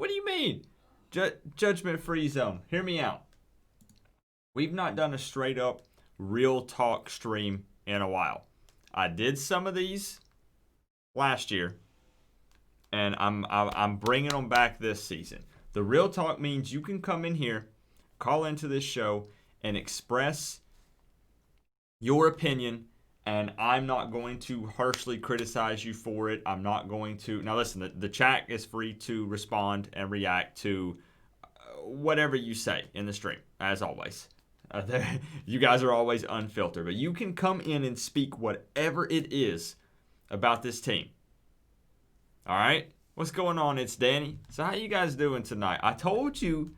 What do you mean? Judgment-free zone. Hear me out. We've not done a straight-up real talk stream in a while. I did some of these last year, and I'm bringing them back this season. The real talk means you can come in here, call into this show, and express your opinion, and I'm not going to harshly criticize you for it. I'm not going to. Now, listen, the chat is free to respond and react to whatever you say in the stream, as always. You guys are always unfiltered, but you can come in and speak whatever it is about this team. All right? What's going on? It's Danny. So how you guys doing tonight? I told you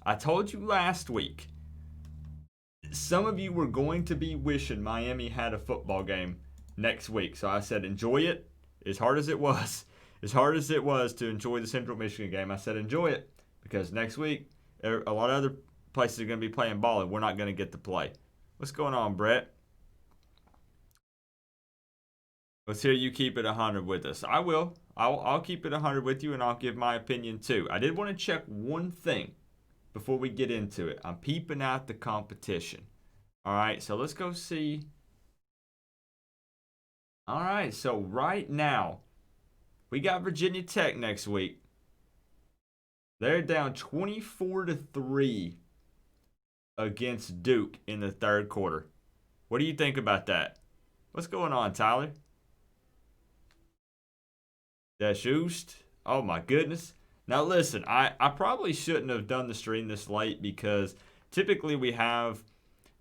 last week, some of you were going to be wishing Miami had a football game next week. So I said, enjoy it as hard as it was. As hard as it was to enjoy the Central Michigan game, I said, enjoy it because next week, a lot of other places are going to be playing ball and we're not going to get to play. What's going on, Brett? Let's hear you keep it 100 with us. I will. I'll keep it 100 with you, and I'll give my opinion too. I did want to check one thing before we get into it. I'm peeping out the competition. All right, so let's go see. All right, so right now, we got Virginia Tech next week. They're down 24-3 against Duke in the third quarter. What do you think about that? What's going on, Tyler? That's Oost. Oh my goodness. Now listen, I probably shouldn't have done the stream this late because typically we have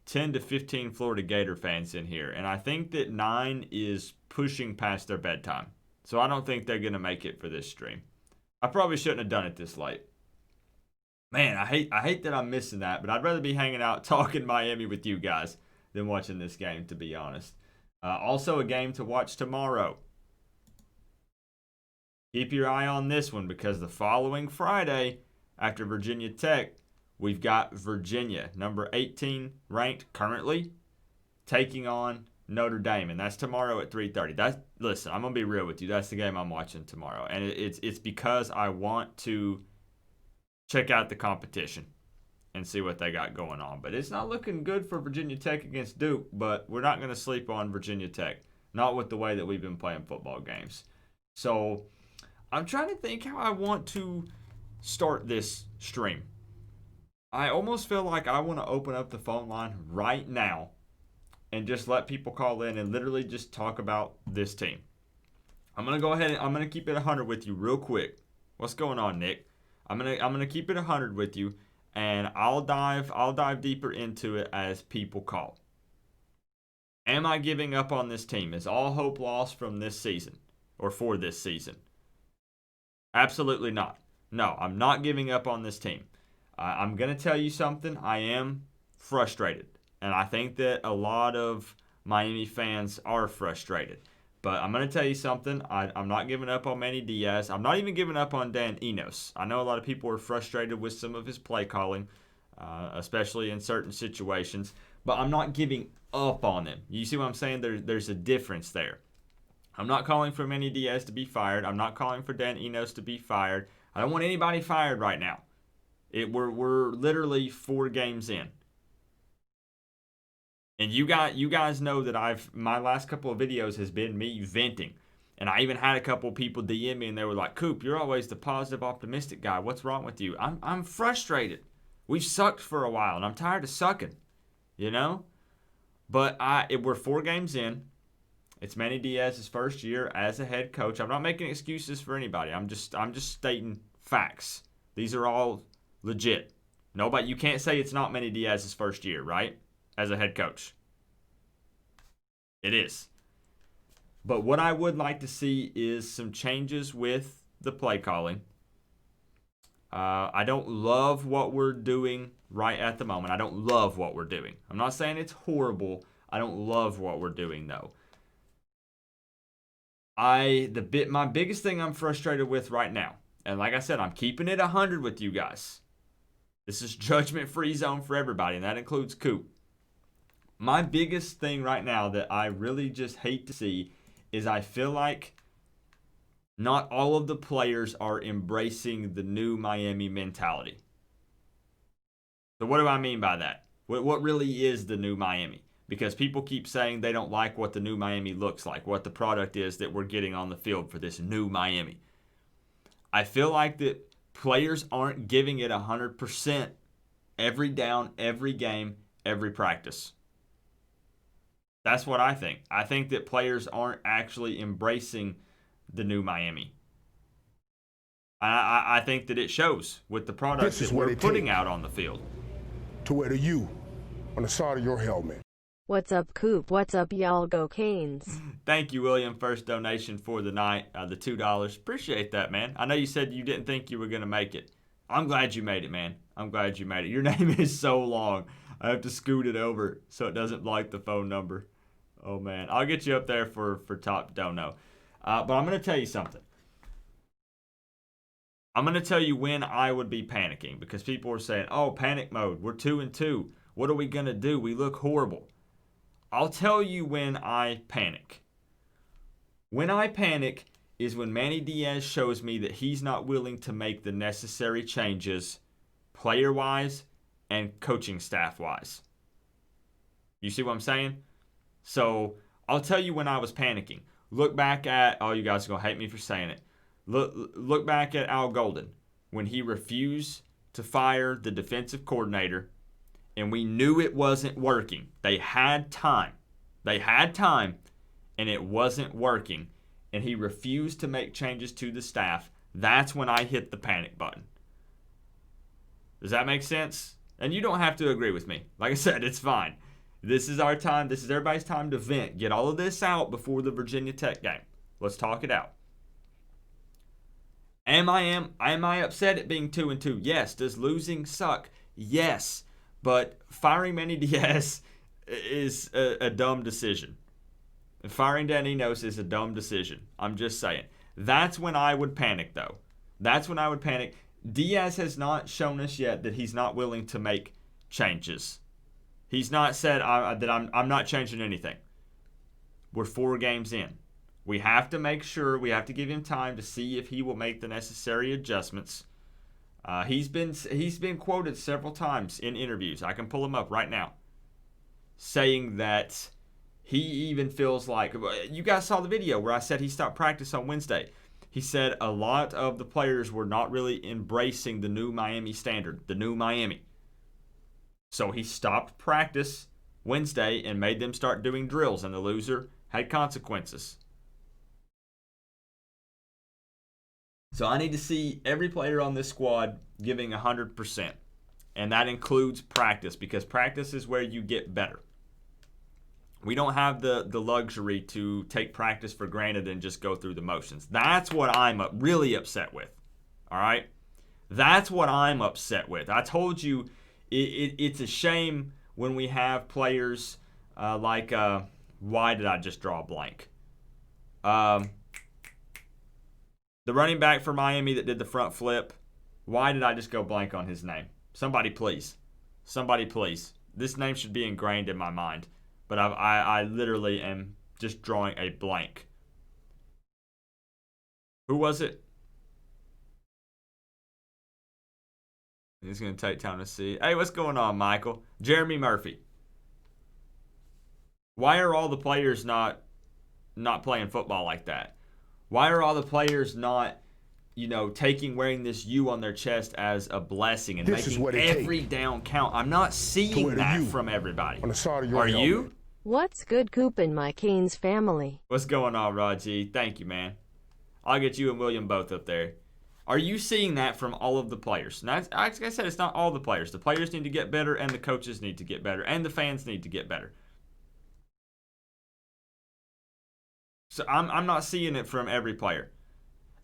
10 to 15 Florida Gator fans in here. And I think that 9 is pushing past their bedtime. So I don't think they're going to make it for this stream. I probably shouldn't have done it this late. Man, I hate that I'm missing that, but I'd rather be hanging out talking Miami with you guys than watching this game, to be honest. Also a game to watch tomorrow. Keep your eye on this one because the following Friday, after Virginia Tech, we've got Virginia, number 18 ranked currently, taking on Notre Dame, and that's tomorrow at 3:30. Listen, I'm gonna be real with you. That's the game I'm watching tomorrow, and it's because I want to check out the competition and see what they got going on. But it's not looking good for Virginia Tech against Duke. But we're not gonna sleep on Virginia Tech, not with the way that we've been playing football games. So I'm trying to think how I want to start this stream. I almost feel like I want to open up the phone line right now and just let people call in and literally just talk about this team. I'm going to go ahead and I'm going to keep it 100 with you real quick. What's going on, Nick? I'm going to keep it 100 with you, and I'll dive deeper into it as people call. Am I giving up on this team? Is all hope lost from this season or for this season? Absolutely not. No, I'm not giving up on this team. I'm going to tell you something. I am frustrated. And I think that a lot of Miami fans are frustrated. But I'm going to tell you something. I'm not giving up on Manny Diaz. I'm not even giving up on Dan Enos. I know a lot of people are frustrated with some of his play calling, especially in certain situations. But I'm not giving up on him. You see what I'm saying? There's a difference there. I'm not calling for Manny Diaz to be fired. I'm not calling for Dan Enos to be fired. I don't want anybody fired right now. We're literally 4 games in. And you guys know that my last couple of videos has been me venting. And I even had a couple of people DM me and they were like, Coop, you're always the positive, optimistic guy. What's wrong with you? I'm frustrated. We've sucked for a while and I'm tired of sucking. You know? But we're 4 games in. It's Manny Diaz's first year as a head coach. I'm not making excuses for anybody. I'm just stating facts. These are all legit. Nobody, you can't say it's not Manny Diaz's first year, right? As a head coach. It is. But what I would like to see is some changes with the play calling. I don't love what we're doing right at the moment. I don't love what we're doing. I'm not saying it's horrible. I don't love what we're doing, though. My biggest thing I'm frustrated with right now, and like I said, I'm keeping it 100 with you guys. This is judgment-free zone for everybody, and that includes Coop. My biggest thing right now that I really just hate to see is I feel like Not all of the players are embracing the new Miami mentality. So what do I mean by that? What really is the new Miami? Because people keep saying they don't like what the new Miami looks like, what the product is that we're getting on the field for this new Miami. I feel like that players aren't giving it 100% every down, every game, every practice. That's what I think. I think that players aren't actually embracing the new Miami. I think that it shows with the product that we're putting out on the field. To wear the U on the side of your helmet. What's up, Coop? What's up, y'all? Go Canes. Thank you, William. First donation for the night, the $2. Appreciate that, man. I know you said you didn't think you were going to make it. I'm glad you made it, man. I'm glad you made it. Your name is so long. I have to scoot it over so it doesn't block the phone number. Oh, man. I'll get you up there for top dono. But I'm going to tell you something. I'm going to tell you when I would be panicking because people are saying, oh, panic mode. We're 2-2. What are we going to do? We look horrible. I'll tell you when I panic. When I panic is when Manny Diaz shows me that he's not willing to make the necessary changes player-wise and coaching staff-wise. You see what I'm saying? So I'll tell you when I was panicking. Look back at, oh, you guys are going to hate me for saying it. Look back at Al Golden when he refused to fire the defensive coordinator and we knew it wasn't working. They had time. And it wasn't working. And he refused to make changes to the staff. That's when I hit the panic button. Does that make sense? And you don't have to agree with me. Like I said, it's fine. This is our time. This is everybody's time to vent. Get all of this out before the Virginia Tech game. Let's talk it out. Am I upset at being 2-2? Yes. Does losing suck? Yes. But firing Manny Diaz is a dumb decision. Firing Dan Enos is a dumb decision. I'm just saying. That's when I would panic, though. That's when I would panic. Diaz has not shown us yet that he's not willing to make changes. He's not said that I'm not changing anything. We're 4 games in. We have to make sure, we have to give him time to see if he will make the necessary adjustments. He's been quoted several times in interviews. I can pull him up right now, saying that he even feels like, you guys saw the video where I said he stopped practice on Wednesday. He said a lot of the players were not really embracing the new Miami standard, the new Miami. So he stopped practice Wednesday and made them start doing drills, and the loser had consequences. So I need to see every player on this squad giving 100%. And that includes practice, because practice is where you get better. We don't have the luxury to take practice for granted and just go through the motions. That's what I'm really upset with. All right? That's what I'm upset with. I told you it's a shame when we have players like, why did I just draw a blank? The running back for Miami that did the front flip, why did I just go blank on his name? Somebody please. Somebody please. This name should be ingrained in my mind. But I literally am just drawing a blank. Who was it? It's going to take time to see. Hey, what's going on, Michael? Jeremy Murphy. Why are all the players not playing football like that? Why are all the players not, wearing this U on their chest as a blessing and making every down count? I'm not seeing that from everybody. On the side of your Are helmet. you? What's good, Coop, and my Canes family? What's going on, Raji? Thank you, man. I'll get you and William both up there. Are you seeing that from all of the players? Now, like I said, it's not all the players. The players need to get better, and the coaches need to get better, and the fans need to get better. So I'm not seeing it from every player.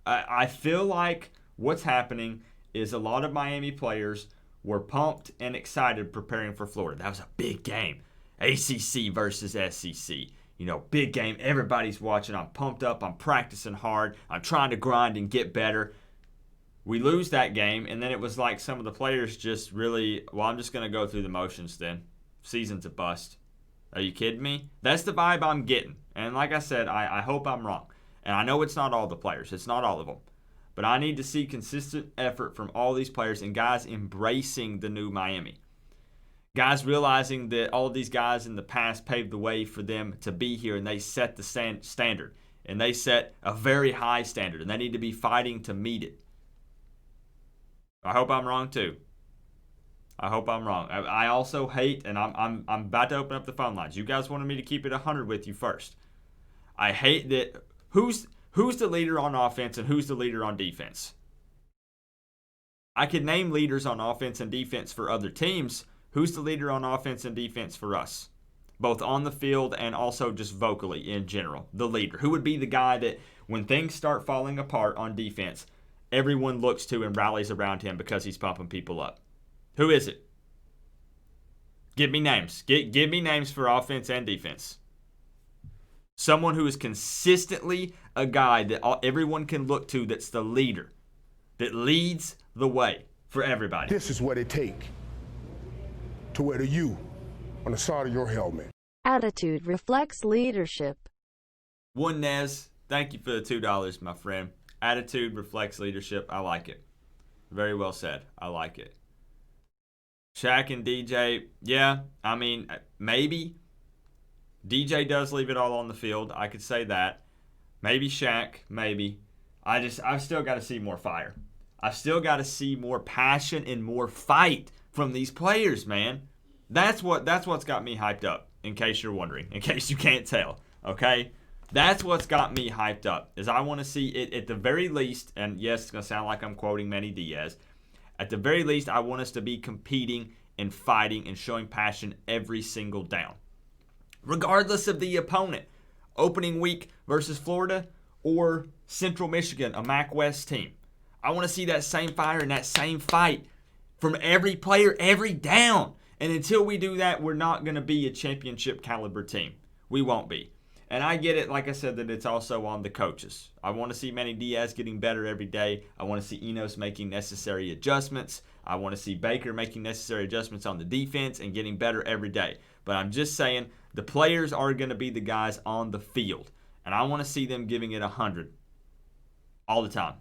I feel like what's happening is a lot of Miami players were pumped and excited preparing for Florida. That was a big game. ACC versus SEC. Big game. Everybody's watching. I'm pumped up. I'm practicing hard. I'm trying to grind and get better. We lose that game, and then it was like some of the players just really, I'm just going to go through the motions then. Season's a bust. Are you kidding me? That's the vibe I'm getting. And like I said, I hope I'm wrong. And I know it's not all the players. It's not all of them. But I need to see consistent effort from all these players and guys embracing the new Miami. Guys realizing that all of these guys in the past paved the way for them to be here, and they set the standard. And they set a very high standard, and they need to be fighting to meet it. I hope I'm wrong too. I hope I'm wrong. I also hate, and I'm about to open up the phone lines. You guys wanted me to keep it 100 with you first. I hate that. Who's the leader on offense and who's the leader on defense? I could name leaders on offense and defense for other teams. Who's the leader on offense and defense for us? Both on the field and also just vocally in general. The leader. Who would be the guy that when things start falling apart on defense, everyone looks to and rallies around him because he's pumping people up? Who is it? Give me names. Give me names for offense and defense. Someone who is consistently a guy that everyone can look to, that's the leader, that leads the way for everybody. This is what it takes to wear the U on the side of your helmet. Attitude reflects leadership. One Nez, thank you for the $2, my friend. Attitude reflects leadership. I like it. Very well said. I like it. Shaq and DJ, yeah, I mean, maybe. DJ does leave it all on the field. I could say that. Maybe Shaq, maybe. I've still got to see more fire. I've still got to see more passion and more fight from these players, man. That's what's got me hyped up, in case you're wondering, in case you can't tell, okay? That's what's got me hyped up, is I want to see it at the very least, and yes, it's going to sound like I'm quoting Manny Diaz. At the very least, I want us to be competing and fighting and showing passion every single down. Regardless of the opponent, opening week versus Florida or Central Michigan, a MAC West team. I want to see that same fire and that same fight from every player, every down. And until we do that, we're not going to be a championship caliber team. We won't be. And I get it, like I said, that it's also on the coaches. I want to see Manny Diaz getting better every day. I want to see Enos making necessary adjustments. I want to see Baker making necessary adjustments on the defense and getting better every day. But I'm just saying the players are going to be the guys on the field. And I want to see them giving it 100 all the time,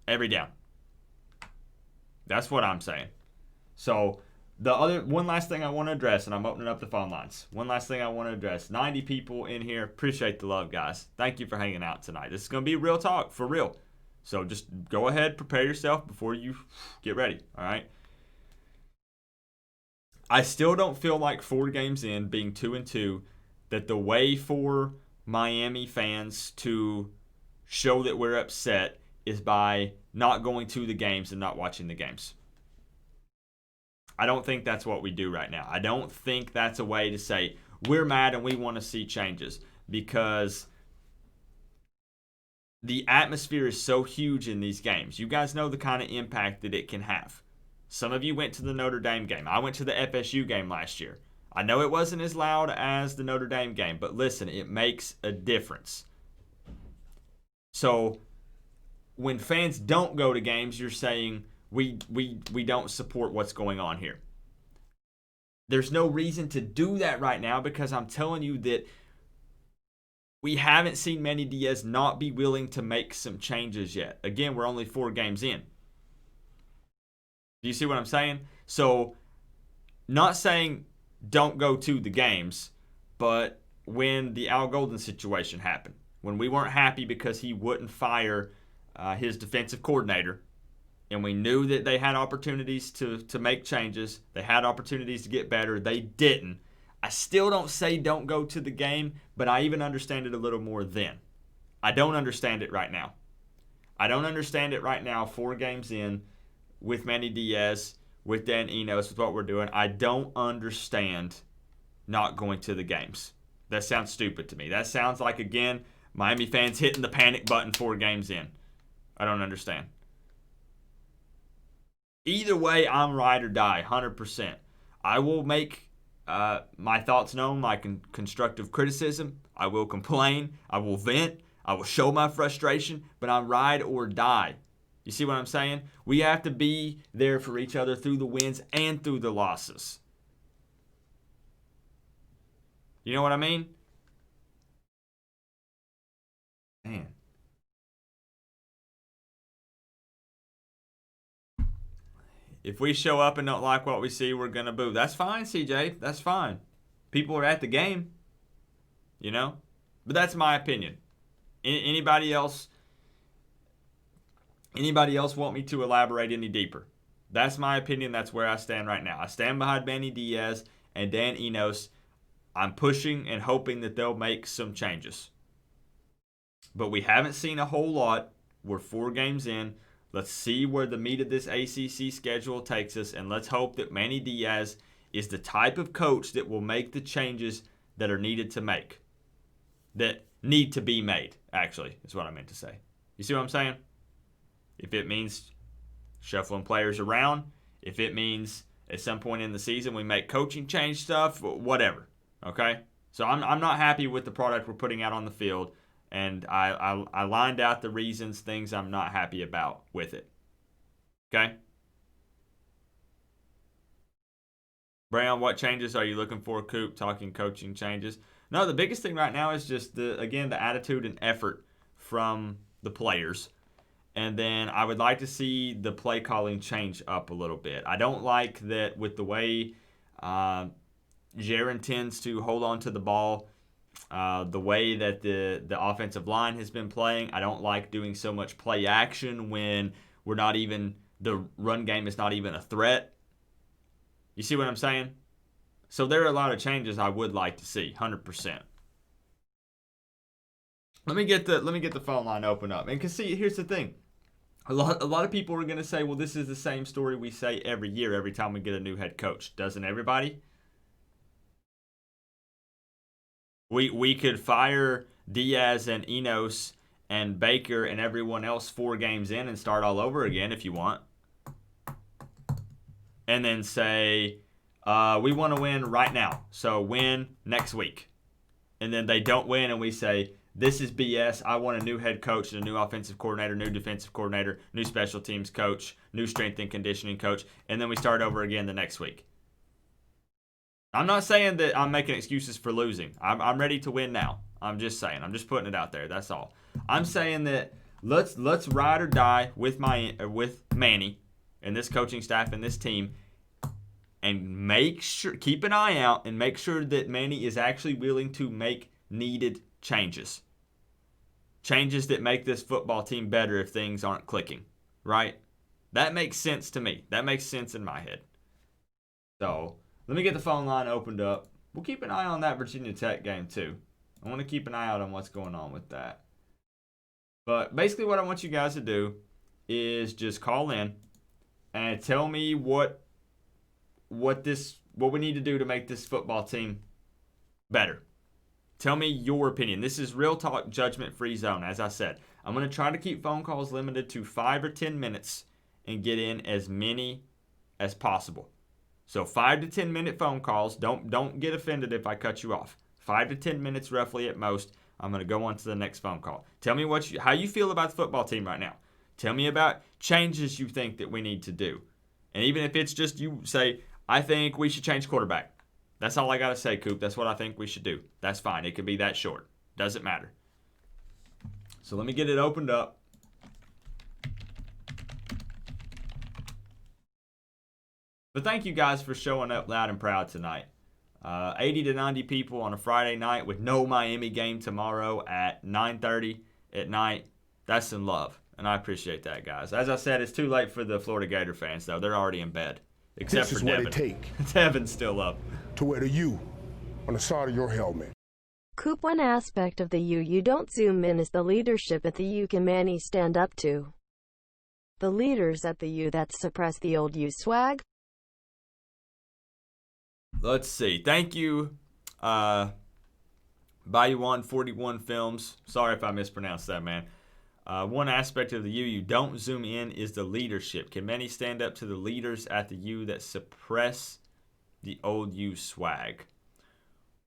every down. That's what I'm saying. So one last thing I want to address, and I'm opening up the phone lines. One last thing I want to address. 90 people in here. Appreciate the love, guys. Thank you for hanging out tonight. This is going to be real talk, for real. So just go ahead, prepare yourself before you get ready, all right? I still don't feel like 4 games in, being 2-2, that the way for Miami fans to show that we're upset is by not going to the games and not watching the games. I don't think that's what we do right now. I don't think that's a way to say we're mad and we want to see changes, because the atmosphere is so huge in these games. You guys know the kind of impact that it can have. Some of you went to the Notre Dame game. I went to the FSU game last year. I know it wasn't as loud as the Notre Dame game, but listen, it makes a difference. So when fans don't go to games, you're saying we don't support what's going on here. There's no reason to do that right now, because I'm telling you that we haven't seen Manny Diaz not be willing to make some changes yet. Again, we're only 4 games in. Do you see what I'm saying? So, not saying don't go to the games, but when the Al Golden situation happened, when we weren't happy because he wouldn't fire his defensive coordinator, and we knew that they had opportunities to make changes, they had opportunities to get better, they didn't. I still don't say don't go to the game, but I even understand it a little more then. I don't understand it right now. I don't understand it right now, 4 games in, with Manny Diaz, with Dan Enos, with what we're doing. I don't understand not going to the games. That sounds stupid to me. That sounds like, again, Miami fans hitting the panic button 4 games in. I don't understand. Either way, I'm ride or die, 100%. I will make my thoughts known, my constructive criticism. I will complain. I will vent. I will show my frustration, but I'm ride or die. You see what I'm saying? We have to be there for each other through the wins and through the losses. You know what I mean? Man, If we show up and don't like what we see, we're going to boo. That's fine, CJ. That's fine. People are at the game, you know? But that's my opinion. Anybody else want me to elaborate any deeper? That's my opinion. That's where I stand right now. I stand behind Manny Diaz and Dan Enos. I'm pushing and hoping that they'll make some changes. But we haven't seen a whole lot. We're 4 games in. Let's see where the meat of this ACC schedule takes us, and let's hope that Manny Diaz is the type of coach that will make the changes that are needed to make. That need to be made, actually, is what I meant to say. You see what I'm saying? If it means shuffling players around, if it means at some point in the season we make coaching change stuff, whatever, okay? So I'm not happy with the product we're putting out on the field. And I lined out the reasons, things I'm not happy about with it. Okay? Brown, what changes are you looking for, Coop? Talking coaching changes. No, the biggest thing right now is just, the attitude and effort from the players. And then I would like to see the play calling change up a little bit. I don't like that with the way Jaron tends to hold on to the ball. The way that the offensive line has been playing, I don't like doing so much play action when the run game is not even a threat. You see what I'm saying? So there are a lot of changes I would like to see, 100%. Let me get the phone line open up. And see, here's the thing. A lot of people are going to say, well, this is the same story we say every year, every time we get a new head coach. Doesn't everybody? We could fire Diaz and Enos and Baker and everyone else 4 games in and start all over again if you want. And then say, we want to win right now, so win next week. And then they don't win and we say, this is BS. I want a new head coach and a new offensive coordinator, new defensive coordinator, new special teams coach, new strength and conditioning coach. And then we start over again the next week. I'm not saying that I'm making excuses for losing. I'm ready to win now. I'm just saying. I'm just putting it out there. That's all. I'm saying that let's ride or die with Manny and this coaching staff and this team, and keep an eye out and make sure that Manny is actually willing to make needed changes. Changes that make this football team better if things aren't clicking, right? That makes sense to me. That makes sense in my head. So let me get the phone line opened up. We'll keep an eye on that Virginia Tech game too. I want to keep an eye out on what's going on with that. But basically what I want you guys to do is just call in and tell me what we need to do to make this football team better. Tell me your opinion. This is real talk, judgment-free zone, as I said. I'm going to try to keep phone calls limited to 5 or 10 minutes and get in as many as possible. So 5 to 10 minute phone calls. Don't get offended if I cut you off. 5 to 10 minutes roughly at most. I'm going to go on to the next phone call. Tell me how you feel about the football team right now. Tell me about changes you think that we need to do. And even if it's just you say, I think we should change quarterback. That's all I got to say, Coop. That's what I think we should do. That's fine. It could be that short. Doesn't matter. So let me get it opened up. But thank you guys for showing up loud and proud tonight. 80 to 90 people on a Friday night with no Miami game tomorrow at 9:30 at night. That's some love, and I appreciate that, guys. As I said, it's too late for the Florida Gator fans, though. They're already in bed, except for Devin. This is what it take Devin's still up. to wear the U on the side of your helmet. Coop, one aspect of the U you don't zoom in is the leadership at the U can Manny stand up to. The leaders at the U that suppress the old U swag. Let's see. Thank you, Bayouan41 Films. Sorry if I mispronounced that, man. One aspect of the U you don't zoom in is the leadership. Can many stand up to the leaders at the U that suppress the old U swag?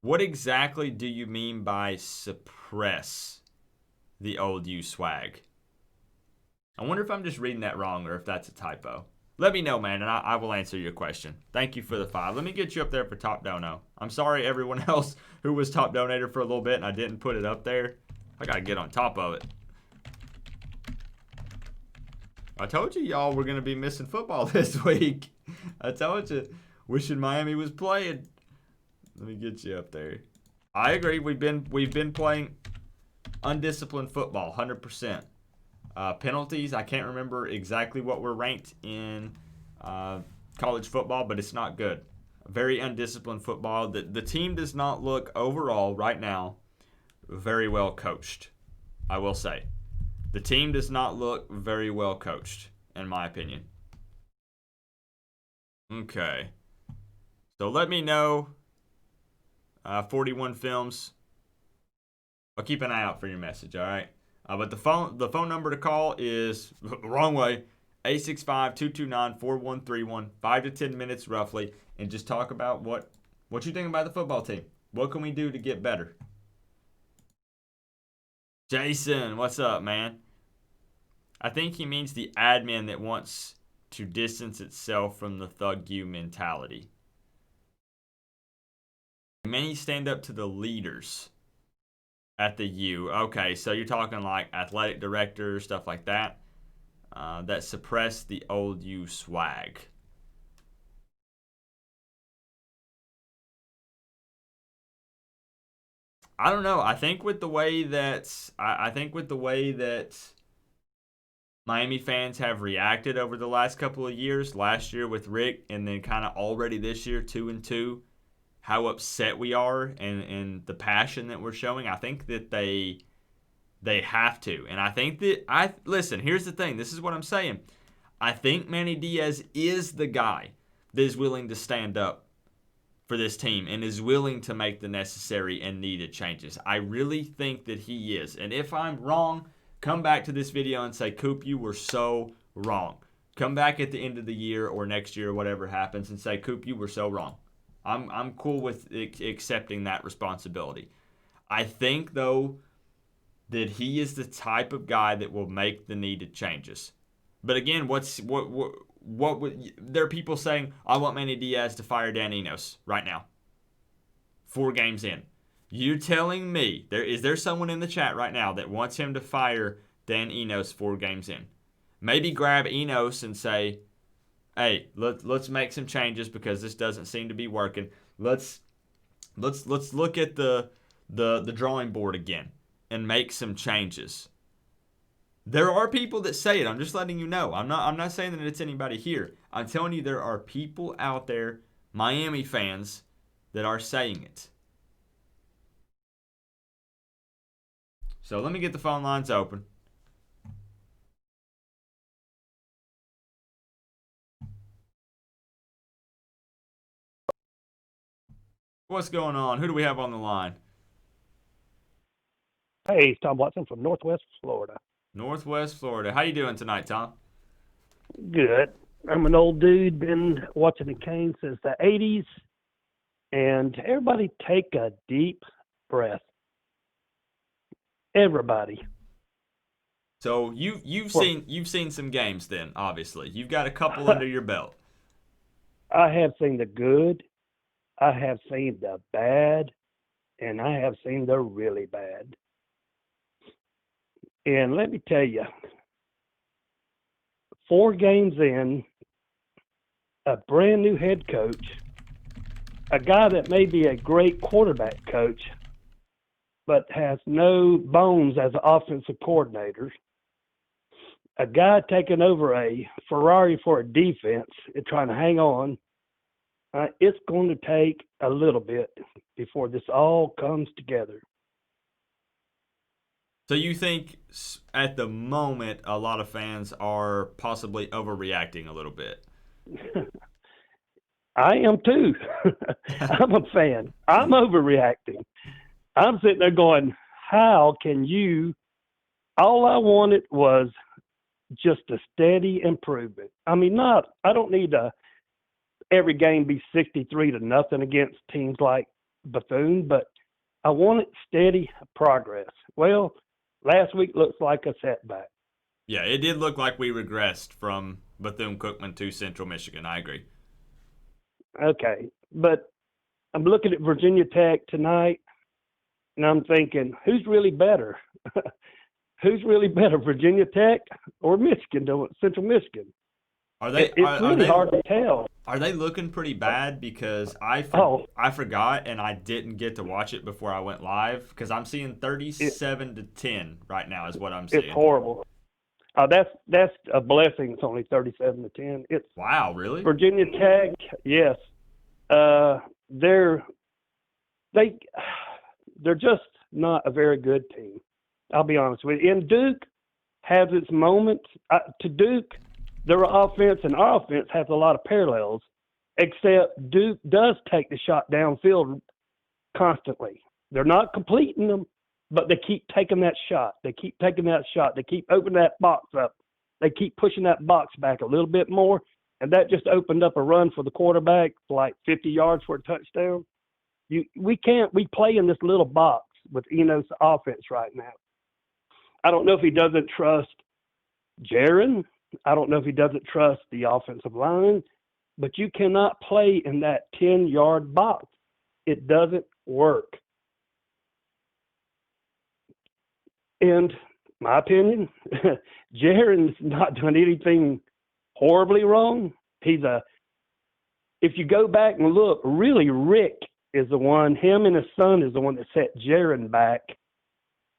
What exactly do you mean by suppress the old U swag? I wonder if I'm just reading that wrong or if that's a typo. Let me know, man, and I will answer your question. Thank you for the 5. Let me get you up there for top dono. I'm sorry everyone else who was top donator for a little bit and I didn't put it up there. I got to get on top of it. I told you y'all were going to be missing football this week. I told you. Wishing Miami was playing. Let me get you up there. I agree. We've been playing undisciplined football, 100%. Penalties, I can't remember exactly what we're ranked in college football, but it's not good. Very undisciplined football. The team does not look overall right now very well coached, I will say. The team does not look very well coached, in my opinion. Okay. So let me know. 41 Films. I'll keep an eye out for your message, all right? But the phone number to call is, wrong way, 865-229-4131, 5 to 10 minutes roughly, and just talk about what you think about the football team. What can we do to get better? Jason, what's up, man? I think he means the admin that wants to distance itself from the thug you mentality. Many stand up to the leaders at the U. Okay, so you're talking like athletic directors, stuff like that, that suppress the old U swag. I don't know. I think with the way that Miami fans have reacted over the last couple of years, last year with Rick, and then kind of already this year 2-2, how upset we are and the passion that we're showing, I think that they have to. And I think that listen, here's the thing. This is what I'm saying. I think Manny Diaz is the guy that is willing to stand up for this team and is willing to make the necessary and needed changes. I really think that he is. And if I'm wrong, come back to this video and say, Coop, you were so wrong. Come back at the end of the year or next year, whatever happens, and say, Coop, you were so wrong. I'm cool with accepting that responsibility. I think, though, that he is the type of guy that will make the needed changes. But again, there are people saying, I want Manny Diaz to fire Dan Enos right now. 4 games in. You're telling me, is there someone in the chat right now that wants him to fire Dan Enos 4 games in? Maybe grab Enos and say, hey, let's make some changes because this doesn't seem to be working. Let's look at the drawing board again and make some changes. There are people that say it. I'm just letting you know. I'm not saying that it's anybody here. I'm telling you there are people out there, Miami fans, that are saying it. So let me get the phone lines open. What's going on? Who do we have on the line? Hey, it's Tom Watson from Northwest Florida. Northwest Florida. How you doing tonight, Tom? Good. I'm an old dude, been watching the Canes since the 80s, and everybody take a deep breath. Everybody. So you've seen some games then, obviously. You've got a couple under your belt. I have seen the good, I have seen the bad, and I have seen the really bad. And let me tell you, 4 games in, a brand new head coach, a guy that may be a great quarterback coach, but has no bones as an offensive coordinator, a guy taking over a Ferrari for a defense and trying to hang on. It's going to take a little bit before this all comes together. So you think at the moment a lot of fans are possibly overreacting a little bit? I am too. I'm a fan. I'm overreacting. I'm sitting there going, how can you? All I wanted was just a steady improvement. I mean, I don't need every game be 63-0 against teams like Bethune, but I wanted steady progress. Well, last week looks like a setback. Yeah, it did look like we regressed from Bethune-Cookman to Central Michigan. I agree. Okay, but I'm looking at Virginia Tech tonight, and I'm thinking, who's really better? who's really better, Virginia Tech or Michigan, Central Michigan? Are they? It's really hard to tell. Are they looking pretty bad? Because I forgot and I didn't get to watch it before I went live. Because I'm seeing 37-10 right now is what I'm seeing. It's horrible. That's a blessing. It's only 37-10. It's wow, really? Virginia Tech, yes. They're just not a very good team. I'll be honest with you. And Duke has its moments. To Duke, their offense and our offense has a lot of parallels, except Duke does take the shot downfield constantly. They're not completing them, but they keep taking that shot. They keep taking that shot. They keep opening that box up. They keep pushing that box back a little bit more, and that just opened up a run for the quarterback, like 50 yards for a touchdown. We play in this little box with Enos' offense right now. I don't know if he doesn't trust Jaron. I don't know if he doesn't trust the offensive line, but you cannot play in that 10-yard box. It doesn't work. And my opinion, Jaron's not done anything horribly wrong. If you go back and look, really Rick is the one, him and his son is the one that set Jaron back.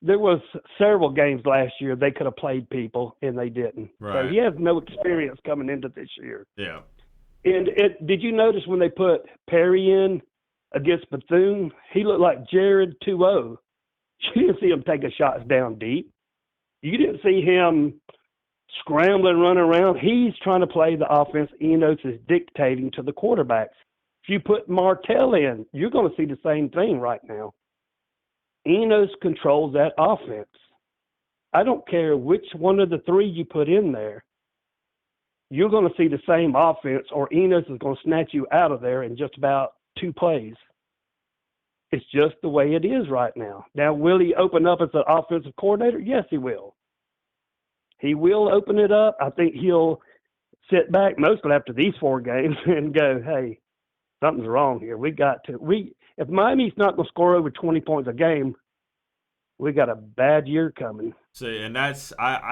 There was several games last year they could have played people, and they didn't. Right. So he has no experience coming into this year. Yeah. And did you notice when they put Perry in against Bethune, he looked like Jared 2-0. You didn't see him taking shots down deep. You didn't see him scrambling, running around. He's trying to play the offense Enos is dictating to the quarterbacks. If you put Martell in, you're going to see the same thing right now. Enos controls that offense. I don't care which one of the three you put in there. You're going to see the same offense, or Enos is going to snatch you out of there in just about 2 plays. It's just the way it is right now. Now, will he open up as an offensive coordinator? Yes, he will. He will open it up. I think he'll sit back mostly after these 4 games and go, hey, something's wrong here. If Miami's not going to score over 20 points a game, we got a bad year coming. See, and I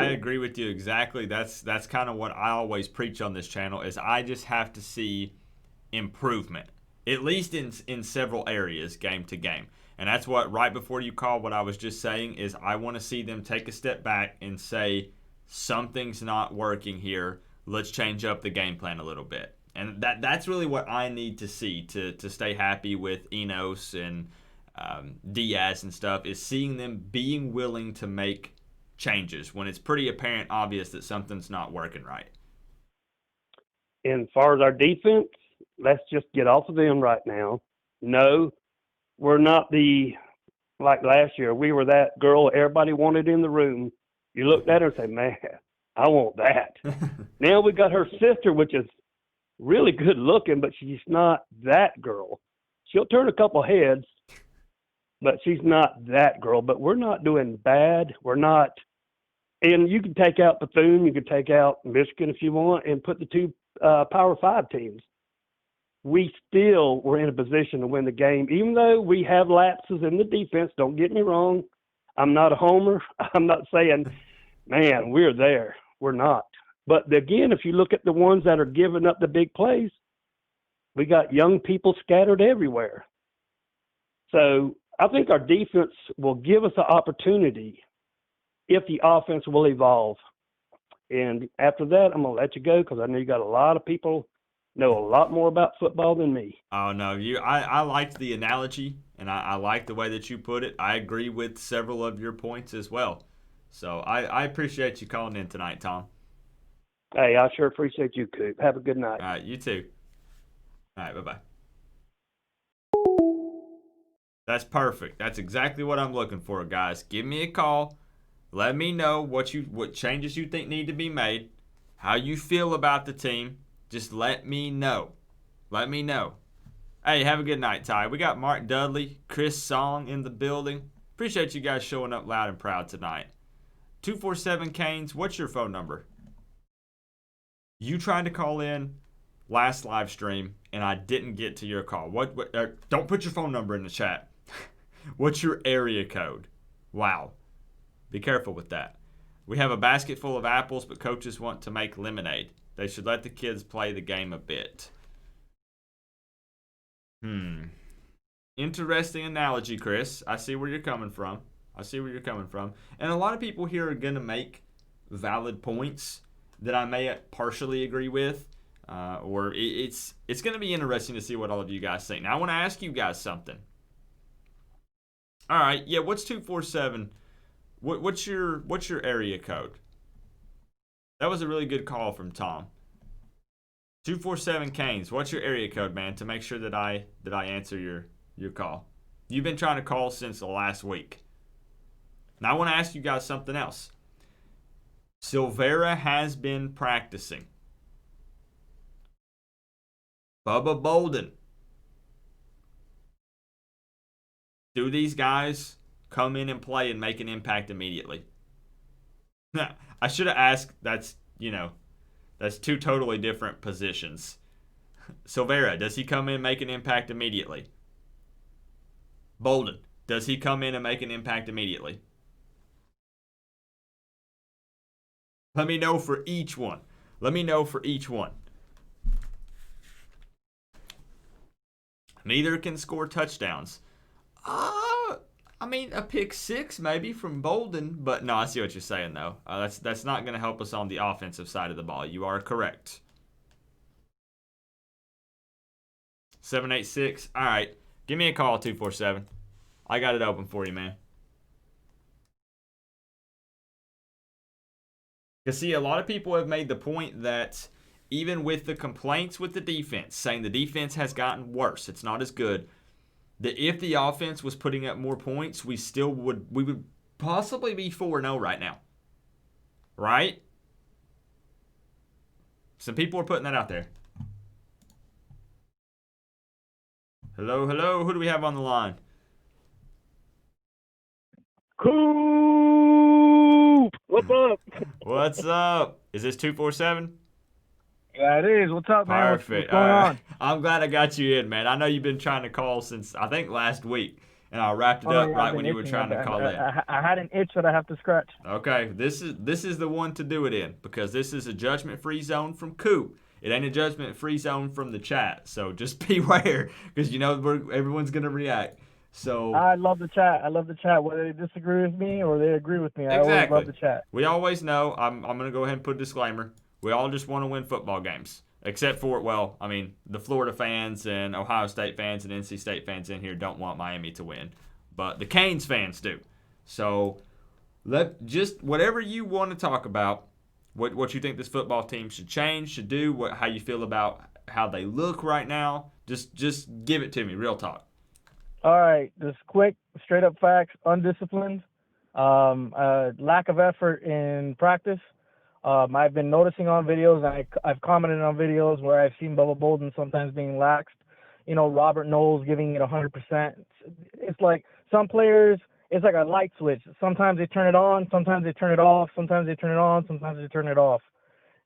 agree with you exactly. That's kind of what I always preach on this channel is I just have to see improvement, at least in several areas game to game. And that's what, right before you called, what I was just saying is I want to see them take a step back and say, something's not working here. Let's change up the game plan a little bit. And that's really what I need to see to stay happy with Enos and Diaz and stuff, is seeing them being willing to make changes when it's pretty apparent, obvious that something's not working right. And as far as our defense, let's just get off of them right now. No, we're not like last year. We were that girl everybody wanted in the room. You looked at her and say, man, I want that. Now we got her sister, which is really good looking, but she's not that girl. She'll turn a couple heads, but she's not that girl. But we're not doing bad. We're not. And you can take out Bethune, you can take out Michigan if you want, and put the 2 Power 5 teams. We still were in a position to win the game, even though we have lapses in the defense. Don't get me wrong. I'm not a homer. I'm not saying, man, we're there. We're not. But again, if you look at the ones that are giving up the big plays, we got young people scattered everywhere. So I think our defense will give us an opportunity if the offense will evolve. And after that, I'm going to let you go because I know you got a lot of people know a lot more about football than me. Oh, no. I liked the analogy, and I like the way that you put it. I agree with several of your points as well. So I appreciate you calling in tonight, Tom. Hey, I sure appreciate you, Coop. Have a good night. All right, you too. All right, bye-bye. That's perfect. That's exactly what I'm looking for, guys. Give me a call. Let me know what changes you think need to be made, how you feel about the team. Just let me know. Let me know. Hey, have a good night, Ty. We got Mark Dudley, Chris Song in the building. Appreciate you guys showing up loud and proud tonight. 247 Canes, what's your phone number? You tried to call in last live stream, and I didn't get to your call. Don't put your phone number in the chat. What's your area code? Wow. Be careful with that. We have a basket full of apples, but coaches want to make lemonade. They should let the kids play the game a bit. Interesting analogy, Chris. I see where you're coming from. And a lot of people here are going to make valid points that I may partially agree with. Or it's going to be interesting to see what all of you guys think. Now, I want to ask you guys something. All right, yeah, what's 247? What's your area code? That was a really good call from Tom. 247 Canes, what's your area code, man, to make sure that I answer your call? You've been trying to call since the last week. Now, I want to ask you guys something else. Silvera has been practicing. Bubba Bolden. Do these guys come in and play and make an impact immediately? I should have asked. That's two totally different positions. Silvera, does he come in and make an impact immediately? Bolden, does he come in and make an impact immediately? Let me know for each one. Neither can score touchdowns. I mean, a pick six maybe from Bolden, but no, I see what you're saying though. That's not going to help us on the offensive side of the ball. You are correct. 786. All right, give me a call, 247. I got it open for you, man. Because see, a lot of people have made the point that even with the complaints with the defense, saying the defense has gotten worse, it's not as good, that if the offense was putting up more points, we would possibly be 4-0 right now. Right? Some people are putting that out there. Hello. Who do we have on the line? Coop! What's up? What's up? Is this 247? Yeah, it is. What's up, man? Perfect. What's going on? I'm glad I got you in, man. I know you've been trying to call since, I think, last week. And I wrapped it up right when you were trying to call in. I had an itch that I have to scratch. Okay, this is the one to do it in, because this is a judgment-free zone from Coop. It ain't a judgment-free zone from the chat. So just beware, because everyone's going to react. So I love the chat. Whether they disagree with me or they agree with me. Exactly. I always love the chat. We always know. I'm going to go ahead and put a disclaimer. We all just want to win football games. Except for, the Florida fans and Ohio State fans and NC State fans in here don't want Miami to win. But the Canes fans do. So just whatever you want to talk about, what you think this football team should change, should do, how you feel about how they look right now, just give it to me, real talk. All right, just quick, straight up facts, undisciplined, lack of effort in practice. I've been noticing on videos, and I've commented on videos where I've seen Bubba Bolden sometimes being laxed. Robert Knowles giving it 100%. It's like some players, it's like a light switch. Sometimes they turn it on, sometimes they turn it off, sometimes they turn it on, sometimes they turn it off.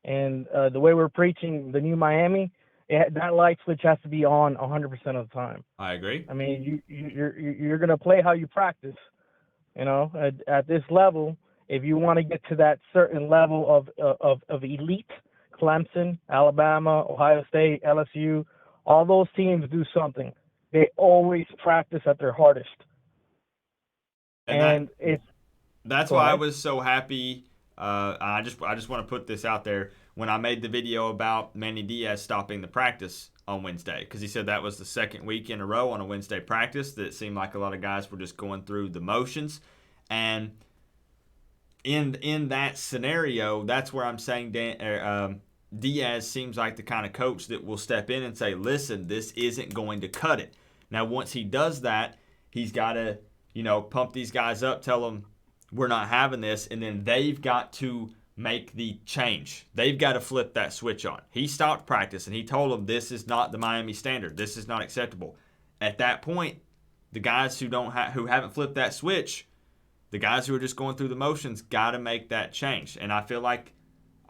And the way we're preaching the new Miami, that light switch has to be on 100% of the time. I agree. I mean, you're going to play how you practice. At this level, if you want to get to that certain level of elite, Clemson, Alabama, Ohio State, LSU, all those teams do something. They always practice at their hardest. That's why I was so happy. I just want to put this out there. When I made the video about Manny Diaz stopping the practice on Wednesday, because he said that was the second week in a row on a Wednesday practice that it seemed like a lot of guys were just going through the motions. And in that scenario, that's where I'm saying Diaz seems like the kind of coach that will step in and say, listen, this isn't going to cut it. Now, once he does that, he's got to, pump these guys up, tell them we're not having this, and then they've got to make the change. They've got to flip that switch on. He stopped practice, and he told them this is not the Miami standard. This is not acceptable. At that point, the guys who haven't flipped that switch, the guys who are just going through the motions, got to make that change. And I feel like,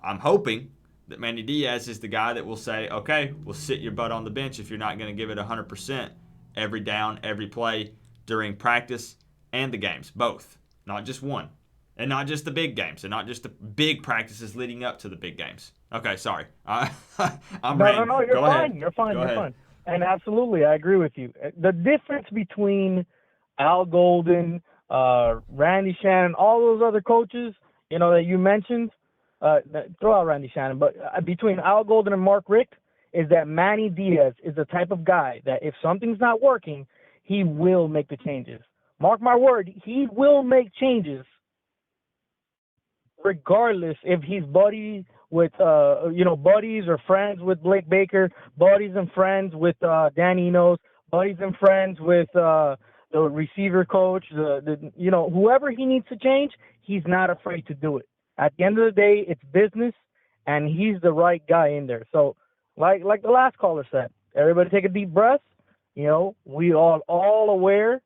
I'm hoping that Manny Diaz is the guy that will say, okay, we'll sit your butt on the bench if you're not going to give it 100% every down, every play during practice and the games, both, not just one. And not just the big games, and not just the big practices leading up to the big games. Okay, sorry. I'm ranting. No, you're Go fine. ahead. You're fine. Go You're ahead. fine. And absolutely, I agree with you. The difference between Al Golden, Randy Shannon, all those other coaches, that you mentioned, throw out Randy Shannon, but between Al Golden and Mark Richt is that Manny Diaz is the type of guy that if something's not working, he will make the changes. Mark my word, he will make changes regardless if he's buddies with buddies or friends with Blake Baker, buddies and friends with Dan Enos, buddies and friends with the receiver coach, whoever he needs to change, he's not afraid to do it. At the end of the day, it's business, and he's the right guy in there. So, like the last caller said, everybody take a deep breath. We are all aware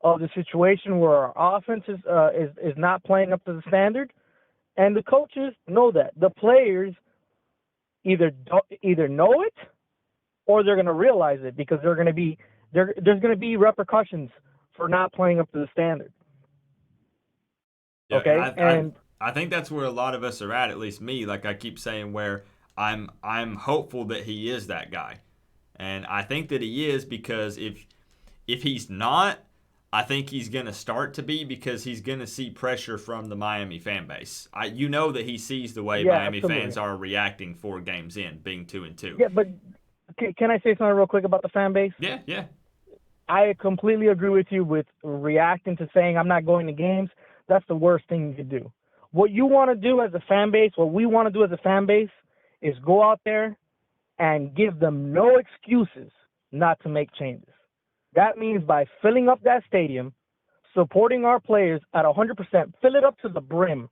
of the situation where our offense is not playing up to the standard. And the coaches know that. The players either know it or they're going to realize it because there's going to be repercussions for not playing up to the standard. Yeah, Okay, and I think that's where a lot of us are at least me. Like I keep saying, where I'm hopeful that he is that guy, and I think that he is because if he's not, I think he's going to start to be because he's going to see pressure from the Miami fan base. That he sees the way Miami absolutely. fans are reacting 4 games in, being 2-2. Yeah, but can I say something real quick about the fan base? Yeah. I completely agree with you with reacting to saying I'm not going to games. That's the worst thing you could do. What you want to do as a fan base, what we want to do as a fan base, is go out there and give them no excuses not to make changes. That means by filling up that stadium, supporting our players at 100%, fill it up to the brim.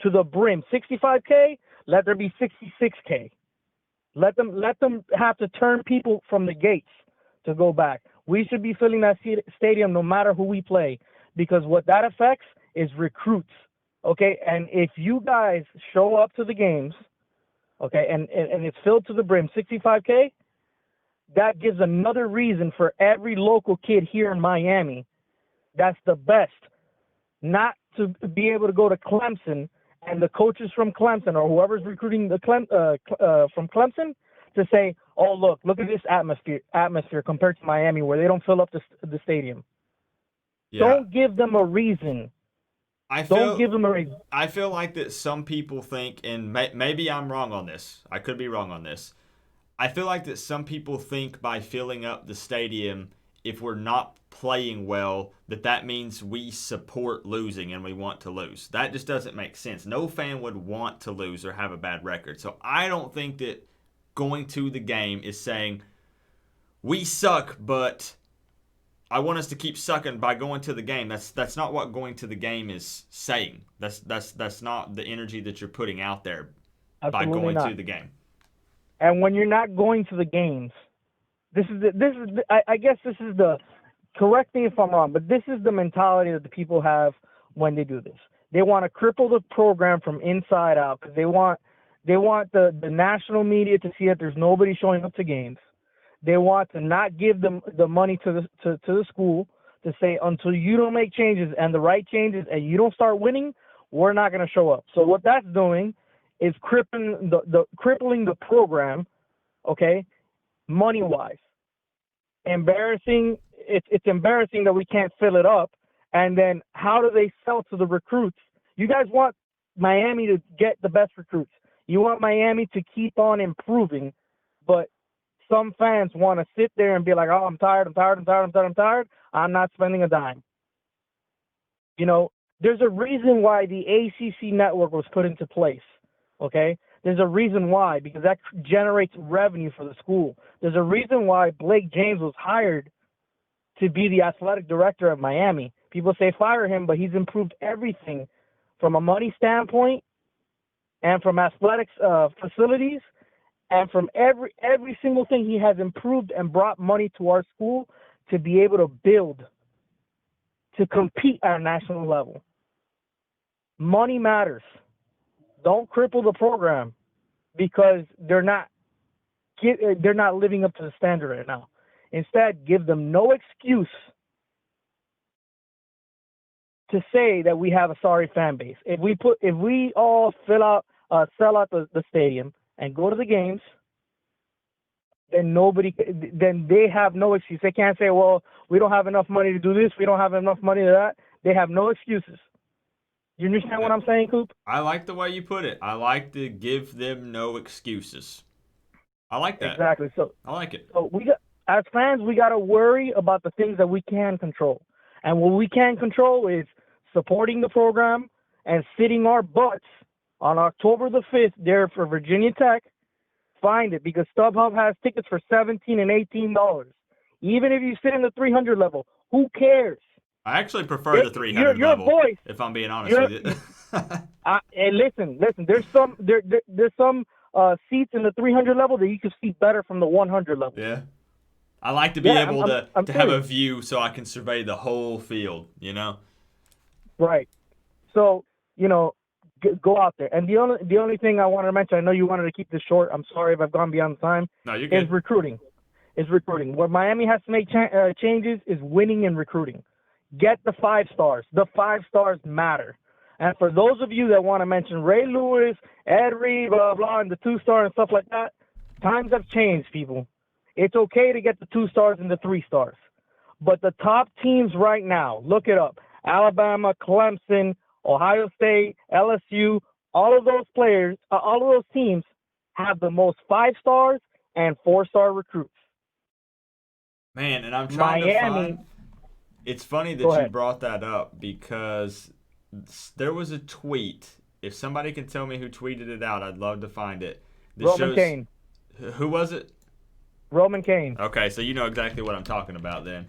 65K, let there be 66K. Let them have to turn people from the gates to go back. We should be filling that stadium no matter who we play, because what that affects is recruits. Okay, and if you guys show up to the games, okay, and it's filled to the brim, 65K, that gives another reason for every local kid here in Miami that's the best not to be able to go to Clemson and the coaches from Clemson or whoever's recruiting from Clemson to say, oh, look at this atmosphere compared to Miami where they don't fill up the stadium. Yeah. Don't give them a reason. Don't give them a reason. I feel like that some people think, and maybe I'm wrong on this. I could be wrong on this. I feel like that some people think by filling up the stadium, if we're not playing well, that means we support losing and we want to lose. That just doesn't make sense. No fan would want to lose or have a bad record. So I don't think that going to the game is saying we suck, but I want us to keep sucking by going to the game. That's not what going to the game is saying. That's not the energy that you're putting out there. Absolutely by going to the game. And when you're not going to the games, I guess this is the, correct me if I'm wrong, but this is the mentality that the people have when they do this. They want to cripple the program from inside out because they want the national media to see that there's nobody showing up to games. They want to not give them the money to the school to say until you don't make changes and the right changes and you don't start winning, we're not going to show up. So what that's doing is crippling the program, okay, money-wise. Embarrassing. It's embarrassing that we can't fill it up. And then how do they sell to the recruits? You guys want Miami to get the best recruits. You want Miami to keep on improving, but some fans want to sit there and be like, oh, I'm tired. I'm not spending a dime. There's a reason why the ACC network was put into place. Okay, there's a reason why, because that generates revenue for the school. There's a reason why Blake James was hired to be the athletic director of Miami. People say fire him, but he's improved everything from a money standpoint and from athletics facilities and from every single thing. He has improved and brought money to our school to be able to build, to compete at a national level. Money matters. Don't cripple the program because they're not living up to the standard right now. Instead, give them no excuse to say that we have a sorry fan base. If we all sell out the stadium and go to the games, then they have no excuse. They can't say, well, we don't have enough money to do this, we don't have enough money to that. They have no excuses. You understand what I'm saying, Coop? I like the way you put it. I like to give them no excuses. I like that. Exactly. So I like it. So as fans, we got to worry about the things that we can control. And what we can control is supporting the program and sitting our butts on October the 5th there for Virginia Tech. Find it, because StubHub has tickets for $17 and $18. Even if you sit in the 300 level, who cares? I actually prefer the 300 you're level, a voice. if I'm being honest with you. And listen, there's some seats in the 300 level that you can see better from the 100 level. Yeah. I like to be able to have a view so I can survey the whole field, you know? Right. So, go out there. And the only thing I wanted to mention, I know you wanted to keep this short. I'm sorry if I've gone beyond the time. No, you're good. Is recruiting. What Miami has to make changes is winning and recruiting. Get the 5 stars. The 5 stars matter. And for those of you that want to mention Ray Lewis, Ed Reed, blah, blah, and the 2-star and stuff like that, times have changed, people. It's okay to get the 2 stars and the 3 stars. But the top teams right now, look it up, Alabama, Clemson, Ohio State, LSU, all of those players, all of those teams have the most 5 stars and 4-star recruits. Man, and I'm trying to find... It's funny that you brought that up, because there was a tweet. If somebody can tell me who tweeted it out, I'd love to find it. Roman Kane. Who was it? Roman Kane. Okay, so you know exactly what I'm talking about then.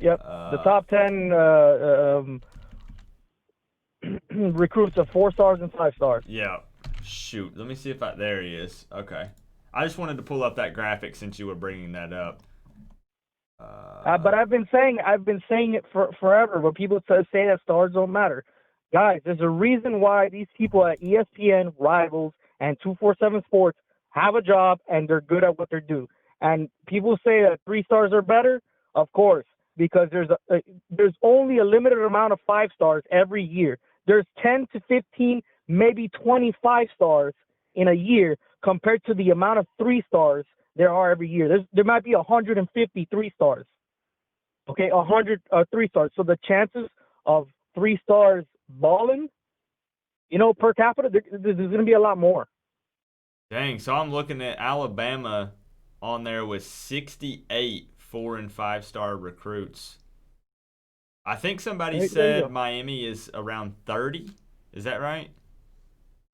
Yep. The top 10 recruits of 4 stars and 5 stars. Yeah. Shoot. Let me see if there he is. Okay. I just wanted to pull up that graphic since you were bringing that up. But I've been saying it forever, but people say that stars don't matter. Guys, there's a reason why these people at ESPN, Rivals, and 247 Sports have a job and they're good at what they do. And people say that 3 stars are better, of course, because there's only a limited amount of 5 stars every year. There's 10 to 15, maybe 25 stars in a year compared to the amount of 3 stars there are every year. There might be 150 3 stars. Okay, 100 3 stars. So the chances of 3 stars balling, per capita, there's going to be a lot more. Dang, so I'm looking at Alabama on there with 68 4- and 5-star recruits. I think somebody said Miami is around 30. Is that right?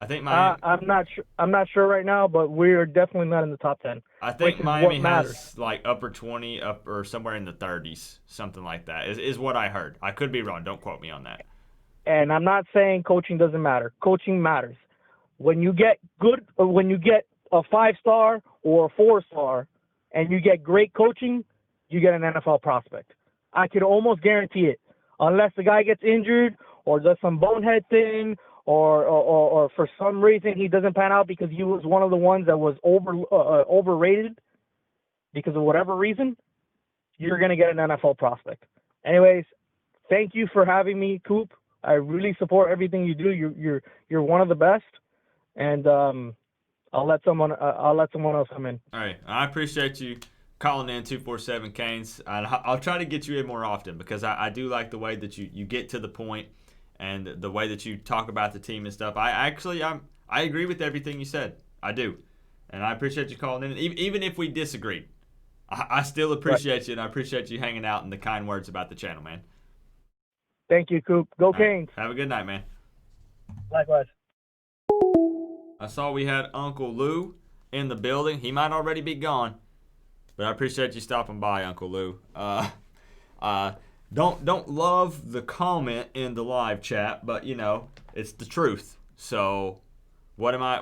I think Miami. I'm not sure right now, but we're definitely not in the top 10. I think Miami has like upper 20, or somewhere in the 30s, something like that. Is what I heard. I could be wrong. Don't quote me on that. And I'm not saying coaching doesn't matter. Coaching matters. When you get a 5-star or a 4-star, and you get great coaching, you get an NFL prospect. I could almost guarantee it, unless the guy gets injured or does some bonehead thing, or for some reason he doesn't pan out because he was one of the ones that was overrated because of whatever reason. You're gonna get an NFL prospect. Anyways, thank you for having me, Coop. I really support everything you do. You're one of the best, and I'll let someone else come in. All right, I appreciate you calling in 247 Canes. I'll try to get you in more often, because I do like the way that you get to the point and the way that you talk about the team and stuff. I agree with everything you said. I do, and I appreciate you calling in. Even if we disagreed, I still appreciate you, and I appreciate you hanging out and the kind words about the channel, man. Thank you, Coop. Go Canes. Have a good night, man. Likewise. I saw we had Uncle Lou in the building. He might already be gone, but I appreciate you stopping by, Uncle Lou. Don't love the comment in the live chat, but it's the truth. So what am I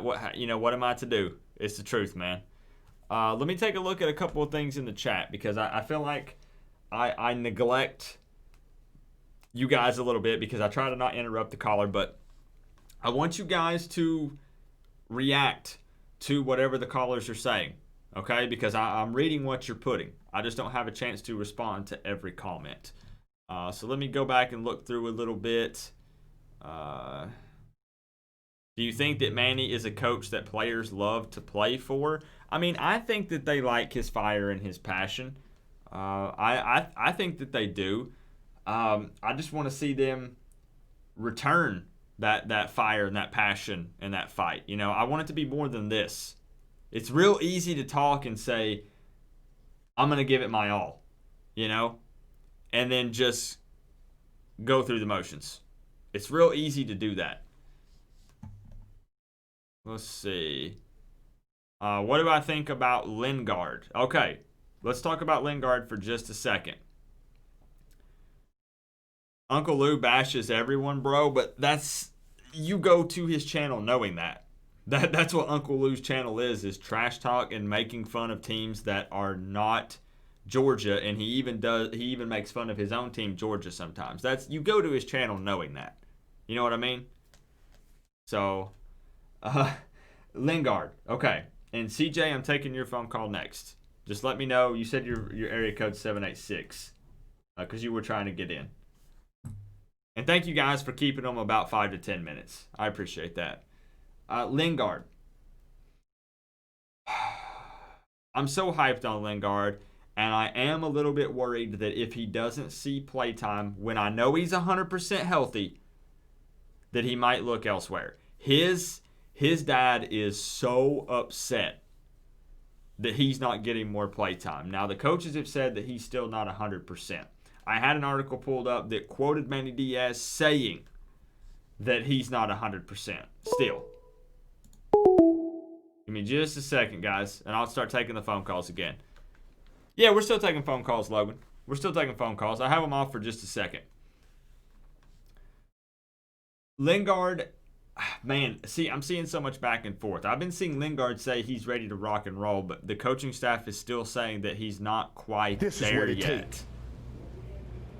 to do? It's the truth, man. Let me take a look at a couple of things in the chat, because I feel like I neglect you guys a little bit, because I try to not interrupt the caller, but I want you guys to react to whatever the callers are saying, okay? Because I'm reading what you're putting. I just don't have a chance to respond to every comment. So let me go back and look through a little bit. Do you think that Manny is a coach that players love to play for? I mean, I think that they like his fire and his passion. I think that they do. I just want to see them return that fire and that passion and that fight. You know, I want it to be more than this. It's real easy to talk and say, I'm going to give it my all, you know, and then just go through the motions. It's real easy to do that. Let's see. What do I think about Lingard? Okay, let's talk about Lingard for just a second. Uncle Lou bashes everyone, bro, but you go to his channel knowing that. That's what Uncle Lou's channel is trash talk and making fun of teams that are not Georgia, and he even makes fun of his own team, Georgia, sometimes. You go to his channel knowing that. You know what I mean? So, Lingard. Okay. And CJ, I'm taking your phone call next. Just let me know. You said your area code 786 because you were trying to get in. And thank you guys for keeping them about 5 to 10 minutes. I appreciate that. Lingard. I'm so hyped on Lingard, and I am a little bit worried that if he doesn't see playtime when I know he's 100% healthy, that he might look elsewhere. His dad is so upset that he's not getting more playtime. Now, the coaches have said that he's still not 100%. I had an article pulled up that quoted Manny Diaz saying that he's not 100% still. Give me just a second, guys, and I'll start taking the phone calls again. Yeah, we're still taking phone calls, Logan. We're still taking phone calls. I have them off for just a second. Lingard, man, see, I'm seeing so much back and forth. I've been seeing Lingard say he's ready to rock and roll, but the coaching staff is still saying that he's not quite there yet.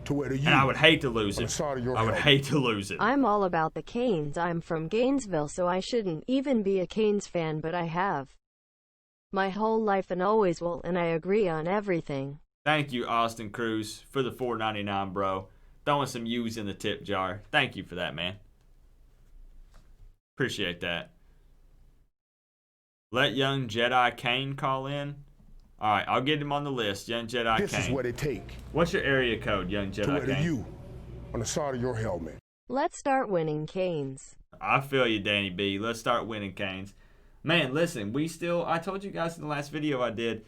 And I would hate to lose it. I would hate to lose it. I'm all about the Canes. I'm from Gainesville, so I shouldn't even be a Canes fan, but I have. My whole life and always will, and I agree on everything. Thank you, Austin Cruz, for the $4.99, bro. Throwing some U's in the tip jar. Thank you for that, man. Appreciate that. Let young Jedi Kane call in. All right, I'll get him on the list. Young Jedi Kane. This is what it takes. What's your area code, young Jedi to wear the Kane? U on the side of your helmet. Let's start winning, Canes. I feel you, Danny B. Let's start winning, Canes. Man, listen, I told you guys in the last video I did,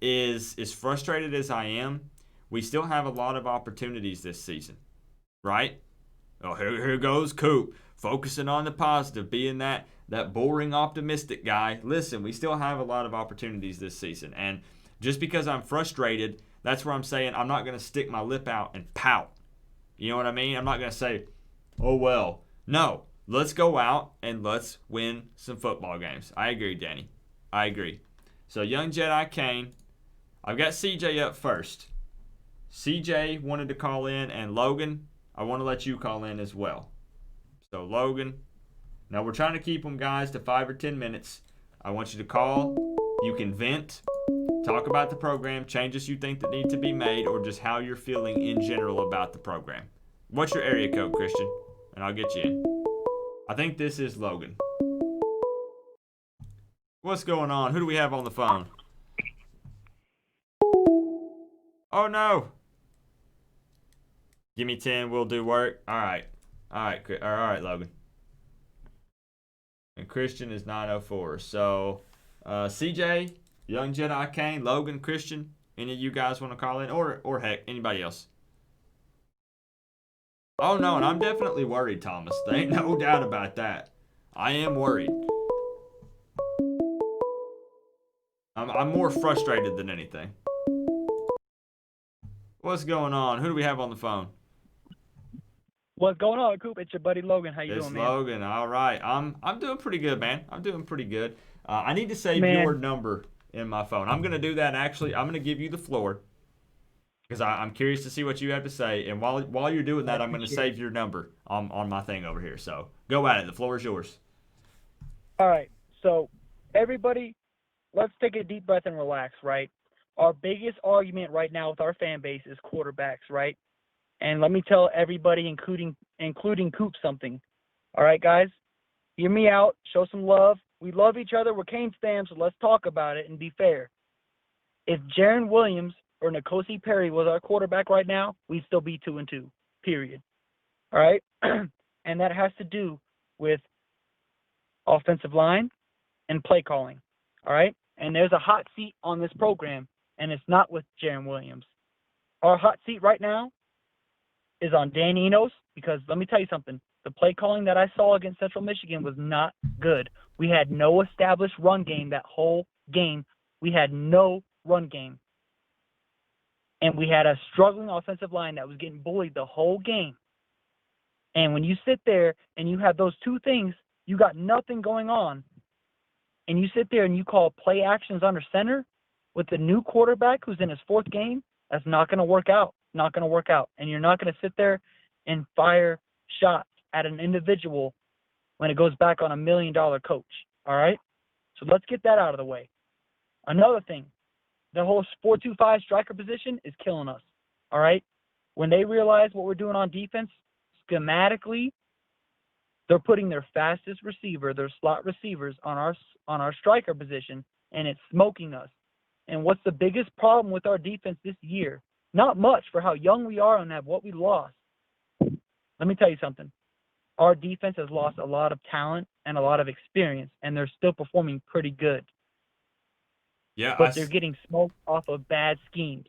is as frustrated as I am, we still have a lot of opportunities this season, right? Oh, here goes Coop, focusing on the positive, being that boring optimistic guy. Listen, we still have a lot of opportunities this season, and just because I'm frustrated, that's where I'm saying I'm not going to stick my lip out and pout. You know what I mean? I'm not going to say, oh, well. No, let's go out and let's win some football games. I agree, Danny. I agree. So, young Jedi Kane, I've got CJ up first. CJ wanted to call in, and Logan, I want to let you call in as well. So, Logan, now we're trying to keep them, guys, to 5 or 10 minutes. I want you to call. You can vent, talk about the program, changes you think that need to be made, or just how you're feeling in general about the program. What's your area code, Christian? And I'll get you in. I think this is Logan. What's going on? Who do we have on the phone? Oh, no. Give me 10. We'll do work. All right. All right, Logan. And Christian is 904. So, CJ, Young Jedi Kane, Logan, Christian, any of you guys want to call in? Or heck, anybody else? Oh, no, and I'm definitely worried, Thomas. There ain't no doubt about that. I am worried. I'm more frustrated than anything. What's going on? Who do we have on the phone? What's going on, Coop? It's your buddy Logan. How you It's doing, man? Logan. All right. I'm doing pretty good, man. I'm doing pretty good. I need to save your number in my phone. I'm going to do that, actually. I'm going to give you the floor because I'm curious to see what you have to say. And while you're doing that, I'm going to save your number on my thing over here. So go at it. The floor is yours. All right. So, everybody, let's take a deep breath and relax, right? Our biggest argument right now with our fan base is quarterbacks, right? And let me tell everybody, including Coop, something. All right, guys? Hear me out. Show some love. We love each other. We're Canes fans, so let's talk about it and be fair. If Jaron Williams or N'Kosi Perry was our quarterback right now, we'd still be 2-2, period. All right? And that has to do with offensive line and play calling. All right? And there's a hot seat on this program, and it's not with Jaron Williams. Our hot seat right now is on Dan Enos, because let me tell you something. The play calling that I saw against Central Michigan was not good. We had no established run game that whole game. We had no run game. And we had a struggling offensive line that was getting bullied the whole game. And when you sit there and you have those two things, you got nothing going on. And you sit there and you call play actions under center with the new quarterback who's in his fourth game, that's not going to work out. Not going to work out. And you're not going to sit there and fire shots at an individual when it goes back on $1 million coach. All right? So let's get that out of the way. Another thing, the whole 4-2-5 striker position is killing us. All right? When they realize what we're doing on defense, schematically, they're putting their fastest receiver, their slot receivers on our striker position, and it's smoking us. And what's the biggest problem with our defense this year? Not much for how young we are and what we lost. Let me tell you something. Our defense has lost a lot of talent and a lot of experience, and they're still performing pretty good. Yeah, but they're getting smoked off of bad schemes.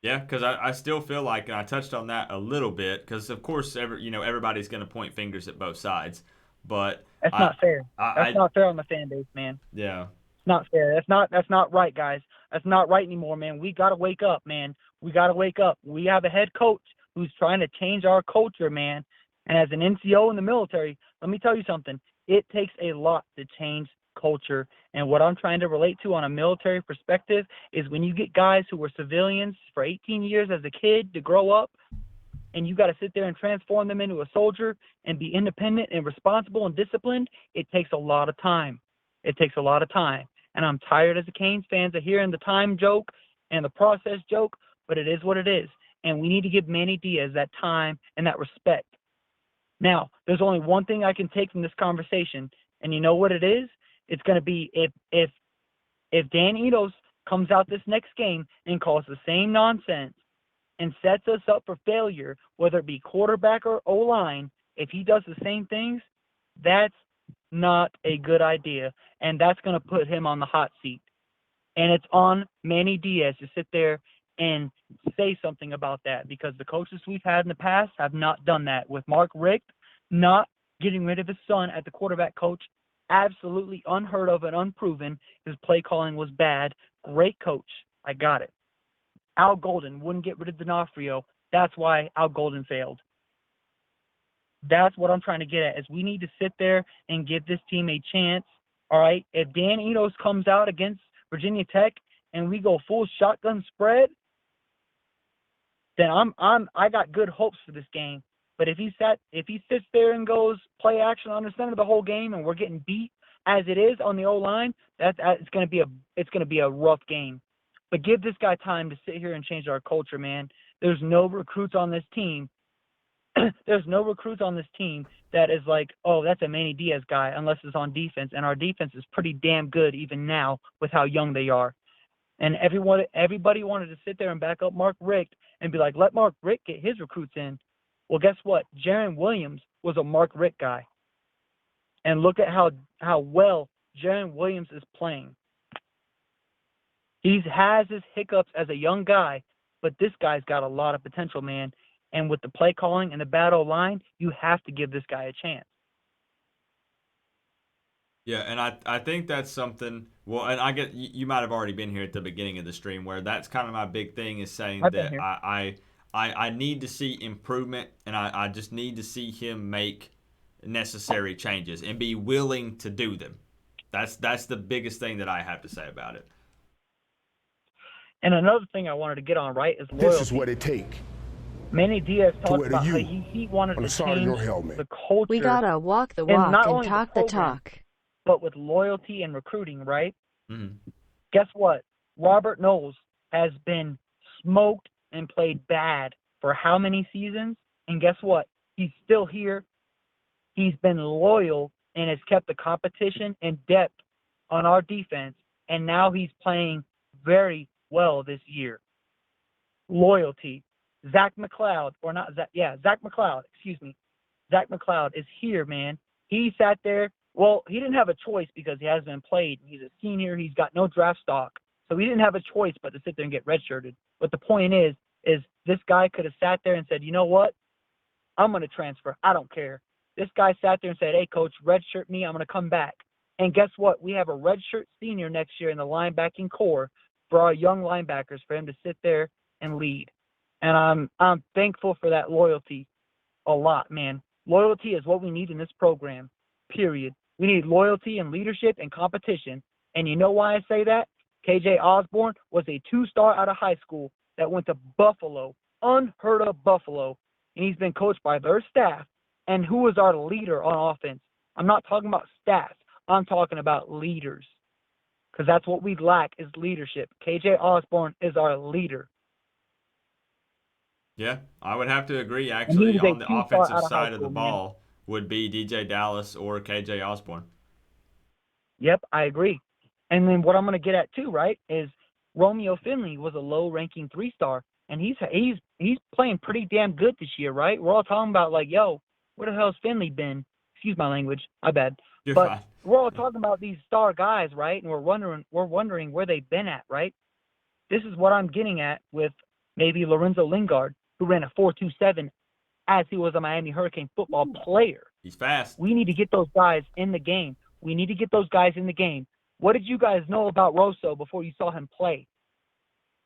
Yeah, because I still feel like, and I touched on that a little bit, because of course everybody's going to point fingers at both sides, but that's not fair. That's not fair on the fan base, man. Yeah, it's not fair. That's not right, guys. That's not right anymore, man. We got to wake up, man. We got to wake up. We have a head coach who's trying to change our culture, man. And as an NCO in the military, let me tell you something. It takes a lot to change culture. And what I'm trying to relate to on a military perspective is when you get guys who were civilians for 18 years as a kid to grow up, and you got to sit there and transform them into a soldier and be independent and responsible and disciplined, it takes a lot of time. It takes a lot of time. And I'm tired as a Canes fans of hearing the time joke and the process joke, but it is what it is. And we need to give Manny Diaz that time and that respect. Now, there's only one thing I can take from this conversation, and you know what it is? It's going to be if Dan Enos comes out this next game and calls the same nonsense and sets us up for failure, whether it be quarterback or O-line, if he does the same things, that's not a good idea, and that's going to put him on the hot seat. And it's on Manny Diaz to sit there and say something about that, because the coaches we've had in the past have not done that. With Mark Richt not getting rid of his son at the quarterback coach, absolutely unheard of and unproven. His play calling was bad. Great coach. I got it. Al Golden wouldn't get rid of D'Onofrio. That's why Al Golden failed. That's what I'm trying to get at, is we need to sit there and give this team a chance. All right? If Dan Enos comes out against Virginia Tech and we go full shotgun spread, then I got good hopes for this game. But if he sits there and goes play action under center the whole game and we're getting beat as it is on the O-line, it's going to be a rough game. But give this guy time to sit here and change our culture, man. There's no recruits on this team. There's no recruits on this team that is like, oh, that's a Manny Diaz guy, unless it's on defense. And our defense is pretty damn good even now with how young they are. And everybody wanted to sit there and back up Mark Richt and be like, let Mark Richt get his recruits in. Well, guess what? Jaron Williams was a Mark Richt guy. And look at how well Jaron Williams is playing. He has his hiccups as a young guy, but this guy's got a lot of potential, man. And with the play calling and the battle line, you have to give this guy a chance. Yeah, and I think that's something. Well, and I get you might have already been here at the beginning of the stream, where that's kind of my big thing, is saying that I need to see improvement, and I just need to see him make necessary changes and be willing to do them. That's the biggest thing that I have to say about it. And another thing I wanted to get on, right, is loyalty. This is what it takes. Manny Diaz talked about how he wanted to change the culture. We gotta walk the walk and talk the talk. But with loyalty and recruiting, right? Mm-hmm. Guess what? Robert Knowles has been smoked and played bad for how many seasons? And guess what? He's still here. He's been loyal and has kept the competition and depth on our defense. And now he's playing very well this year. Loyalty. Zach McLeod, or not Zach, yeah, Zach McLeod, excuse me. Zach McLeod is here, man. He sat there. Well, he didn't have a choice because he hasn't been played. He's a senior. He's got no draft stock. So he didn't have a choice but to sit there and get redshirted. But the point is this guy could have sat there and said, you know what? I'm going to transfer. I don't care. This guy sat there and said, hey, coach, redshirt me. I'm going to come back. And guess what? We have a redshirt senior next year in the linebacking core for our young linebackers for him to sit there and lead. And I'm thankful for that loyalty a lot, man. Loyalty is what we need in this program, period. We need loyalty and leadership and competition. And you know why I say that? KJ Osborne was a 2-star out of high school that went to Buffalo, unheard of Buffalo, and he's been coached by their staff. And who is our leader on offense? I'm not talking about stats. I'm talking about leaders, because that's what we lack is leadership. KJ Osborne is our leader. Yeah, I would have to agree. Actually, on the offensive side of the ball would be DJ Dallas or KJ Osborne. Yep, I agree. And then what I'm going to get at too, right, is Romeo Finley was a low-ranking 3-star, and he's playing pretty damn good this year, right? We're all talking about like, yo, where the hell's Finley been? Excuse my language, my bad. You're but fine. We're all talking about these star guys, right? And we're wondering where they've been at, right? This is what I'm getting at with maybe Lorenzo Lingard, who ran a 4.27 as he was a Miami Hurricane football player. He's fast. We need to get those guys in the game. What did you guys know about Rosso before you saw him play?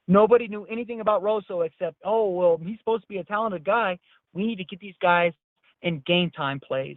Nobody knew anything about Rosso except, oh, well, he's supposed to be a talented guy. We need to get these guys in game time plays.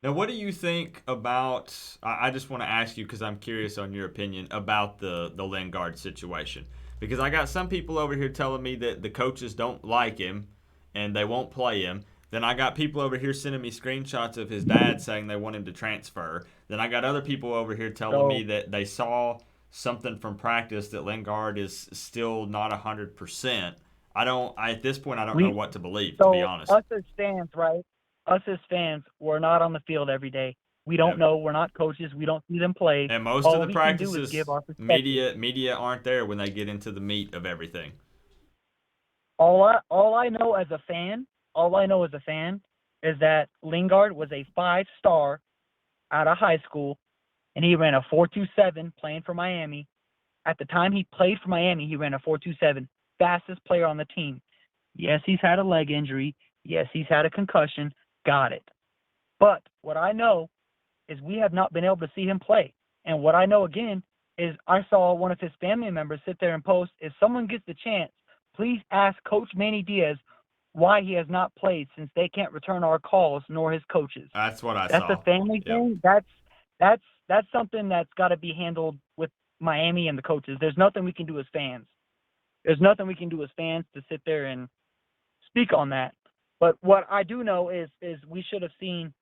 Now, what do you think about – I just want to ask you because I'm curious on your opinion about the Lingard situation. Because I got some people over here telling me that the coaches don't like him and they won't play him. Then I got people over here sending me screenshots of his dad saying they want him to transfer. Then I got other people over here telling me that they saw something from practice that Lingard is still not 100%. At this point, I don't know what to believe, to be honest. Us as fans, right? Us as fans, we're not on the field every day. We don't know. We're not coaches. We don't see them play. And most of the practices, media aren't there when they get into the meat of everything. All I know as a fan is that Lingard was a 5-star out of high school, and he ran a 4.27 playing for Miami. At the time he played for Miami, he ran a 4.27, fastest player on the team. Yes, he's had a leg injury. Yes, he's had a concussion. Got it. But what I know is we have not been able to see him play. And what I know, again, is I saw one of his family members sit there and post, if someone gets the chance, please ask Coach Manny Diaz why he has not played since they can't return our calls nor his coaches. That's what I saw. That's a family thing. That's something that's got to be handled with Miami and the coaches. There's nothing we can do as fans. There's nothing we can do as fans to sit there and speak on that. But what I do know is we should have seen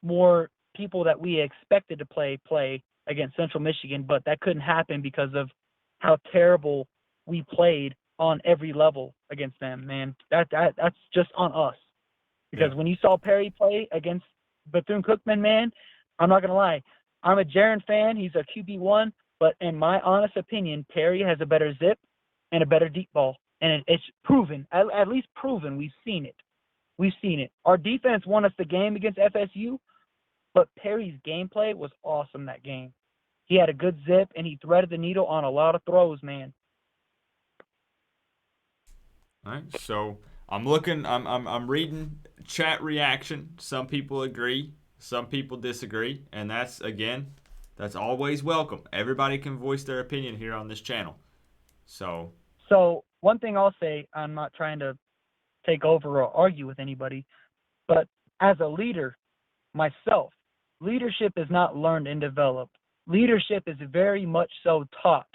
more people that we expected to play against Central Michigan, but that couldn't happen because of how terrible we played on every level against them, man. That's just on us. Because when you saw Perry play against Bethune-Cookman, man, I'm not going to lie. I'm a Jaron fan. He's a QB1. But in my honest opinion, Perry has a better zip and a better deep ball. And it's proven, at least proven. We've seen it. Our defense won us the game against FSU, but Perry's gameplay was awesome that game. He had a good zip, and he threaded the needle on a lot of throws, man. All right, so I'm reading chat reaction. Some people agree, some people disagree, and that's always welcome. Everybody can voice their opinion here on this channel. So one thing I'll say, I'm not trying to take over or argue with anybody, but as a leader myself, leadership is not learned and developed. Leadership is very much so taught,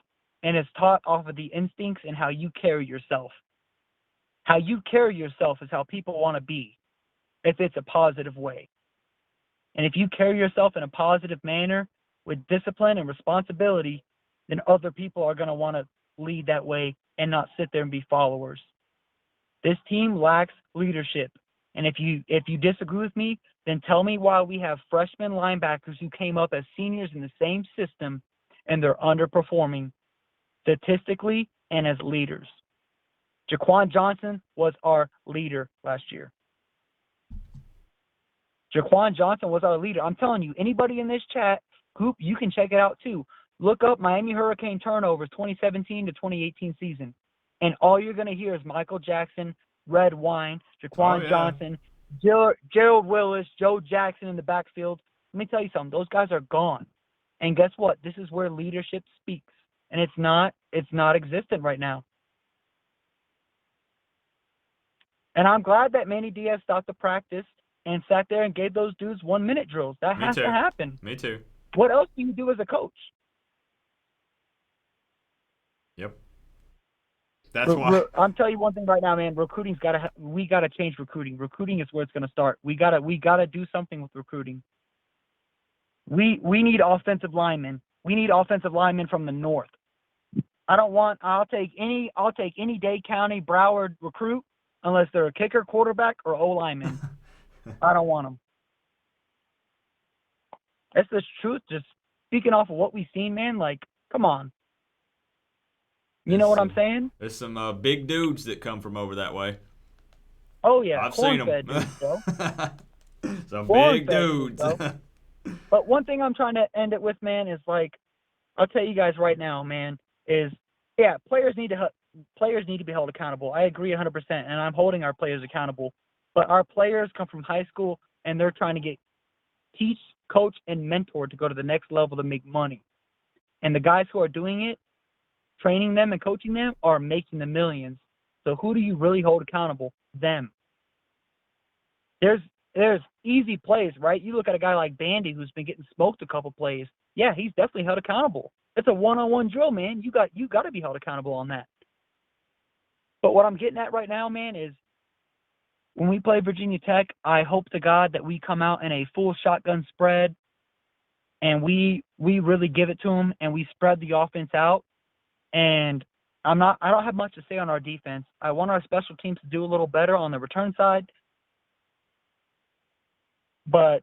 and it's taught off of the instincts and how you carry yourself. How you carry yourself is how people want to be, if it's a positive way. And if you carry yourself in a positive manner with discipline and responsibility, then other people are going to want to lead that way and not sit there and be followers. This team lacks leadership. And if you disagree with me, then tell me why we have freshman linebackers who came up as seniors in the same system and they're underperforming statistically and as leaders. Jaquan Johnson was our leader last year. Jaquan Johnson was our leader. I'm telling you, anybody in this chat group, you can check it out too. Look up Miami Hurricane turnovers 2017 to 2018 season. And all you're going to hear is Michael Jackson, Red Wine, Jaquan Johnson, Gerald Willis, Joe Jackson in the backfield. Let me tell you something. Those guys are gone. And guess what? This is where leadership speaks. And it's not existent right now. And I'm glad that Manny Diaz stopped the practice and sat there and gave those dudes 1-minute drills. That has to happen. Me too. What else do you do as a coach? Yep. That's why. I'm telling you one thing right now, man. We gotta change recruiting. Recruiting is where it's gonna start. We gotta do something with recruiting. We need offensive linemen. We need offensive linemen from the north. I'll take any Dade County, Broward recruit unless they're a kicker, quarterback, or O lineman. I don't want them. That's the truth. Just speaking off of what we've seen, man. Like, come on. You know what I'm saying? There's some big dudes that come from over that way. Oh yeah, I've seen them. Dudes, bro. Some big dudes. But one thing I'm trying to end it with, man, is like, I'll tell you guys right now, man, is players need to be held accountable. I agree 100%, and I'm holding our players accountable. But our players come from high school, and they're trying to teach, coach, and mentor to go to the next level to make money. And the guys who are doing it, training them and coaching them, are making the millions. So who do you really hold accountable? Them. There's easy plays, right? You look at a guy like Bandy who's been getting smoked a couple plays. Yeah, he's definitely held accountable. It's a one-on-one drill, man. You got to be held accountable on that. But what I'm getting at right now, man, is when we play Virginia Tech, I hope to God that we come out in a full shotgun spread and we really give it to them and we spread the offense out. And I don't have much to say on our defense. I want our special teams to do a little better on the return side. But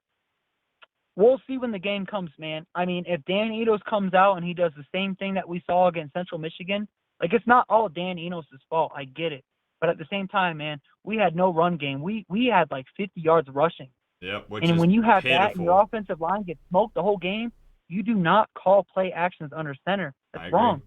we'll see when the game comes, man. I mean, if Dan Enos comes out and he does the same thing that we saw against Central Michigan, like, it's not all Dan Enos' fault. I get it. But at the same time, man, we had no run game. We had like 50 yards rushing. Yep, and when you have pitiful. that and your offensive line gets smoked the whole game, you do not call play actions under center. That's wrong.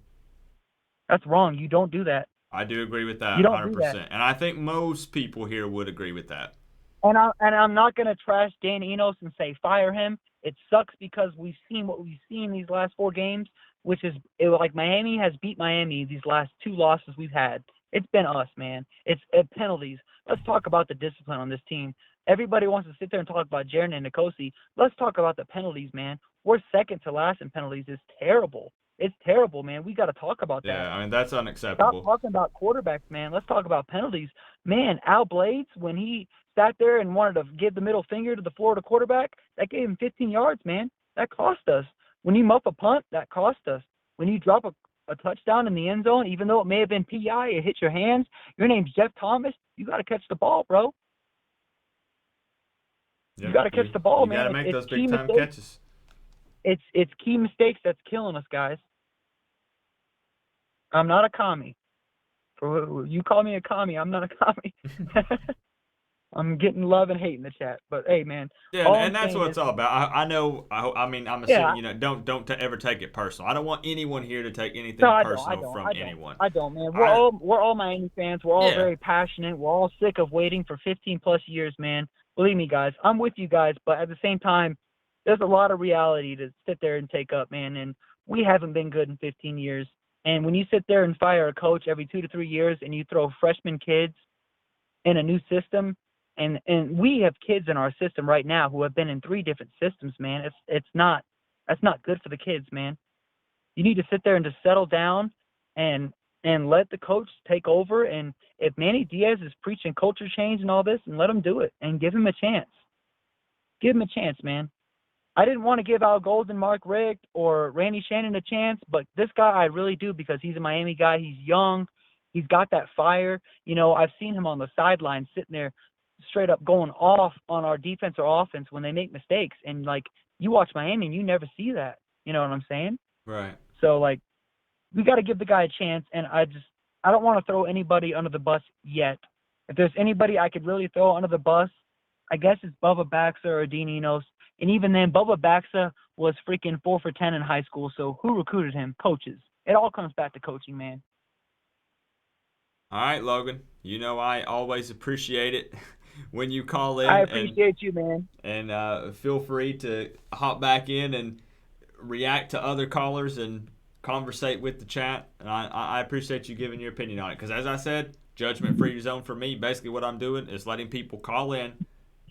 That's wrong. You don't do that. I do agree with that, you don't 100%. Do that. And I think most people here would agree with that. And I'm not going to trash Dan Enos and say fire him. It sucks because we've seen what we've seen these last 4 games, which is like Miami has beat Miami these last 2 losses we've had. It's been us, man. It's penalties. Let's talk about the discipline on this team. Everybody wants to sit there and talk about Jaron and Nkosi. Let's talk about the penalties, man. We're second to last in penalties. It's terrible. It's terrible, man. We got to talk about that. Yeah, I mean, that's unacceptable. Stop talking about quarterbacks, man. Let's talk about penalties. Man, Al Blades, when he sat there and wanted to give the middle finger to the Florida quarterback, that gave him 15 yards, man. That cost us. When you muff a punt, that cost us. When you drop a touchdown in the end zone, even though it may have been PI, it hit your hands, your name's Jeff Thomas, you got to catch the ball, bro. You got to catch the ball, man. You got to make those big-time catches. It's key mistakes that's killing us, guys. I'm not a commie. You call me a commie, I'm not a commie. I'm getting love and hate in the chat, but hey, man. Yeah, and that's what it's all about. I know. I mean, I'm assuming don't ever take it personal. I don't want anyone here to take anything personal from anyone. I don't, man. We're all Miami fans. We're all very passionate. We're all sick of waiting for 15 plus years, man. Believe me, guys. I'm with you guys, but at the same time, there's a lot of reality to sit there and take up, man. And we haven't been good in 15 years. And when you sit there and fire a coach every 2 to 3 years and you throw freshman kids in a new system, and we have kids in our system right now who have been in 3 different systems, man. That's not good for the kids, man. You need to sit there and just settle down and let the coach take over. And if Manny Diaz is preaching culture change and all this, and let him do it and give him a chance. Give him a chance, man. I didn't want to give Al Golden, Mark Richt, or Randy Shannon a chance, but this guy I really do because he's a Miami guy. He's young. He's got that fire. You know, I've seen him on the sideline sitting there straight up going off on our defense or offense when they make mistakes. And, like, you watch Miami and you never see that. You know what I'm saying? Right. So, like, we got to give the guy a chance, and I don't want to throw anybody under the bus yet. If there's anybody I could really throw under the bus, I guess it's Bubba Baxa or Dean Enos. And even then, Bubba Baxa was freaking 4 for 10 in high school. So who recruited him? Coaches. It all comes back to coaching, man. All right, Logan. You know I always appreciate it when you call in. I appreciate you, man. And feel free to hop back in and react to other callers and conversate with the chat. And I appreciate you giving your opinion on it. Because as I said, judgment-free zone for me, basically what I'm doing is letting people call in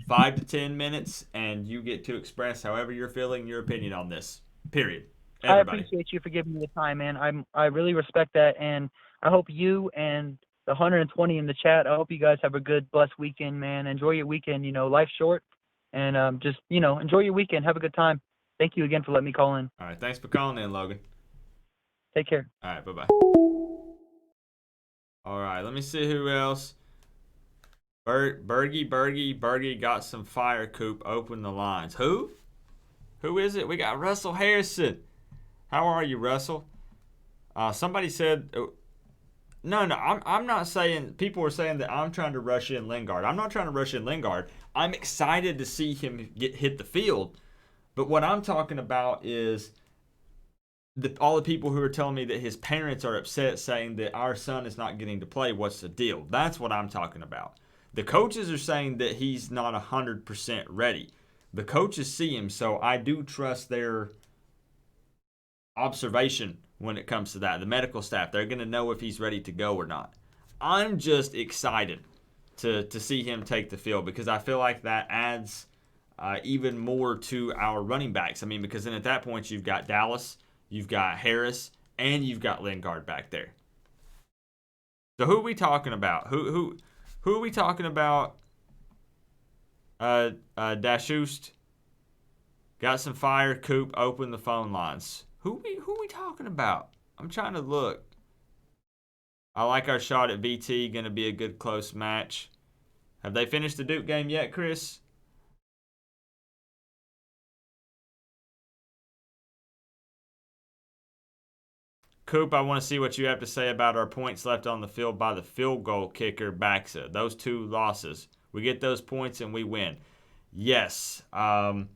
5 to 10 minutes, and you get to express however you're feeling your opinion on this. Period. Everybody. I appreciate you for giving me the time, man. I really respect that, and I hope you and the 120 in the chat, I hope you guys have a good, blessed weekend, man. Enjoy your weekend. You know, life's short, and just, you know, enjoy your weekend. Have a good time. Thank you again for letting me call in. All right, thanks for calling in, Logan. Take care. All right, bye-bye. All right, let me see who else. Bergie got some fire, Coop. Open the lines. Who? Who is it? We got Russell Harrison. How are you, Russell? Somebody said, no, I'm not saying, people were saying that I'm trying to rush in Lingard. I'm not trying to rush in Lingard. I'm excited to see him hit the field. But what I'm talking about is all the people who are telling me that his parents are upset saying that our son is not getting to play. What's the deal? That's what I'm talking about. The coaches are saying that he's not 100% ready. The coaches see him, so I do trust their observation when it comes to that. The medical staff, they're going to know if he's ready to go or not. I'm just excited to see him take the field because I feel like that adds even more to our running backs. I mean, because then at that point you've got Dallas, you've got Harris, and you've got Lingard back there. So who are we talking about? Who are we talking about? Dashust. Got some fire. Coop, open the phone lines. Who are we talking about? I'm trying to look. I like our shot at VT. Going to be a good close match. Have they finished the Duke game yet, Chris? Coop, I want to see what you have to say about our points left on the field by the field goal kicker, Baxa. Those 2 losses. We get those points and we win. Yes, Bubba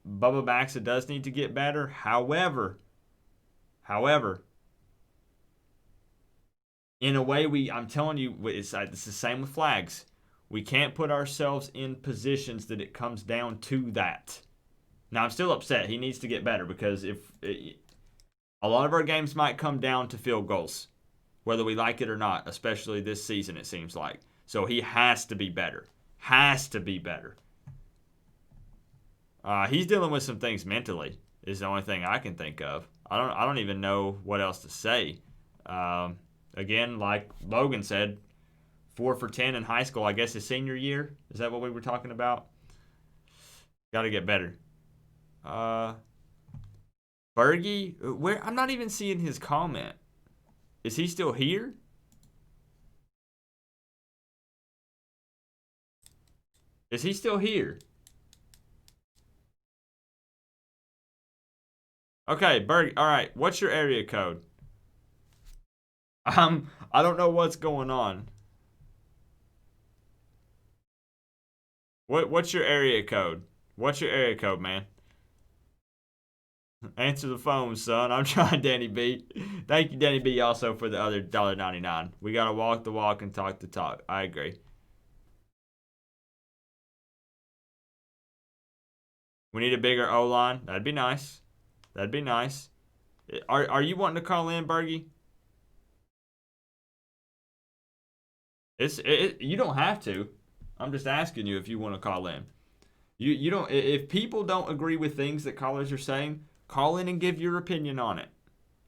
Baxa does need to get better. However, in a way, I'm telling you, it's the same with flags. We can't put ourselves in positions that it comes down to that. Now, I'm still upset. He needs to get better because a lot of our games might come down to field goals, whether we like it or not, especially this season, it seems like. So he has to be better. Has to be better. He's dealing with some things mentally, is the only thing I can think of. I don't even know what else to say. Again, like Logan said, 4 for 10 in high school, I guess his senior year. Is that what we were talking about? Got to get better. Bergie, where? I'm not even seeing his comment. Is he still here? Is he still here? Okay, Bergie. All right. What's your area code? I don't know what's going on. What's your area code? What's your area code, man? Answer the phone, son. I'm trying, Danny B. Thank you, Danny B, also for the other $1.99. We got to walk the walk and talk the talk. I agree. We need a bigger O-line. That'd be nice. That'd be nice. Are you wanting to call in, Bergie? You don't have to. I'm just asking you if you want to call in. You don't. If people don't agree with things that callers are saying, call in and give your opinion on it.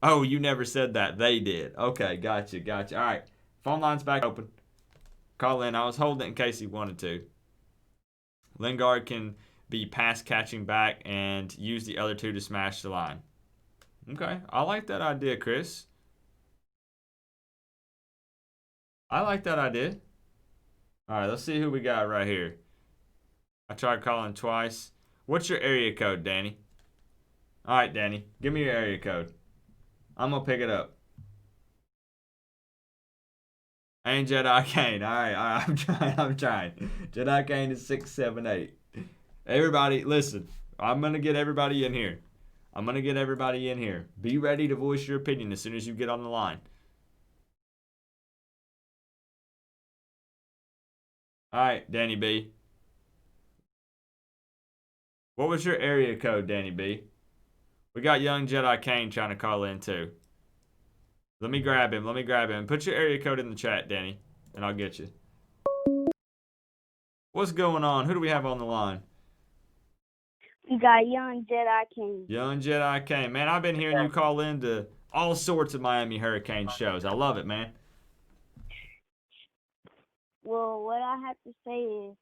Oh, you never said that. They did. Okay, gotcha. All right. Phone line's back open. Call in. I was holding it in case he wanted to. Lingard can be pass catching back and use the other two to smash the line. Okay, I like that idea, Chris. I like that idea. All right, let's see who we got right here. I tried calling twice. What's your area code, Danny? All right, Danny, give me your area code. I'm going to pick it up. Ain't Jedi Kane. All right, I'm trying. Jedi Kane is 678. Everybody, listen. I'm going to get everybody in here. Be ready to voice your opinion as soon as you get on the line. All right, Danny B. What was your area code, Danny B? We got young Jedi Kane trying to call in too. Let me grab him. Put your area code in the chat, Danny, and I'll get you. What's going on? Who do we have on the line? We got young Jedi King. Young Jedi Kane. Man, I've been hearing you call into all sorts of Miami Hurricane shows. I love it, man. Well, what I have to say is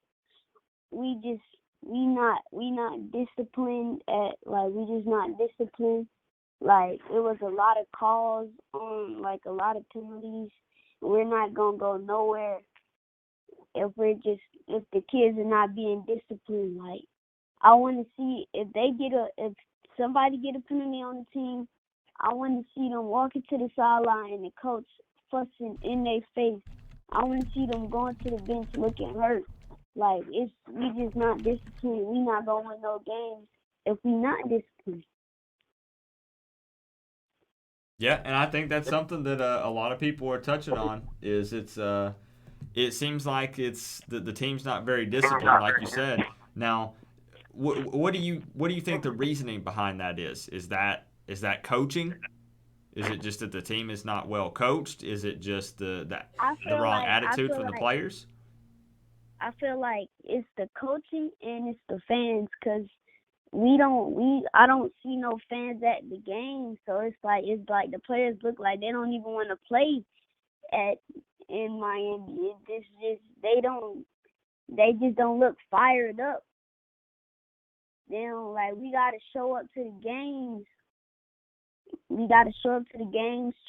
we not disciplined we just not disciplined. Like, it was a lot of calls on, like, a lot of penalties. We're not gonna go nowhere if the kids are not being disciplined. Like, I want to see if somebody get a penalty on the team, I want to see them walking to the sideline and the coach fussing in their face. I want to see them going to the bench looking hurt. Like, we just not disciplined. We not going to win no games if we not disciplined. Yeah, and I think that's something that a lot of people are touching on. It seems like the team's not very disciplined, like you said. Now, what do you think the reasoning behind that is? Is that coaching? Is it just that the team is not well coached? Is it just the wrong attitude from the players? I feel like it's the coaching and it's the fans, because I don't see no fans at the game, so it's like the players look like they don't even want to play in Miami. They just don't look fired up. They don't, like, we gotta show up to the games.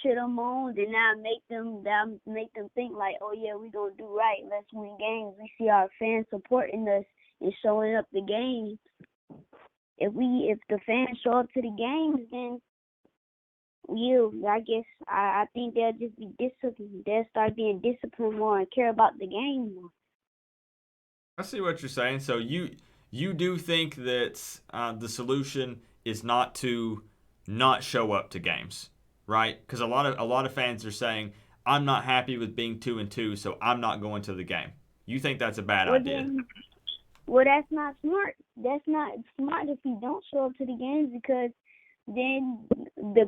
Cheer them on, then that make them think like, oh yeah, we gonna do right. Let's win games. We see our fans supporting us and showing up the games. If the fans show up to the games, then I think they'll just be disciplined. They'll start being disciplined more and care about the game more. I see what you're saying. So you do think that the solution is not to not show up to games, right? Because a lot of fans are saying, I'm not happy with being 2-2, so I'm not going to the game. You think that's a bad idea? Well, that's not smart. That's not smart if we don't show up to the games, because then the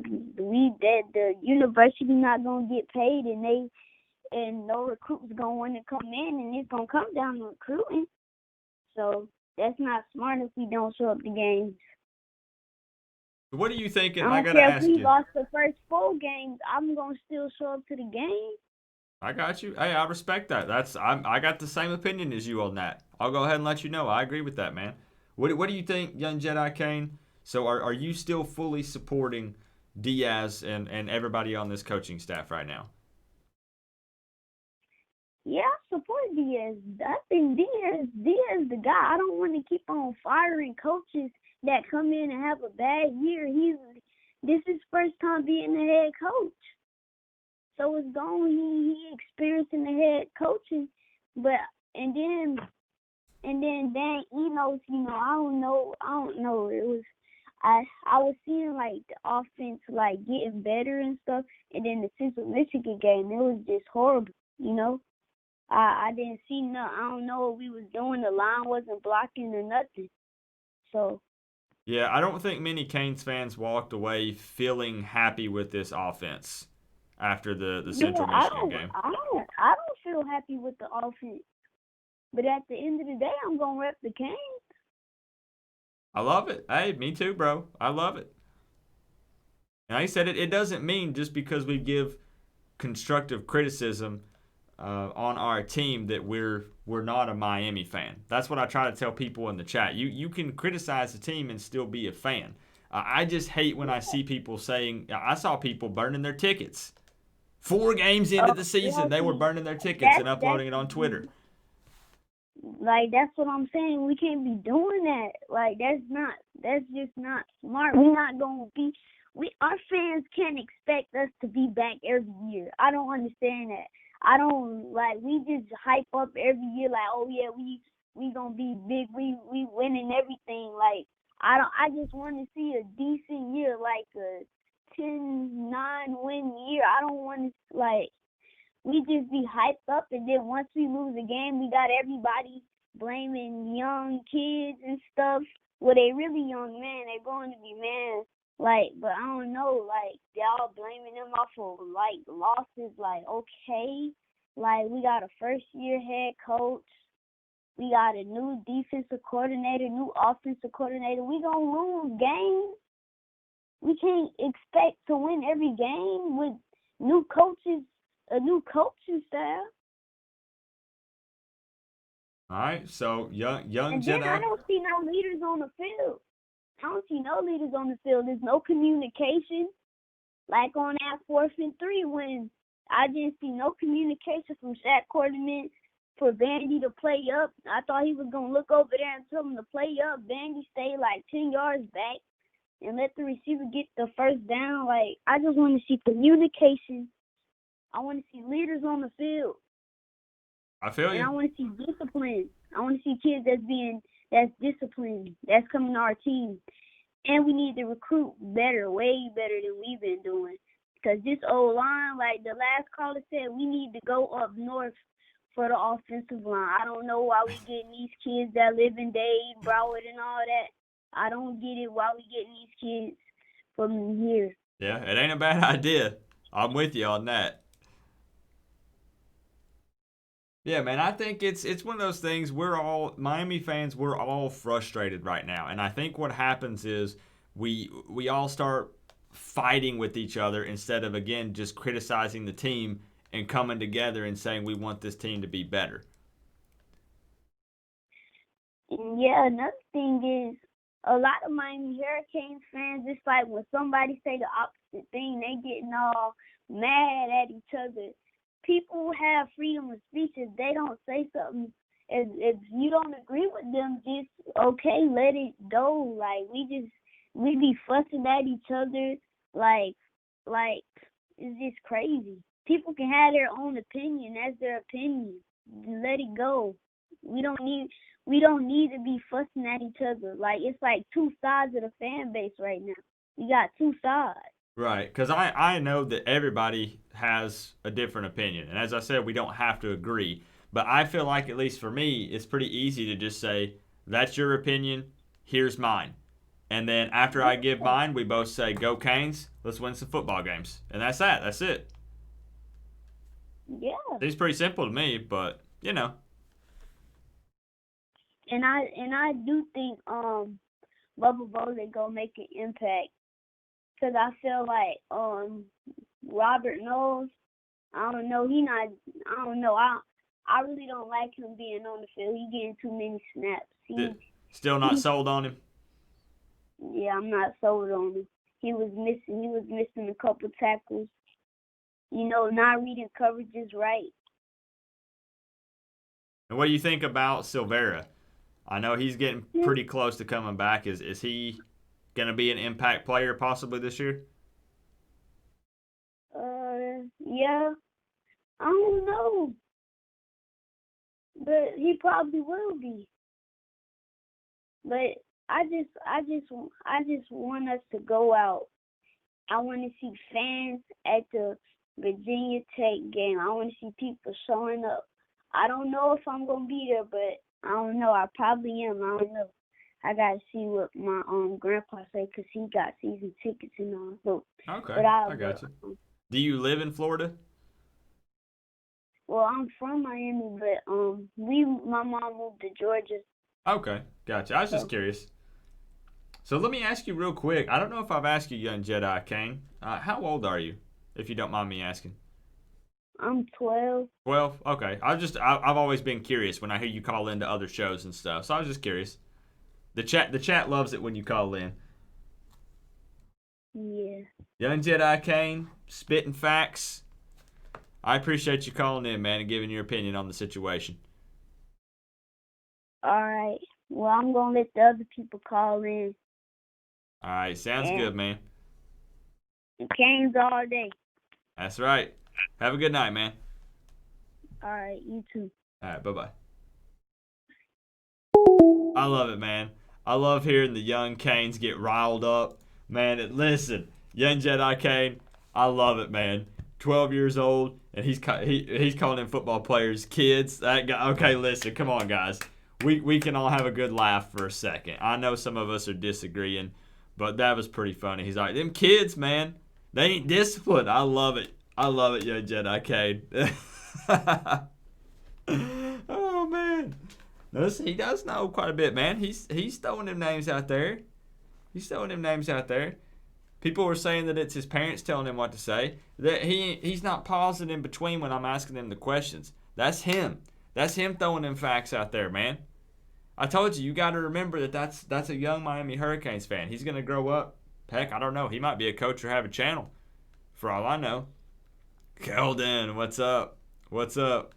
university not gonna get paid, and no recruits gonna want to come in, and it's gonna come down to recruiting. So that's not smart if we don't show up to games. What are you thinking? I gotta care ask if we you. lost the first 4 games. I'm gonna still show up to the game. I got you. Hey, I respect that. I got the same opinion as you on that. I'll go ahead and let you know. I agree with that, man. What do you think, young Jedi Kane? So are you still fully supporting Diaz and everybody on this coaching staff right now? Yeah, I support Diaz. I think Diaz the guy. I don't want to keep on firing coaches that come in and have a bad year. This is first time being the head coach. So it's gone. He experiencing the head coaching, and then Dan Enos, I don't know. It was I was seeing like the offense like getting better and stuff, and then the Central Michigan game, it was just horrible. I didn't see no. I don't know what we was doing. The line wasn't blocking or nothing. So. Yeah, I don't think many Canes fans walked away feeling happy with this offense after the Central Michigan game. I don't feel happy with the offense. But at the end of the day, I'm going to rep the Canes. I love it. Hey, me too, bro. I love it. And like I said, it doesn't mean just because we give constructive criticism on our team that we're not a Miami fan. That's what I try to tell people in the chat. You can criticize the team and still be a fan. I just hate when I see people saying, I saw people burning their tickets. 4 games into the season, they were burning their tickets and uploading it on Twitter. Like, that's what I'm saying. We can't be doing that. Like, that's just not smart. We're not going to be, our fans can't expect us to be back every year. I don't understand that. I don't, like, we just hype up every year, like, oh yeah, we going to be big, we winning everything. Like, I just want to see a decent year, like a 10-9 win year. I don't want to, like, we just be hyped up, and then once we lose a game, we got everybody blaming young kids and stuff. Well, they really young, man. They're going to be, man. Like, but I don't know, like, y'all blaming them off of, like, losses. Like, okay, like, we got a first-year head coach. We got a new defensive coordinator, new offensive coordinator. We gonna lose games. We can't expect to win every game with new coaches, a new coaching staff. All right, so young And Jedi. then I don't see no leaders on the field. I don't see no leaders on the field. There's no communication. Like on that 4th and 3 when I didn't see no communication from Shaq Quarterman for Vandy to play up. I thought he was going to look over there and tell him to play up. Vandy stayed like 10 yards back and let the receiver get the first down. Like, I just want to see communication. I want to see leaders on the field. I feel you. And I want to see discipline. I want to see kids that's disciplined, that's coming to our team. And we need to recruit better, way better than we've been doing. Because this old line, like the last caller said, we need to go up north for the offensive line. I don't know why we getting these kids that live in Dade, Broward, and all that. I don't get it why we getting these kids from here. Yeah, it ain't a bad idea. I'm with you on that. Yeah, man, I think it's one of those things. We're all Miami fans. We're all frustrated right now, and I think what happens is we all start fighting with each other instead of, again, just criticizing the team and coming together and saying we want this team to be better. Yeah, another thing is a lot of Miami Hurricanes fans, it's like when somebody say the opposite thing, they getting all mad at each other. People have freedom of speech. If they don't say something, if you don't agree with them, just, okay, let it go. Like, we be fussing at each other. Like, it's just crazy. People can have their own opinion. That's their opinion. Let it go. We don't need to be fussing at each other. Like, it's like two sides of the fan base right now. You got two sides. Right, because I know that everybody has a different opinion. And as I said, we don't have to agree. But I feel like, at least for me, it's pretty easy to just say, that's your opinion, here's mine. And then after I give mine, we both say, go Canes, let's win some football games. And that's that. That's it. Yeah. It's pretty simple to me, but, you know. And I do think Bubba Bowden gonna make an impact. Because I feel like Robert Knowles, I don't know, I really don't like him being on the field. He getting too many snaps. Still not sold on him? Yeah, I'm not sold on him. He was missing a couple tackles. Not reading coverages right. And what do you think about Silvera? I know he's getting pretty close to coming back. Is he going to be an impact player possibly this year? Yeah. I don't know. But he probably will be. But I just want us to go out. I want to see fans at the Virginia Tech game. I want to see people showing up. I don't know if I'm going to be there, but I don't know. I probably am. I don't know. I got to see what my grandpa say because he got season tickets and all. So, Okay, but I got you. Do you live in Florida? Well, I'm from Miami, but my mom moved to Georgia. Okay, gotcha. I was just curious. So let me ask you real quick. I don't know if I've asked you, young Jedi Kane. How old are you, if you don't mind me asking? I'm 12. 12? Okay. I've always been curious when I hear you call into other shows and stuff. So I was just curious. The chat loves it when you call in. Yeah. Young Jedi Kane, spitting facts. I appreciate you calling in, man, and giving your opinion on the situation. All right. Well, I'm going to let the other people call in. All right. Sounds Yeah. good, man. And Canes all day. That's right. Have a good night, man. All right. You too. All right. Bye-bye. I love it, man. I love hearing the young Canes get riled up. Man, listen, young Jedi Kane, I love it, man. 12 years old, and he's calling in football players kids. That guy. Okay, listen, come on, guys. We can all have a good laugh for a second. I know some of us are disagreeing, but that was pretty funny. He's like, them kids, man, they ain't disciplined. I love it. I love it, young Jedi Kane. Oh, man. Listen, he does know quite a bit, man. He's throwing them names out there. He's throwing them names out there. People were saying that it's his parents telling him what to say. That he's not pausing in between when I'm asking him the questions. That's him. That's him throwing them facts out there, man. I told you, you got to remember that's a young Miami Hurricanes fan. He's going to grow up. Heck, I don't know. He might be a coach or have a channel, for all I know. Keldon, what's up? What's up?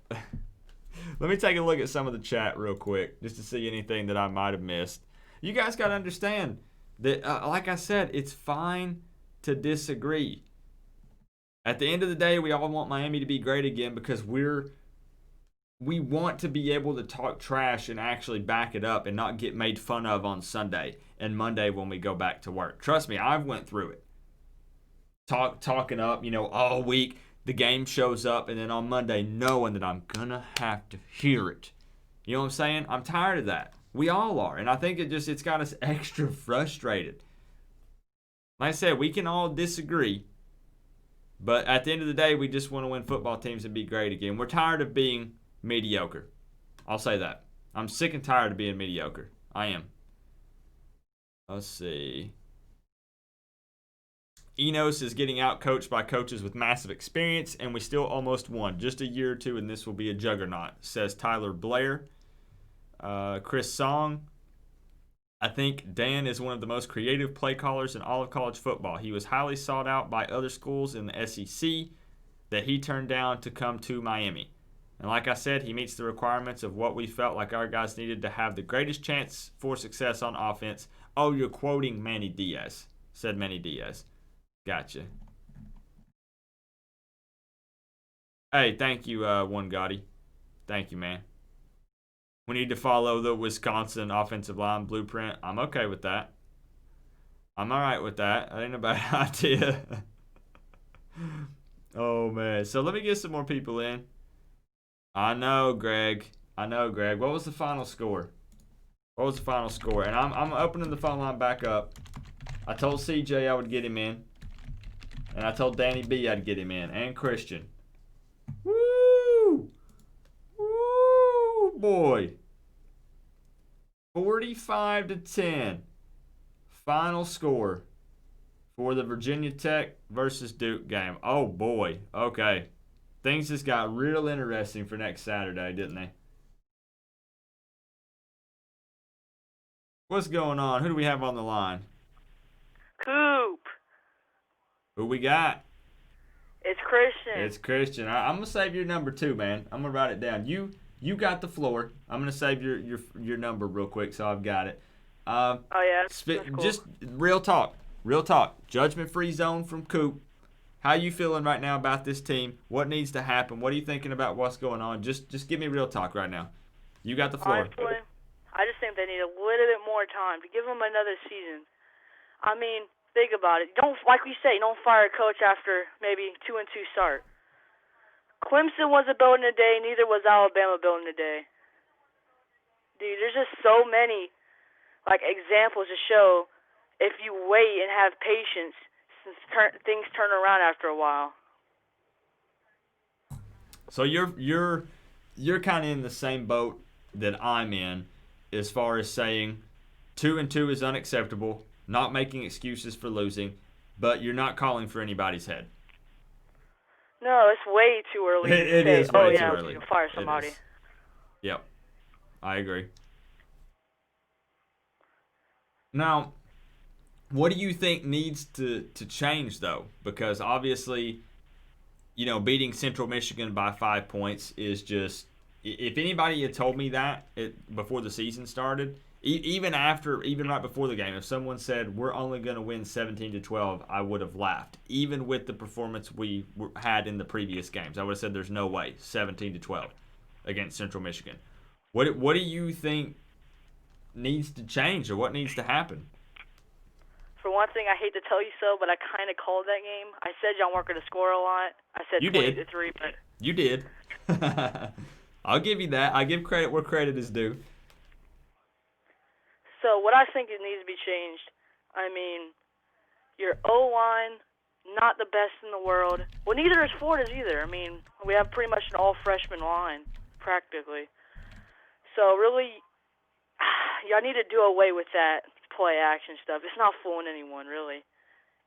Let me take a look at some of the chat real quick just to see anything that I might have missed. You guys got to understand that, like I said, it's fine to disagree. At the end of the day, we all want Miami to be great again because we want to be able to talk trash and actually back it up and not get made fun of on Sunday and Monday when we go back to work. Trust me, I've went through it. Talking up, all week. The game shows up, and then on Monday, knowing that I'm going to have to hear it. You know what I'm saying? I'm tired of that. We all are. And I think it's got us extra frustrated. Like I said, we can all disagree. But at the end of the day, we just want to win football teams and be great again. We're tired of being mediocre. I'll say that. I'm sick and tired of being mediocre. I am. Let's see. Enos is getting out-coached by coaches with massive experience, and we still almost won. Just a year or two, and this will be a juggernaut, says Tyler Blair. Chris Song. I think Dan is one of the most creative play callers in all of college football. He was highly sought out by other schools in the SEC that he turned down to come to Miami. And like I said, he meets the requirements of what we felt like our guys needed to have the greatest chance for success on offense. Oh, you're quoting Manny Diaz, said Manny Diaz. Gotcha. Hey, thank you, One Gotti. Thank you, man. We need to follow the Wisconsin offensive line blueprint. I'm okay with that. I'm all right with that. That ain't a bad idea. Oh, man. So let me get some more people in. I know, Greg. What was the final score? And I'm opening the phone line back up. I told CJ I would get him in. And I told Danny B I'd get him in. And Christian. Woo! Woo, boy. 45-10. Final score for the Virginia Tech versus Duke game. Oh, boy. Okay. Things just got real interesting for next Saturday, didn't they? What's going on? Who do we have on the line? Coop. Who we got? It's Christian. It's Christian. I'm gonna save your number too, man. I'm gonna write it down. You got the floor. I'm gonna save your number real quick, so I've got it. Oh yeah. That's cool. Just real talk. Judgment-free zone from Coop. How you feeling right now about this team? What needs to happen? What are you thinking about what's going on? Just give me real talk right now. You got the floor. Honestly, I just think they need a little bit more time to give them another season. I mean, think about it. Don't fire a coach after maybe 2-2 start. Clemson wasn't building a day, neither was Alabama building a day. Dude, there's just so many examples to show if you wait and have patience, things turn around after a while. So you're kind of in the same boat that I'm in, as far as saying 2-2 is unacceptable, not making excuses for losing, but you're not calling for anybody's head. No, it's way too early to It say, is way oh, too yeah, early. we can fire It somebody. is. Yep, I agree. Now, what do you think needs to change, though? Because obviously, beating Central Michigan by 5 points is just. If anybody had told me that before the season started, even right before the game, if someone said we're only going to win 17-12, I would have laughed. Even with the performance we had in the previous games, I would have said there's no way 17-12 against Central Michigan. What do you think needs to change, or what needs to happen? For one thing, I hate to tell you so, but I kind of called that game. I said y'all weren't going to score a lot. I said You 20 did. to 3, but You did. I'll give you that. I give credit where credit is due. So what I think it needs to be changed, I mean, your O-line, not the best in the world. Well, neither is Florida's either. I mean, we have pretty much an all-freshman line, practically. So really, y'all need to do away with that play-action stuff. It's not fooling anyone, really.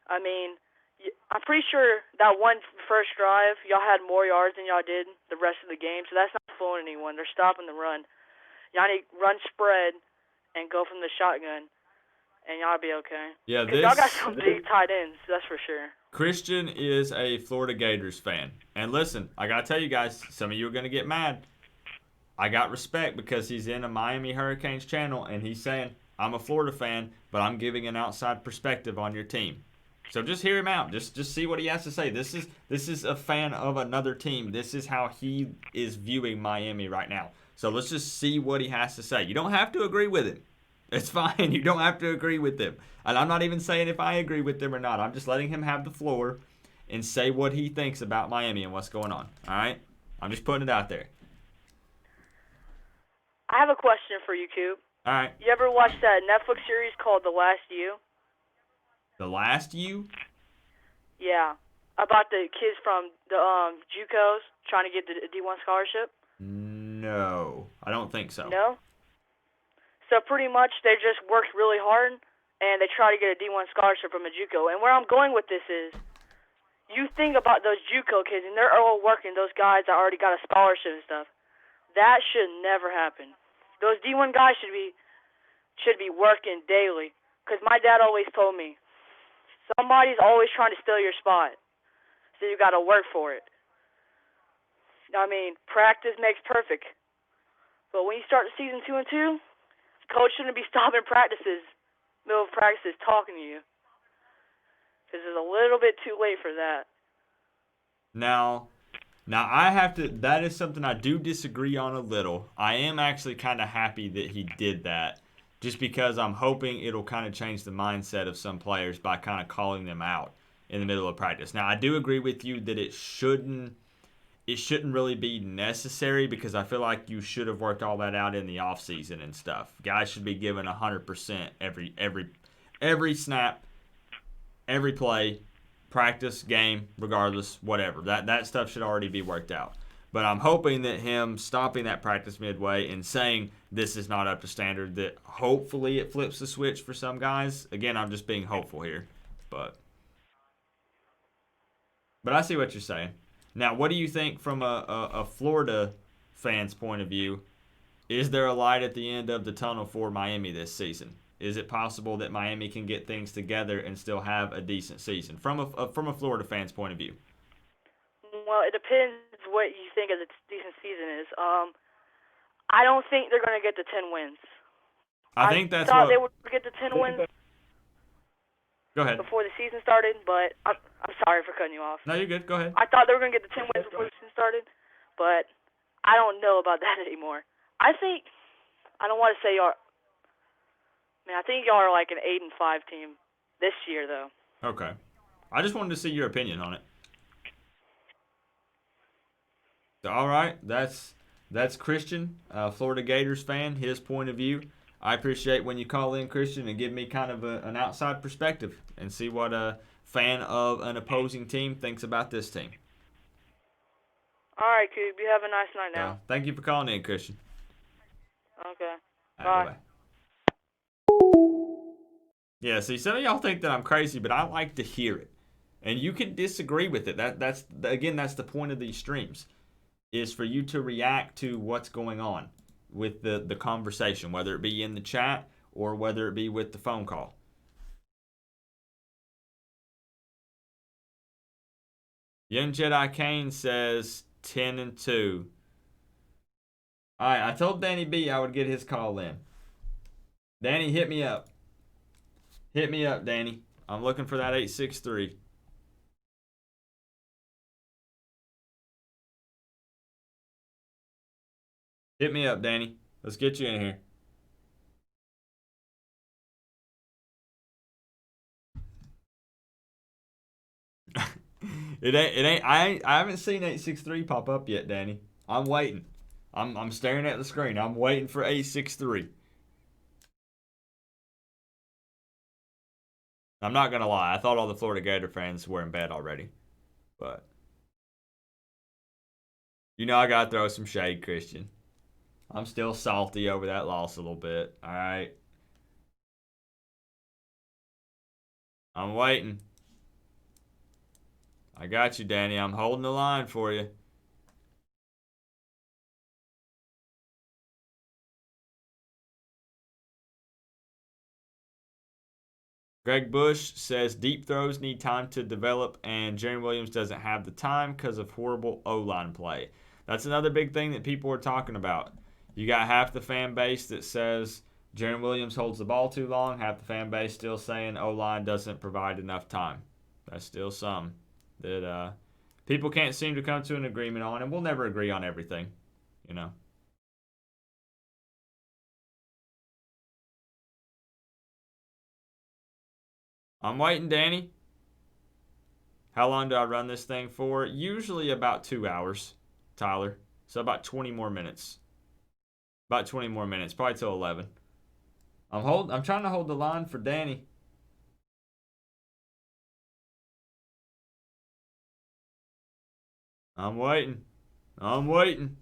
I mean, I'm pretty sure that one first drive, y'all had more yards than y'all did the rest of the game, so that's not fooling anyone. They're stopping the run. Y'all need to run spread and go from the shotgun, and y'all be okay. Yeah, Because y'all got some big tight ends, that's for sure. Christian is a Florida Gators fan. And listen, I got to tell you guys, some of you are going to get mad. I got respect because he's in a Miami Hurricanes channel, and he's saying, I'm a Florida fan, but I'm giving an outside perspective on your team. So just hear him out. Just see what he has to say. This is a fan of another team. This is how he is viewing Miami right now. So let's just see what he has to say. You don't have to agree with him. It's fine. You don't have to agree with him. And I'm not even saying if I agree with him or not. I'm just letting him have the floor and say what he thinks about Miami and what's going on. All right? I'm just putting it out there. I have a question for you, Coop. All right. You ever watch that Netflix series called The Last You? The Last You? Yeah. About the kids from the JUCOs trying to get the D1 scholarship? No. I don't think so. No? So pretty much they just worked really hard and they try to get a D1 scholarship from a JUCO. And where I'm going with this is, you think about those JUCO kids and they're all working, those guys that already got a scholarship and stuff. That should never happen. Those D1 guys should be working daily. Because my dad always told me, somebody's always trying to steal your spot. So you got to work for it. I mean, practice makes perfect. But when you start the season 2-2, coach shouldn't be stopping middle of practices, talking to you. Because it's a little bit too late for that. Now I have to, that is something I do disagree on a little. I am actually kind of happy that he did that, just because I'm hoping it'll kind of change the mindset of some players by kind of calling them out in the middle of practice. Now, I do agree with you that it shouldn't really be necessary, because I feel like you should have worked all that out in the offseason and stuff. Guys should be given 100% every snap, every play, practice, game, regardless, whatever. That stuff should already be worked out. But I'm hoping that him stopping that practice midway and saying this is not up to standard, that hopefully it flips the switch for some guys. Again, I'm just being hopeful here. But I see what you're saying. Now, what do you think from a Florida fan's point of view? Is there a light at the end of the tunnel for Miami this season? Is it possible that Miami can get things together and still have a decent season from a Florida fan's point of view? Well, it depends what you think a decent season is. I don't think they're going to get the 10 wins. I think that's thought what they would get the 10 wins Go ahead. before the season started, but I'm sorry for cutting you off. No, you're good. Go ahead. I thought they were going to get the 10 wins before the season started, but I don't know about that anymore. I don't want to say y'all. Man, I think y'all are like an 8-5 team this year, though. Okay. I just wanted to see your opinion on it. All right, that's Christian, Florida Gators fan, his point of view. I appreciate when you call in, Christian, and give me kind of an outside perspective and see what a fan of an opposing team thinks about this team. All right, Coop. You have a nice night now. Thank you for calling in, Christian. Okay. All right, bye-bye. Yeah, see, some of y'all think that I'm crazy, but I like to hear it. And you can disagree with it. That's the point of these streams, is for you to react to what's going on with the conversation, whether it be in the chat or whether it be with the phone call. Young Jedi Kane says 10-2. All right, I told Danny B I would get his call in. Danny, hit me up. Hit me up, Danny. I'm looking for that 863. Hit me up, Danny. Let's get you in here. It ain't. I haven't seen 863 pop up yet, Danny. I'm waiting. I'm staring at the screen. I'm waiting for 863. I'm not gonna lie. I thought all the Florida Gator fans were in bed already, but I gotta throw some shade, Christian. I'm still salty over that loss a little bit. All right. I'm waiting. I got you, Danny. I'm holding the line for you. Greg Bush says deep throws need time to develop, and Jaron Williams doesn't have the time because of horrible O-line play. That's another big thing that people are talking about. You got half the fan base that says Jaron Williams holds the ball too long, half the fan base still saying O-line doesn't provide enough time. That's still some that people can't seem to come to an agreement on, and we'll never agree on everything, I'm waiting, Danny. How long do I run this thing for? Usually about 2 hours, Tyler. So about 20 more minutes. About 20 more minutes, probably till 11. I'm trying to hold the line for Danny. I'm waiting. I'm waiting.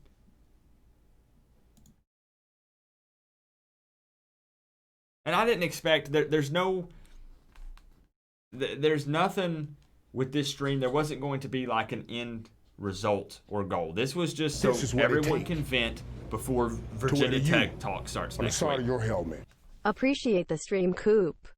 And I didn't expect there's nothing with this stream. There wasn't going to be like an end result or goal. This was just so everyone can vent before Virginia Tech talk starts next week. On the side of your helmet. Appreciate the stream, Coop.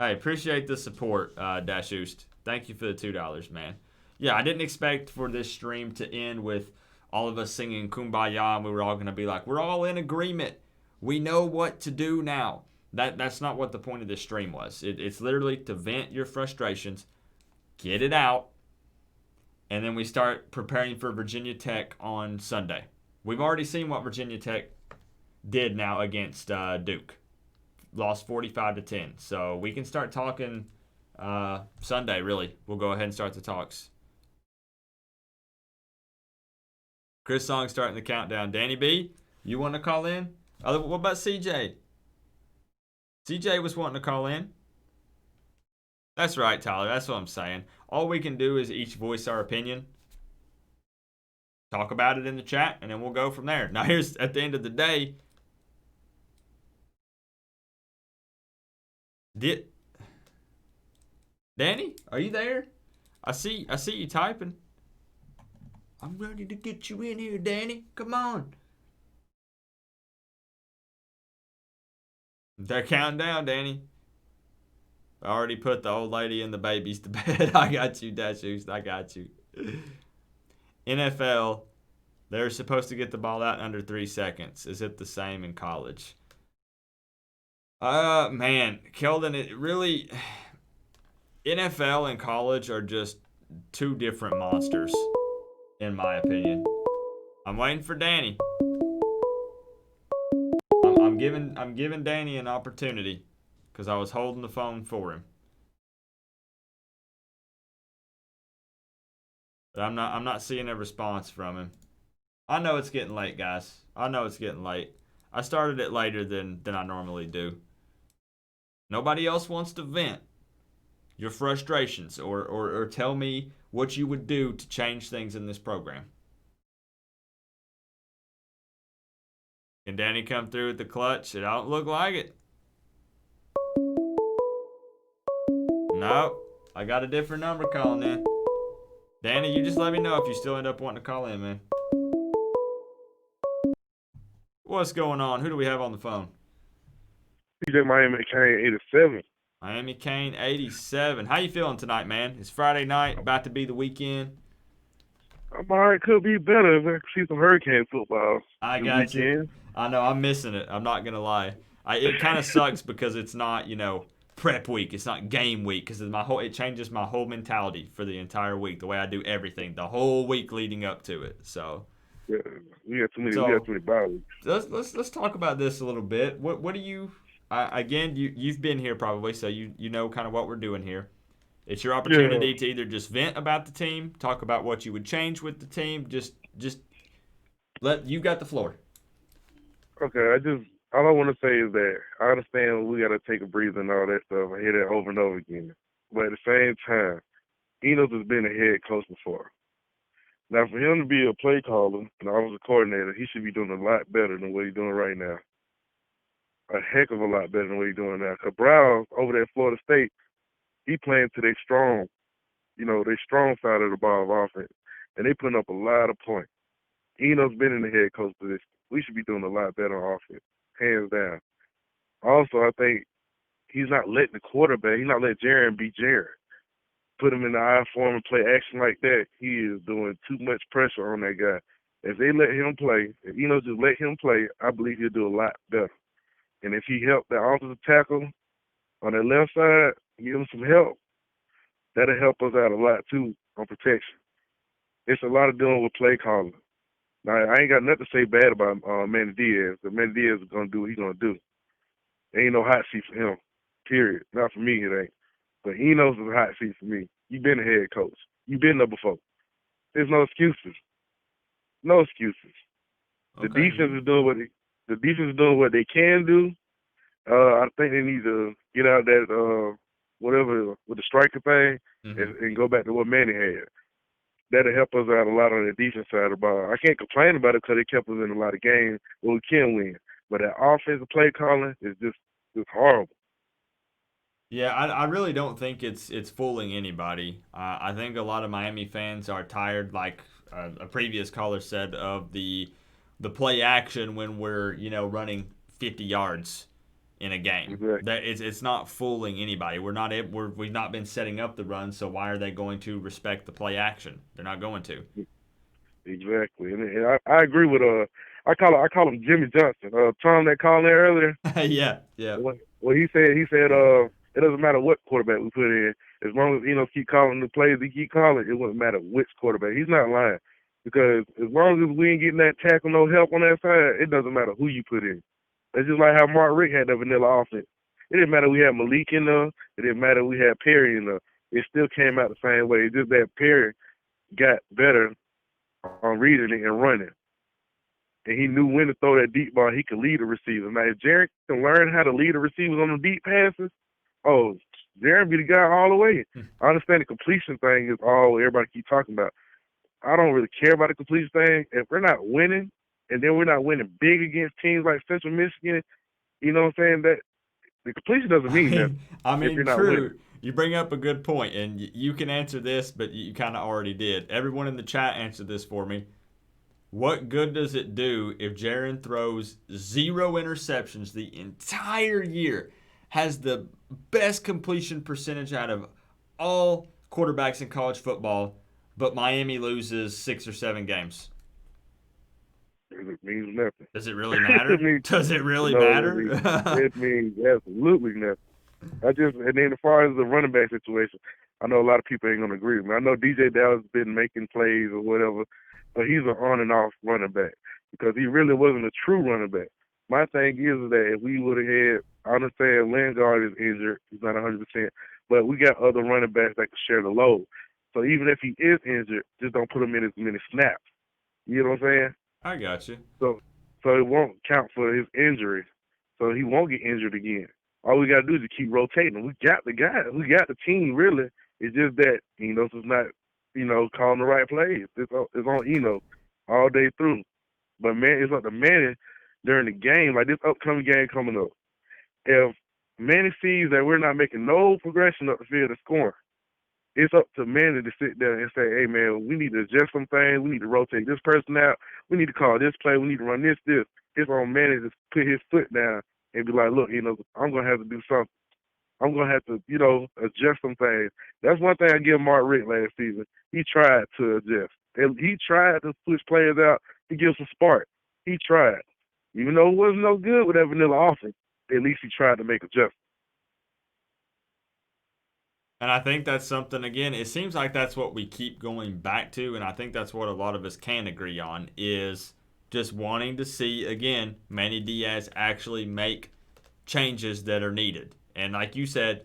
Hey, appreciate the support, Dashoost. Thank you for the $2, man. Yeah, I didn't expect for this stream to end with all of us singing Kumbaya, and we were all going to be like, we're all in agreement. We know what to do now. That's not what the point of this stream was. It's literally to vent your frustrations, get it out, and then we start preparing for Virginia Tech on Sunday. We've already seen what Virginia Tech did now against Duke. Lost 45-10. So we can start talking Sunday, really. We'll go ahead and start the talks. Chris Song starting the countdown. Danny B, you want to call in? What about CJ? CJ was wanting to call in. That's right, Tyler. That's what I'm saying. All we can do is each voice our opinion. Talk about it in the chat, and then we'll go from there. Now, here's at the end of the day. Danny, are you there? I see you typing. I'm ready to get you in here, Danny. Come on. They're counting down, Danny. I already put the old lady and the babies to bed. I got you, Dashoos. I got you. NFL, they're supposed to get the ball out in under 3 seconds. Is it the same in college? Man, Keldon, it really... NFL and college are just two different monsters, in my opinion. I'm waiting for Danny. I'm giving Danny an opportunity because I was holding the phone for him. But I'm not seeing a response from him. I know it's getting late, guys. I know it's getting late. I started it later than I normally do. Nobody else wants to vent your frustrations or tell me what you would do to change things in this program. Can Danny come through with the clutch? It don't look like it. No. I got a different number calling in. Danny, you just let me know if you still end up wanting to call in, man. What's going on? Who do we have on the phone? DJ Miami Kane 87. Miami Kane 87. How you feeling tonight, man? It's Friday night, about to be the weekend. I'm all right. Could be better. Man. See some Hurricane football. I this got you. weekend. I know, I'm missing it. I'm not going to lie. It kind of sucks because it's not, prep week. It's not game week because it changes my whole mentality for the entire week, the way I do everything, the whole week leading up to it. So Yeah, we got too many bye weeks. let's talk about this a little bit. What do you again, you've been here probably, so you know kind of what we're doing here. It's your opportunity to either just vent about the team, talk about what you would change with the team, just you got the floor. Okay, all I want to say is that I understand we got to take a breather and all that stuff. I hear that over and over again. But at the same time, Enos has been a head coach before. Now, for him to be a play caller and offensive coordinator, he should be doing a lot better than what he's doing right now. A heck of a lot better than what he's doing now. Because Brown, over there at Florida State, he playing to their strong, their strong side of the ball of offense. And they putting up a lot of points. Eno's been in the head coach position. We should be doing a lot better on offense, hands down. Also, I think he's not letting the quarterback, he's not letting Jaren be Jaren. Put him in the I form and play action like that, he is doing too much pressure on that guy. If they let him play, if Eno just let him play, I believe he'll do a lot better. And if he helped that offensive tackle on that left side, give him some help, that'll help us out a lot too on protection. It's a lot of dealing with play calling. Now, I ain't got nothing to say bad about Manny Diaz. But Manny Diaz is going to do what he's going to do. There ain't no hot seat for him, period. Not for me, it ain't. But Eno's is a hot seat for me. You've been a head coach. You've been there before. There's no excuses. No excuses. Okay. The defense is doing what they can do. I think they need to get out that whatever with the striker thing and go back to what Manny had. That'll help us out a lot on the defense side of the ball. I can't complain about it because it kept us in a lot of games where we can win. But that offensive play calling is just horrible. Yeah, I really don't think it's fooling anybody. I think a lot of Miami fans are tired, like a previous caller said, of the play action when we're running 50 yards in a game. Exactly. That it's not fooling anybody. We've not been setting up the run, so why are they going to respect the play action? They're not going to. Exactly, and I agree with I call him Jimmy Johnson. Tom that called there earlier. yeah. What he said it doesn't matter what quarterback we put in, as long as keep calling the plays he keep calling, it wouldn't matter which quarterback. He's not lying, because as long as we ain't getting that tackle, no help on that side, it doesn't matter who you put in. It's just like how Mark Rick had the vanilla offense. It didn't matter we had Malik in there. It didn't matter we had Perry in there. It still came out the same way. It's just that Perry got better on reading it and running. And he knew when to throw that deep ball. He could lead the receivers. Now, if Jared can learn how to lead the receivers on the deep passes, Jared be the guy all the way. I understand the completion thing is all everybody keep talking about. I don't really care about the completion thing. If we're not winning, and then we're not winning big against teams like Central Michigan, you know what I'm saying? That the completion doesn't mean nothing. I mean, if you're not true. winning. You bring up a good point, and you can answer this, but you kind of already did. Everyone in the chat answered this for me. What good does it do if Jaron throws 0 interceptions the entire year, has the best completion percentage out of all quarterbacks in college football, but Miami loses 6 or 7 games? It means nothing. Does it really matter? Does it really matter? It means absolutely nothing. And then as far as the running back situation, I know a lot of people ain't gonna agree with me. I know DJ Dallas has been making plays or whatever, but he's an on and off running back because he really wasn't a true running back. My thing is that if we would have had, I understand Lingard is injured, he's not 100%, but we got other running backs that can share the load. So even if he is injured, just don't put him in as many snaps. You know what I'm saying? I got you. So it won't count for his injury. So he won't get injured again. All we got to do is just keep rotating. We got the guy. We got the team, really. It's just that Enos is not, calling the right plays. It's on Eno all day through. But, man, it's up to Manny during the game, like this upcoming game coming up. If Manny sees that we're not making no progression up the field of scoring, it's up to Manny to sit there and say, hey, man, we need to adjust some things. We need to rotate this person out. We need to call this play. We need to run this. It's on Manny to put his foot down and be like, look, I'm going to have to do something. I'm going to have to, adjust some things. That's one thing I give Mark Richt last season. He tried to adjust. And he tried to push players out to give some spark. He tried. Even though it wasn't no good with that vanilla offense, at least he tried to make adjustments. And I think that's something, again, it seems like that's what we keep going back to, and I think that's what a lot of us can agree on, is just wanting to see, again, Manny Diaz actually make changes that are needed. And like you said,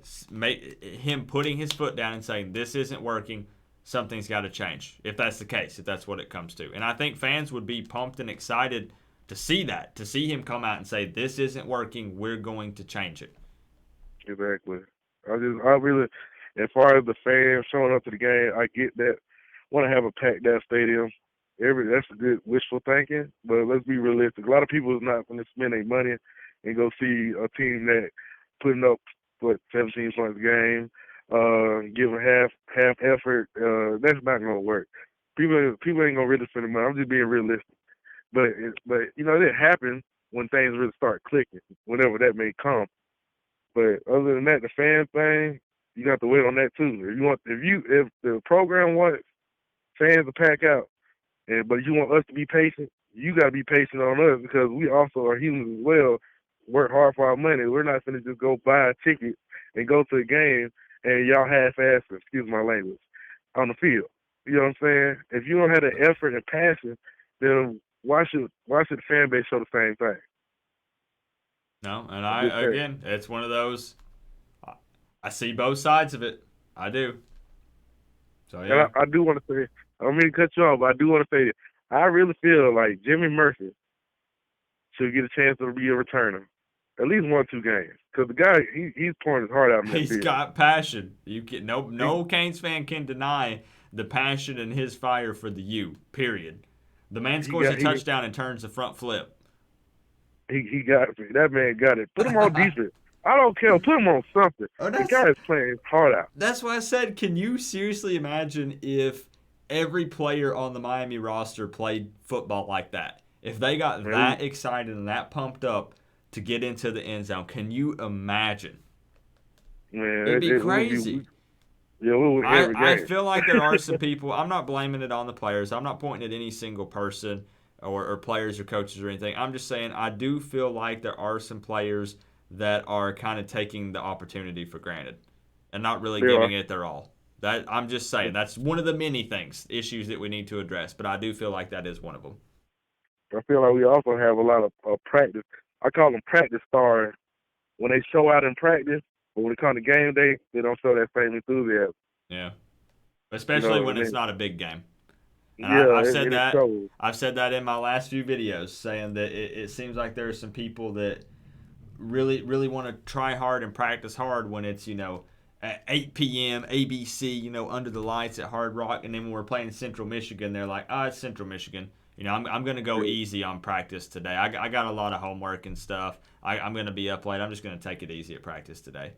him putting his foot down and saying, this isn't working, something's got to change, if that's the case, if that's what it comes to. And I think fans would be pumped and excited to see that, to see him come out and say, this isn't working, we're going to change it. Exactly. I really, as far as the fans showing up to the game, I get that. Want to have a packed out stadium. That's a good wishful thinking, but let's be realistic. A lot of people is not going to spend their money and go see a team that putting up 17 points a game, giving half effort. That's not going to work. People ain't going to really spend the money. I'm just being realistic. But it happens when things really start clicking, whenever that may come. But other than that, the fan thing, you have to wait on that too. If the program wants fans to pack out, but you want us to be patient, you got to be patient on us, because we also are humans as well. Work hard for our money. We're not going to just go buy a ticket and go to a game and y'all half-ass, excuse my language, on the field. You know what I'm saying? If you don't have the effort and passion, then why should the fan base show the same thing? No, and it's one of those, I see both sides of it. I do. So, yeah. And I do want to say, I don't mean to cut you off, but I do want to say, I really feel like Jimmy Murphy should get a chance to be a returner. At least 1 or 2 games. Because the guy, he's pouring his heart out in that He's field. got passion. No Canes fan can deny the passion and his fire for the U, period. The man scores a touchdown and turns the front flip. He got it. That man got it. Put him on defense. I don't care. Put him on something. The guy is playing his heart out. That's why I said, can you seriously imagine if every player on the Miami roster played football like that? If they got that excited and that pumped up to get into the end zone, can you imagine? Man, it'd be crazy. I feel like there are some people, I'm not blaming it on the players. I'm not pointing at any single person or players or coaches or anything. I'm just saying I do feel like there are some players that are kind of taking the opportunity for granted and not really giving it their all. That I'm just saying that's one of the many issues that we need to address, but I do feel like that is one of them. I feel like we also have a lot of practice. I call them practice stars. When they show out in practice, but when it comes to game day, they don't show that same enthusiasm. Yeah, especially when it's not a big game. And yeah, I've said that in my last few videos, saying that it seems like there are some people that really, really want to try hard and practice hard when it's, at 8 p.m., ABC, under the lights at Hard Rock. And then when we're playing Central Michigan, they're like, it's Central Michigan. I'm going to go easy on practice today. I got a lot of homework and stuff. I'm going to be up late. I'm just going to take it easy at practice today.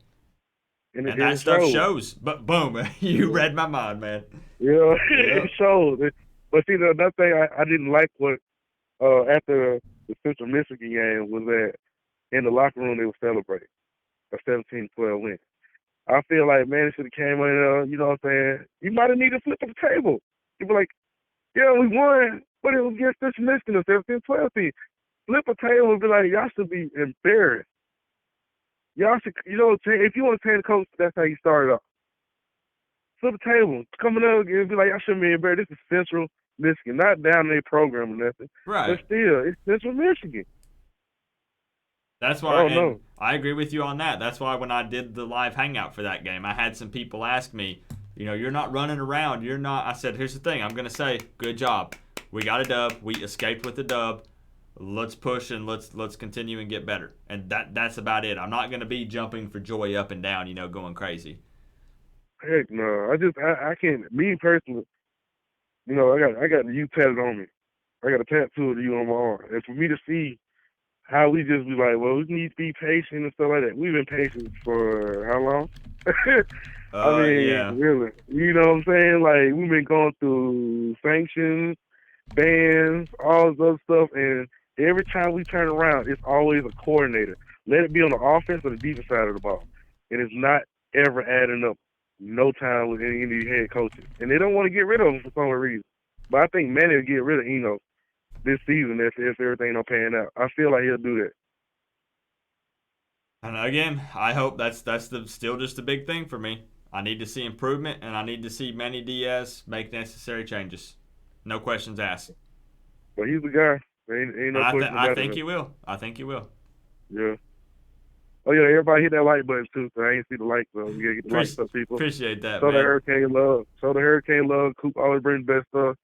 And that stuff shows. But boom, you read my mind, man. Yeah, it shows. But see, another thing I didn't like after the Central Michigan game was that in the locker room they were celebrating a 17-12 win. I feel like, man, it should have came in, you know what I'm saying? You might have needed to flip the table. You'd be like, yeah, we won, but it was against Central Michigan, a 17-12 team. Flip a table and be like, y'all should be embarrassed. Y'all should, if you want to change the coach, that's how you started off. Flip the table, coming up and be like, y'all shouldn't be embarrassed. This is Central Michigan, not down their program or nothing. Right. But still, it's Central Michigan. That's why I agree with you on that. That's why when I did the live hangout for that game, I had some people ask me, you're not running around. You're not. I said, here's the thing. I'm going to say, good job. We got a dub. We escaped with the dub. Let's push and let's continue and get better. And that's about it. I'm not going to be jumping for joy up and down, going crazy. Heck no. I can't. Me personally, I got the U tatted on me. I got a tattoo of the U on my arm. And for me to see how we just be like, well, we need to be patient and stuff like that. We've been patient for how long? I mean, Yeah. really. You know what I'm saying? Like, we've been going through sanctions, bans, all this other stuff, and every time we turn around, it's always a coordinator. Let it be on the offense or the defense side of the ball. And it's not ever adding up no time with any of these head coaches. And they don't want to get rid of him for some reason. But I think Manny will get rid of Eno this season if everything don't pan out. I feel like he'll do that. And again, I hope that's still just a big thing for me. I need to see improvement, and I need to see Manny Diaz make necessary changes. No questions asked. But he's the guy. Ain't no question about it. I think he will. I think he will. Yeah. Oh, yeah, everybody hit that like button, too, so I ain't see the like, so we got to get the likes up, people. Appreciate that, Show man. the Hurricane love. Show the Hurricane love. Coop always brings best stuff.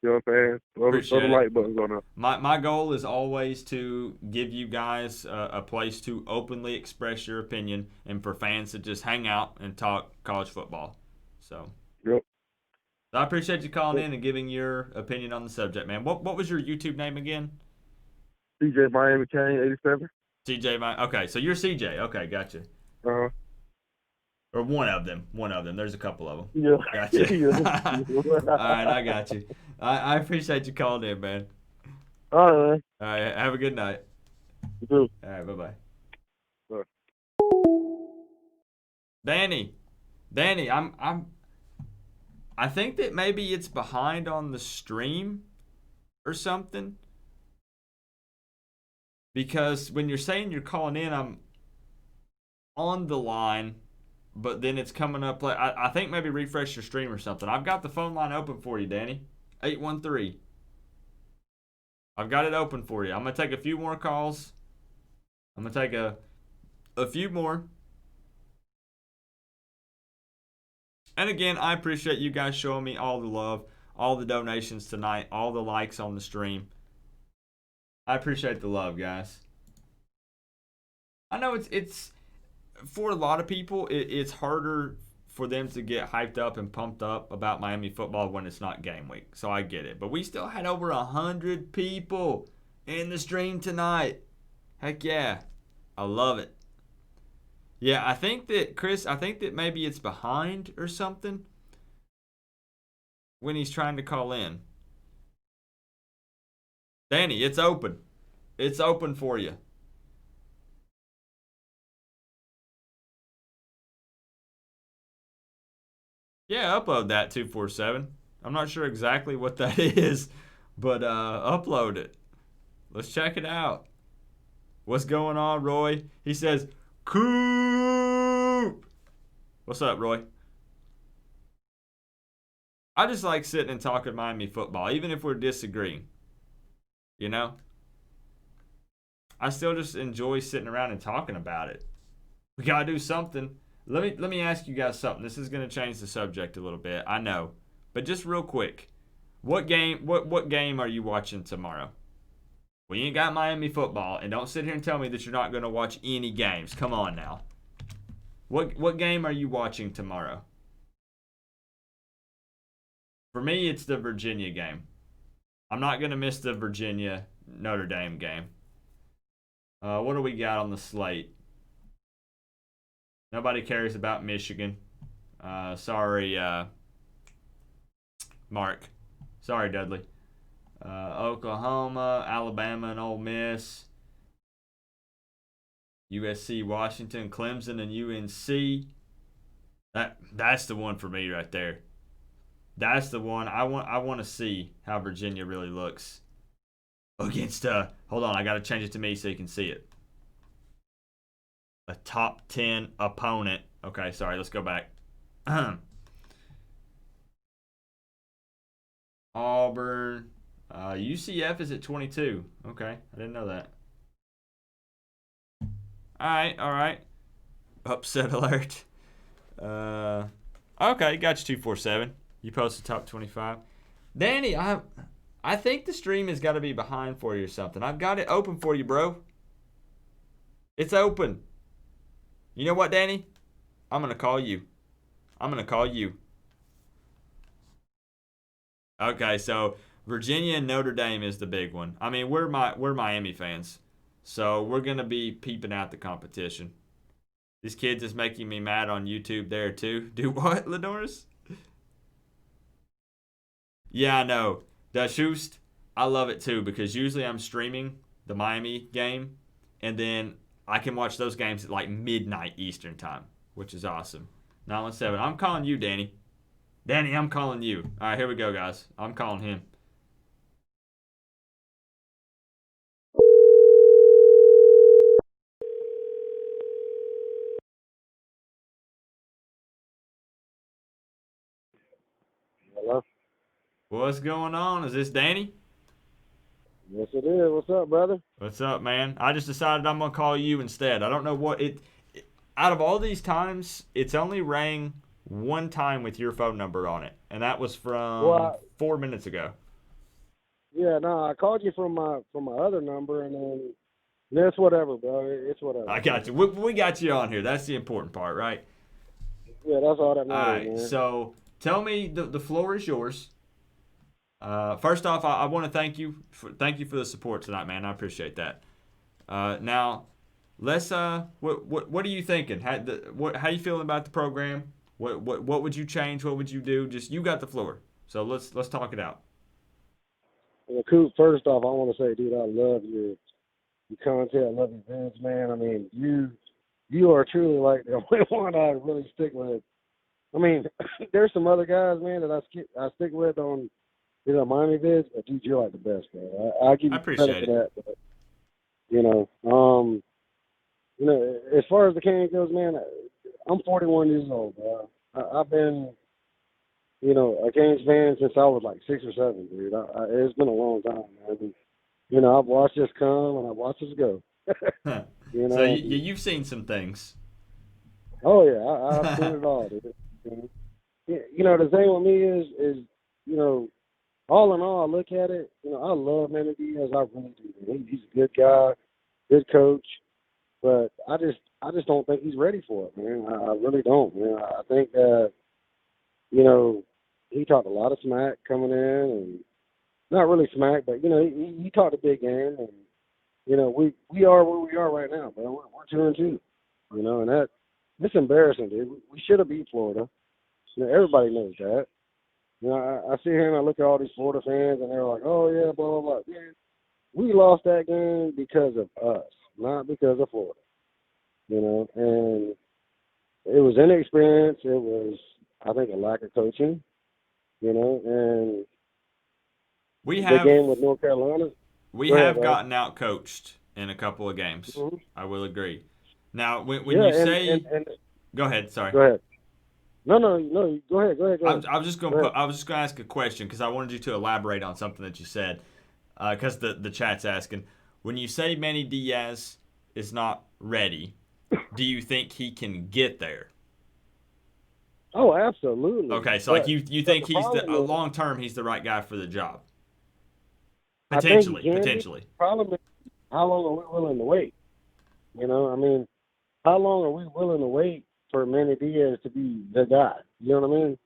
You know what I'm saying? Throw the like buttons on up. My goal is always to give you guys a place to openly express your opinion and for fans to just hang out and talk college football. So, yep. I appreciate you calling in and giving your opinion on the subject, man. What was your YouTube name again? CJ Miami Kane 87. CJ Okay, so you're CJ. Okay, gotcha. Uh-huh. Or one of them. There's a couple of them. Yeah. Gotcha. All right, I got you. I appreciate you calling in, man. All right. All right, have a good night. You too. All right, bye-bye. Bye. Danny, I think that maybe it's behind on the stream or something. Because when you're saying you're calling in, I'm on the line, but then it's coming up like I think maybe refresh your stream or something. I've got the phone line open for you, Danny. 813. I've got it open for you. I'm gonna take a few more calls. I'm gonna take a few more. And again, I appreciate you guys showing me all the love, all the donations tonight, all the likes on the stream. I appreciate the love, guys. I know it's for a lot of people, it's harder for them to get hyped up and pumped up about Miami football when it's not game week. So I get it. But we still had over 100 people in the stream tonight. Heck yeah. I love it. Yeah, I think that maybe it's behind or something when he's trying to call in. Danny, it's open. It's open for you. Yeah, upload that 247. I'm not sure exactly what that is, but upload it. Let's check it out. What's going on, Roy? He says, Coop! What's up, Roy? I just like sitting and talking Miami football, even if we're disagreeing. You know? I still just enjoy sitting around and talking about it. We gotta do something. Let me ask you guys something. This is gonna change the subject a little bit. I know, but just real quick, what game are you watching tomorrow? We ain't got Miami football, and don't sit here and tell me that you're not gonna watch any games. Come on now. What game are you watching tomorrow? For me, it's the Virginia game. I'm not gonna miss the Virginia Notre Dame game. What do we got on the slate? Nobody cares about Michigan. Sorry, Mark. Sorry, Dudley. Oklahoma, Alabama, and Ole Miss. USC, Washington, Clemson, and UNC. That's the one for me right there. That's the one. I want to see how Virginia really looks against hold on, I got to change it to me so you can see it. A top 10 opponent. Okay, sorry, let's go back. Auburn. UCF is at 22. Okay, I didn't know that. All right. Upset alert. Okay, got you 247. You posted top 25. Danny, I think the stream has got to be behind for you or something. I've got it open for you, bro. It's open. You know what, Danny? I'm going to call you. Okay, so Virginia and Notre Dame is the big one. I mean, we're Miami fans, so we're going to be peeping out the competition. These kids is making me mad on YouTube there too. Do what, Ledoris? Yeah, I know. The Schust, I love it too because usually I'm streaming the Miami game, and then I can watch those games at like midnight Eastern time, which is awesome. 917. I'm calling you, Danny. Danny, I'm calling you. All right, here we go, guys. I'm calling him. Hello? What's going on? Is this Danny? Yes, it is. What's up, brother? What's up, man? I just decided I'm gonna call you instead. I don't know what out of all these times, it's only rang one time with your phone number on it, and that was from 4 minutes ago. Yeah, no, I called you from my other number, and then it's whatever, bro. It's whatever. I got you. We got you on here. That's the important part, right? Yeah, that's all that All matters, right. man. So tell me, the floor is yours. First off, I want to thank you for the support tonight, man. I appreciate that. Now, let's what are you thinking? How you feeling about the program? What would you change? What would you do? Just you got the floor. So let's talk it out. Well, Coop, first off, I want to say, dude, I love your content. I love your vids, man. I mean, you are truly like the only one I really stick with. I mean, there's some other guys, man, that I stick with on Miami vids, but dude, you're like the best, man. I give you credit for that. But, as far as the Canes goes, man, I'm 41 years old, bro. I've been, a Canes fan since I was like 6 or 7, dude. It's been a long time, man. I've watched this come and I've watched this go. So you've seen some things. Oh yeah, I've seen it all, dude. The thing with me is all in all, I look at it. I love Manny Diaz. I really do. He's a good guy, good coach, but I just don't think he's ready for it, man. I really don't, man. I think that he talked a lot of smack coming in, and not really smack, but he talked a big game, and we are where we are right now, bro. We're 2-2, and that it's embarrassing, dude. We should have beat Florida. Everybody knows that. I sit here and I look at all these Florida fans, and they're like, "Oh yeah, blah blah blah." Yeah, we lost that game because of us, not because of Florida. And it was inexperience. It was, I think, a lack of coaching. And the game with North Carolina. We have gotten out coached in a couple of games. Mm-hmm. I will agree. Now, when you say, go ahead. Sorry. Go ahead. No. Go ahead. I was just going to ask a question because I wanted you to elaborate on something that you said. Because the chat's asking, when you say Manny Diaz is not ready, do you think he can get there? Oh, absolutely. Okay, so you think he's long term he's the right guy for the job? Potentially. The problem is, how long are we willing to wait? How long are we willing to wait for Manny Diaz to be the guy? You know what I mean?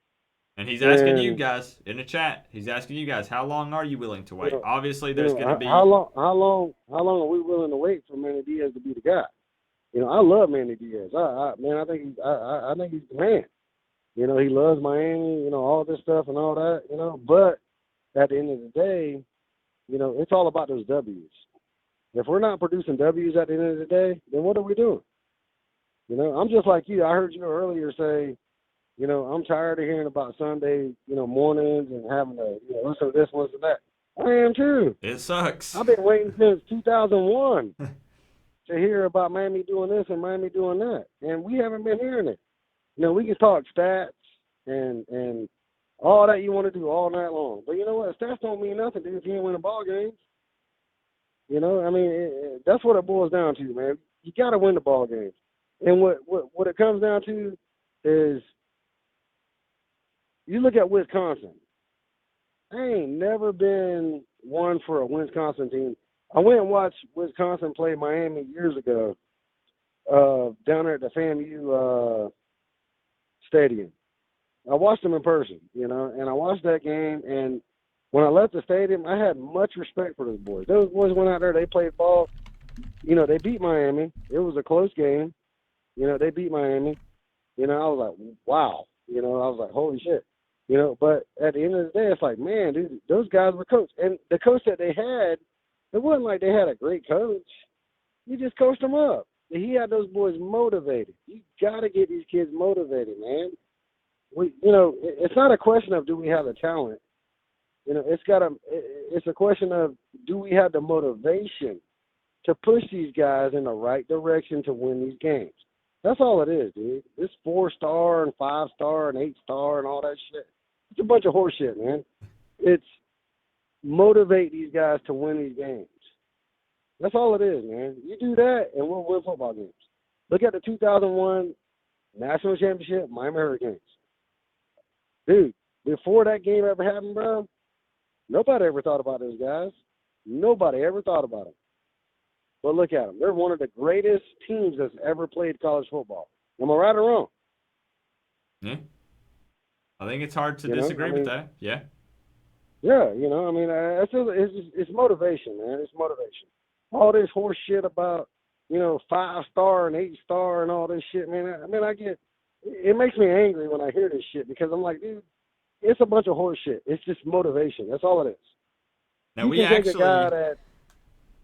And he's asking you guys in the chat. He's asking you guys, how long are you willing to wait? Obviously, there's going to be how long are we willing to wait for Manny Diaz to be the guy? I love Manny Diaz. I think he's the man. He loves Miami. All this stuff and all that. But at the end of the day, it's all about those W's. If we're not producing W's at the end of the day, then what are we doing? I'm just like you. I heard you earlier say, I'm tired of hearing about Sunday, mornings and having to, listen to this, listen to that. I am too. It sucks. I've been waiting since 2001 to hear about Miami doing this and Miami doing that, and we haven't been hearing it. We can talk stats and all that you want to do all night long, but you know what? Stats don't mean nothing, dude, if you ain't winning ball games. That's what it boils down to, man. You got to win the ball games. And what it comes down to is you look at Wisconsin. I ain't never been one for a Wisconsin team. I went and watched Wisconsin play Miami years ago down there at the FAMU stadium. I watched them in person, and I watched that game, and when I left the stadium, I had much respect for those boys. Those boys went out there, they played ball. They beat Miami. It was a close game. They beat Miami. I was like, wow. I was like, holy shit. But at the end of the day, it's like, man, dude, those guys were coached. And the coach that they had, it wasn't like they had a great coach. He just coached them up. He had those boys motivated. You got to get these kids motivated, man. It's not a question of do we have the talent. It's a question of do we have the motivation to push these guys in the right direction to win these games. That's all it is, dude. This 4-star and 5-star and 8-star and all that shit. It's a bunch of horse shit, man. It's motivate these guys to win these games. That's all it is, man. You do that, and we'll win football games. Look at the 2001 National Championship, Miami Hurricanes. Dude, before that game ever happened, bro, nobody ever thought about those guys. Nobody ever thought about them. But look at them. They're one of the greatest teams that's ever played college football. Am I right or wrong? Yeah. I think it's hard to disagree with that. Yeah. Yeah, it's motivation, man. It's motivation. All this horse shit about, 5-star and 8-star and all this shit, man. It makes me angry when I hear this shit because I'm like, dude, it's a bunch of horse shit. It's just motivation. That's all it is. Now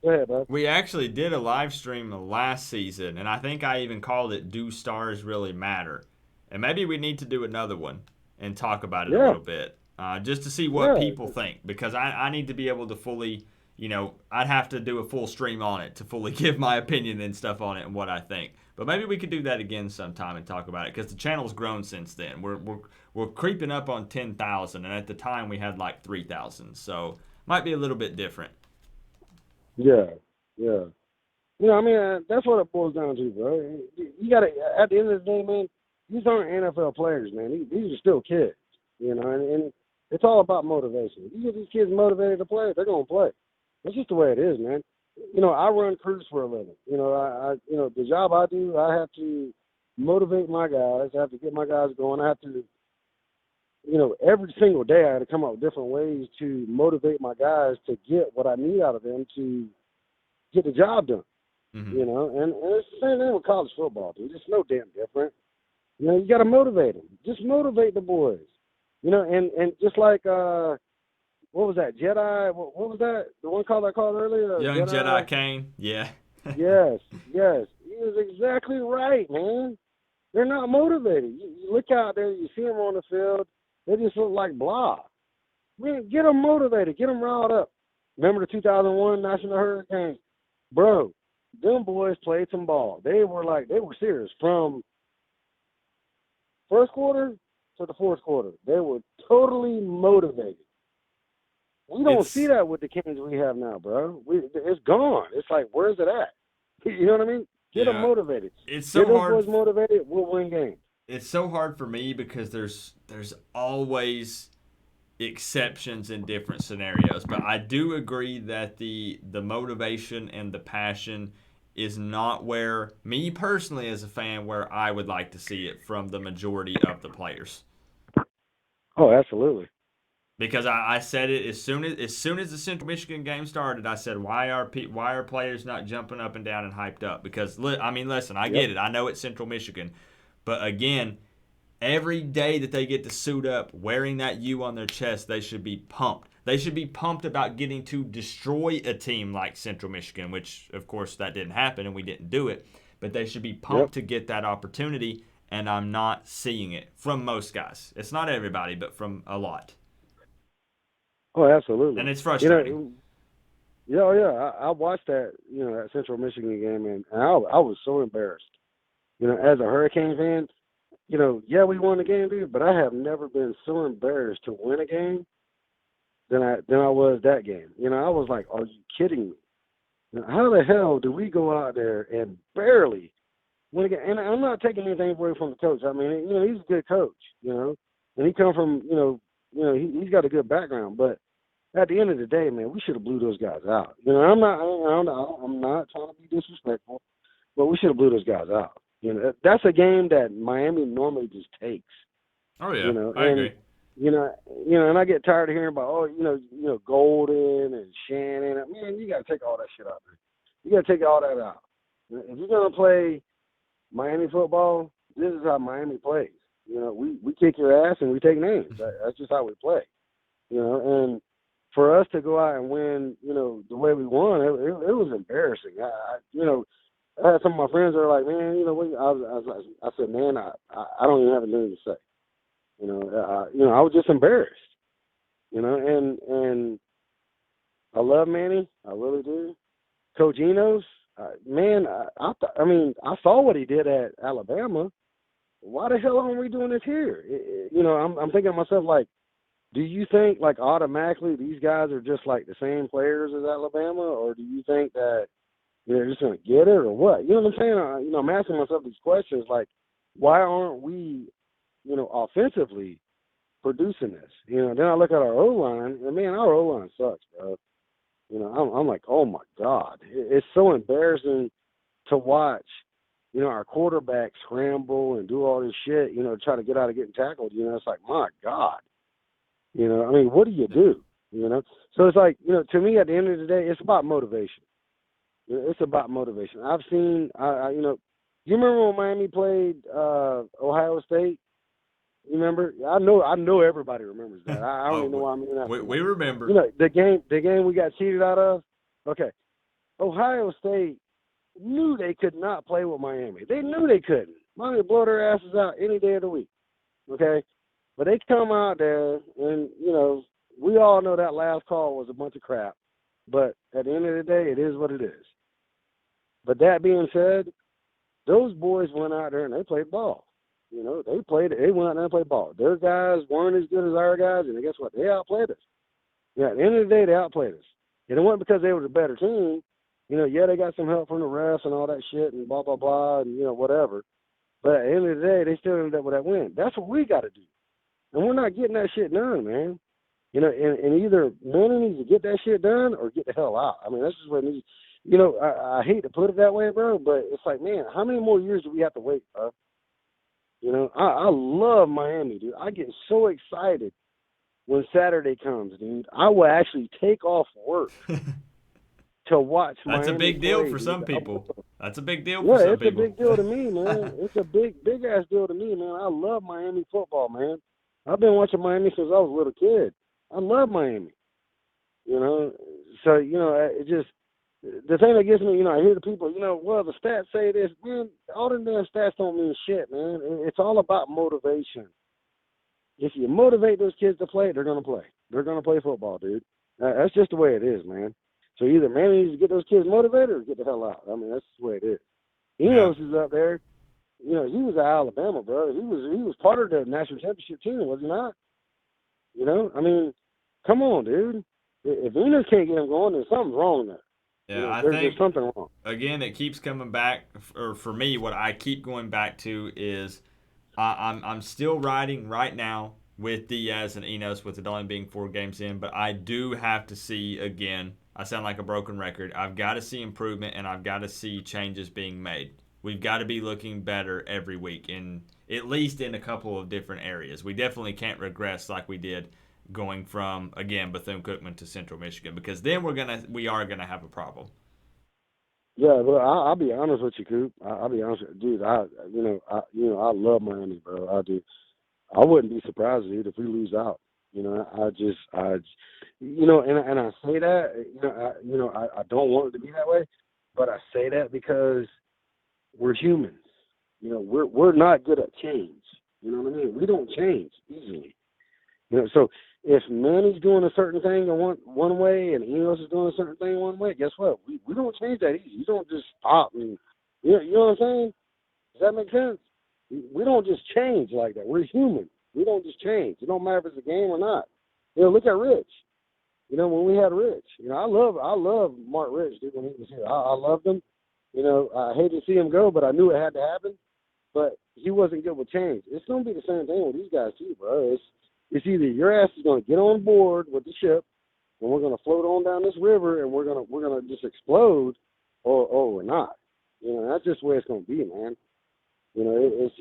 Go ahead, bud. We actually did a live stream last season, and I think I even called it "Do Stars Really Matter?" And maybe we need to do another one and talk about it a little bit, just to see what people think, because I need to be able to fully, I'd have to do a full stream on it to fully give my opinion and stuff on it and what I think. But maybe we could do that again sometime and talk about it, because the channel's grown since then. We're creeping up on 10,000, and at the time we had like 3,000, so might be a little bit different. Yeah. That's what it boils down to, bro. You got to, at the end of the day, man, these aren't NFL players, man. These are still kids, and it's all about motivation. If you get these kids motivated to play, they're going to play. That's just the way it is, man. I run crews for a living. The job I do, I have to motivate my guys. I have to get my guys going. I have to, every single day I had to come up with different ways to motivate my guys to get what I need out of them to get the job done. Mm-hmm. And it's the same thing with college football, dude. It's no damn different. You got to motivate them. Just motivate the boys. And just like, what was that, Jedi? What was that? The one call I called earlier? Young Jedi Kane, yeah. Yes. He was exactly right, man. They're not motivated. You look out there, you see them on the field, they just look like blah. Man, get them motivated. Get them riled up. Remember the 2001 National Hurricanes? Bro, them boys played some ball. They were serious. From first quarter to the fourth quarter, they were totally motivated. We don't see that with the Canes we have now, bro. It's gone. It's like, where's it at? You know what I mean? Get them motivated. It's so hard. Get those boys motivated, we'll win games. It's so hard for me because there's always exceptions in different scenarios, but I do agree that the motivation and the passion is not where, me personally as a fan, where I would like to see it from the majority of the players. Oh, absolutely. Because I said it as soon as the Central Michigan game started, I said, why are players not jumping up and down and hyped up? Because listen, I get it. I know it's Central Michigan, but again, every day that they get to suit up wearing that U on their chest, they should be pumped. They should be pumped about getting to destroy a team like Central Michigan, which, of course, that didn't happen and we didn't do it. But they should be pumped to get that opportunity, and I'm not seeing it from most guys. It's not everybody, but from a lot. Oh, absolutely. And it's frustrating. I watched that, that Central Michigan game, and I was so embarrassed. As a Hurricane fan, we won the game, dude, but I have never been so embarrassed to win a game than I was that game. I was like, are you kidding me? How the hell do we go out there and barely win a game? And I'm not taking anything away from the coach. I mean, he's a good coach, and he come from, he's got a good background. But at the end of the day, man, we should have blew those guys out. I'm not trying to be disrespectful, but we should have blew those guys out. That's a game that Miami normally just takes. Oh yeah, I agree. And I get tired of hearing about Golden and Shannon. Man, you got to take all that shit out, man. You got to take all that out. If you're gonna play, Miami football, this is how Miami plays. You know, we kick your ass and we take names. That's just how we play. You know, and for us to go out and win, you know, the way we won, it was embarrassing. You know, I had some of my friends that were like, man, you know, I said, man, I don't even have anything to say. You know, I was just embarrassed. You know, and I love Manny, I really do. Coach Enos, man, I mean, I saw what he did at Alabama. Why the hell aren't we doing this here? You know, I'm thinking to myself, like, do you think, like, automatically these guys are just like the same players as Alabama, or do you think that they're just going to get it, or what? You know what I'm saying? You know, I'm asking myself these questions, like, why aren't we, you know, offensively producing this? You know, then I look at our O-line, and, man, our O-line sucks, bro. You know, I'm like, oh, my God. It's so embarrassing to watch, you know, our quarterback scramble and do all this shit, you know, try to get out of getting tackled. You know, it's like, my God. You know, I mean, what do you do? You know? So it's like, you know, to me, at the end of the day, it's about motivation. You know, it's about motivation. I've seen, you know, you remember when Miami played Ohio State? You remember? I know everybody remembers that. I don't even know why I'm even asking. We remember. You know, the game we got cheated out of? Okay. Ohio State knew they could not play with Miami. They knew they couldn't. Miami would blow their asses out any day of the week. Okay? But they come out there and, you know, we all know that last call was a bunch of crap. But at the end of the day, it is what it is. But that being said, those boys went out there and they played ball. You know, they went out there and played ball. Their guys weren't as good as our guys, and guess what? They outplayed us. Yeah, at the end of the day, they outplayed us. And it wasn't because they were a better team. You know, yeah, they got some help from the refs and all that shit and blah, blah, blah, and, you know, whatever. But at the end of the day, they still ended up with that win. That's what we got to do. And we're not getting that shit done, man. You know, and either Manny needs to get that shit done or get the hell out. I mean, that's just what it needs. You know, I hate to put it that way, bro, but it's like, man, how many more years do we have to wait, bro? You know, I love Miami, dude. I get so excited when Saturday comes, dude. I will actually take off work to watch Miami. That's a big deal play, for dude. some people. That's a big deal for some it's people. a big deal to me, man. It's a big ass deal to me, man. I love Miami football, man. I've been watching Miami since I was a little kid. I love Miami. You know, so, you know, it just, the thing that gets me, you know, I hear the people, you know, well, the stats say this. Man, all the damn stats don't mean shit, man. It's all about motivation. If you motivate those kids to play, they're going to play. They're going to play football, dude. That's just the way it is, man. So either Manny needs to get those kids motivated or get the hell out. I mean, that's the way it is. Enos is up there. You know, he was at Alabama, bro. He was part of the national championship team, was he not? You know, I mean, come on, dude. If Enos can't get him going, then something's wrong there. Yeah, you know, I there's think something wrong. Again, it keeps coming back. Or for me, what I keep going back to is I'm still riding right now with Diaz and Enos, with it only being 4 games in. But I do have to see again. I sound like a broken record. I've got to see improvement, and I've got to see changes being made. We've got to be looking better every week, at least in a couple of different areas. We definitely can't regress like we did going from, again, Bethune-Cookman to Central Michigan, because then we are gonna have a problem. Yeah, but I'll be honest with you, Coop. I'll be honest with you, dude. I love Miami, bro. I do. I wouldn't be surprised, dude, if we lose out. You know, and I say that, I don't want it to be that way, but I say that because we're humans. You know, we're not good at change. You know what I mean? We don't change easily. You know, so if Manny's doing a certain thing in one way and Enos is doing a certain thing one way, guess what? We don't change that easy. You don't just stop and you know what I'm saying? Does that make sense? We don't just change like that. We're human. We don't just change. It don't matter if it's a game or not. You know, look at Rich. You know, when we had Rich, you know, I love Mark Rich, dude, when he was here. I loved him. You know, I hate to see him go, but I knew it had to happen. But he wasn't good with change. It's going to be the same thing with these guys too, bro. It's either your ass is going to get on board with the ship, and we're going to float on down this river, and we're gonna just explode, or we're not. You know, that's just the way it's going to be, man. You know,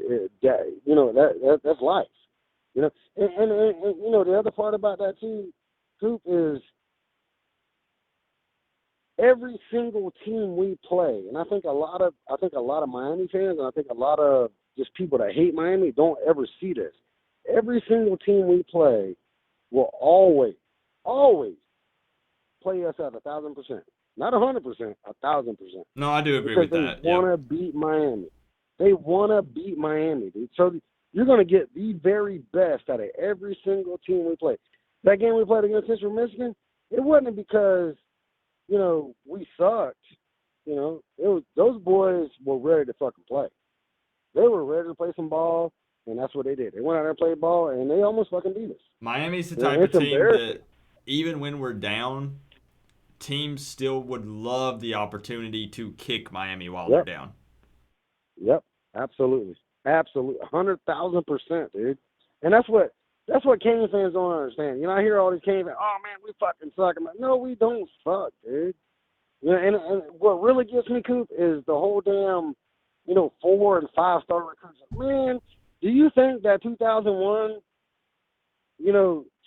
that's life. You know, and you know the other part about that too, Coop, is every single team we play, and I think a lot of Miami fans, and I think a lot of just people that hate Miami don't ever see this. Every single team we play will always play us at 1,000%. Not 100%, 1,000%. No, I do agree Because with that. they want to beat Miami. They want to beat Miami, dude. So you're going to get the very best out of every single team we play. That game we played against Central Michigan, it wasn't because, we sucked. It was those boys were ready to fucking play. They were ready to play some ball, and that's what they did. They went out there and played ball, and they almost fucking beat us. Miami's the type of team that even when we're down, teams still would love the opportunity to kick Miami while they're down. Yep, absolutely, 100,000%, dude. And that's what Cane fans don't understand. I hear all these Cane fans, oh man, we fucking suck. I'm like, no, we don't suck, dude. And what really gets me, Coop, is the whole damn, 4- and 5-star recruits. Man, do you think that 2001,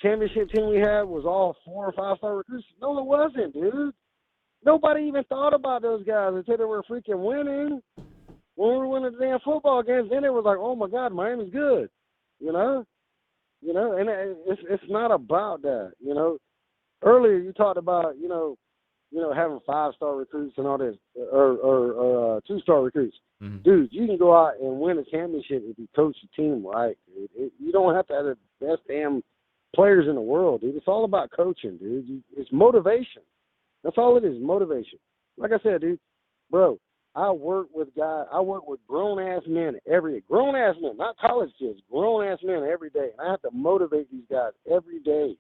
championship team we had was all 4- or 5-star recruits? No, it wasn't, dude. Nobody even thought about those guys until they were freaking winning. When we were winning the damn football games, then it was like, oh my God, Miami's good, and it's not about that, Earlier you talked about, having 5-star recruits and all this, or 2-star recruits. Mm-hmm. Dude, you can go out and win a championship if you coach the team right, dude. You don't have to have the best damn players in the world, dude. It's all about coaching, dude. It's motivation. That's all it is, motivation. Like I said, dude, bro, I work with grown-ass men grown-ass men, not college kids, grown-ass men every day. And I have to motivate these guys every day.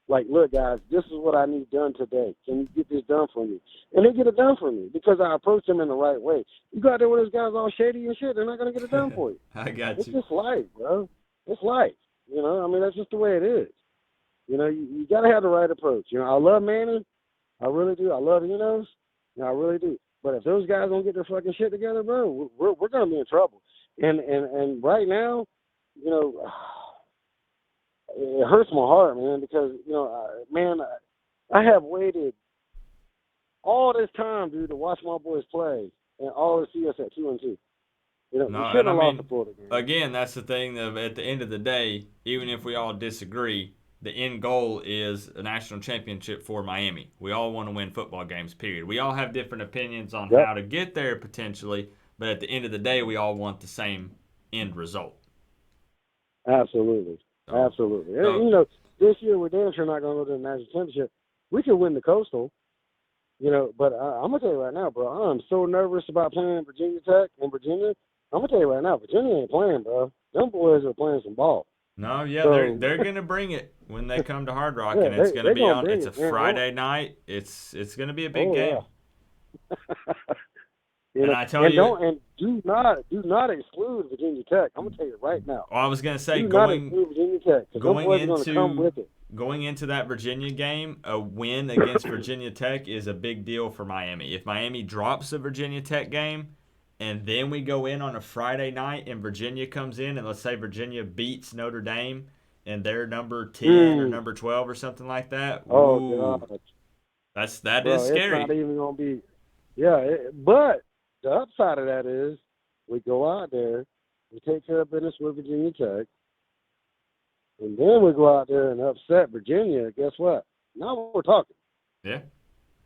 Like, look, guys, this is what I need done today. Can you get this done for me? And they get it done for me because I approach them in the right way. You go out there with those guys all shady and shit, they're not going to get it done for you. I got It's you. just life, bro. It's life. That's just the way it is. You got to have the right approach. I love Manny. I really do. I love Enos. I really do. But if those guys don't get their fucking shit together, bro, we're going to be in trouble. And right now, it hurts my heart, man, because, I have waited all this time, dude, to watch my boys play and all to see us at 2-2. We shouldn't have lost the Florida game. Again, that's the thing of at the end of the day, even if we all disagree, the end goal is a national championship for Miami. We all want to win football games, period. We all have different opinions on how to get there potentially, but at the end of the day, we all want the same end result. Absolutely. Absolutely. This year we're damn sure not going to go to the national championship. We could win the Coastal, but I'm going to tell you right now, bro, I'm so nervous about playing Virginia Tech and Virginia. I'm going to tell you right now, Virginia ain't playing, bro. Them boys are playing some ball. No, yeah, So, they're going to bring it when they come to Hard Rock, and it's going to be on. It's a Friday night. It's going to be a big game. Yeah. And I tell you, and do not exclude Virginia Tech. I'm gonna tell you right now. I was gonna say going into that Virginia game, a win against Virginia Tech is a big deal for Miami. If Miami drops the Virginia Tech game, and then we go in on a Friday night, and Virginia comes in, and let's say Virginia beats Notre Dame, and they're number 10 or number 12 or something like that. Oh God, that is scary. It's not even gonna be. Yeah, but the upside of that is we go out there, we take care of business with Virginia Tech, and then we go out there and upset Virginia. Guess what? Now we're talking. Yeah.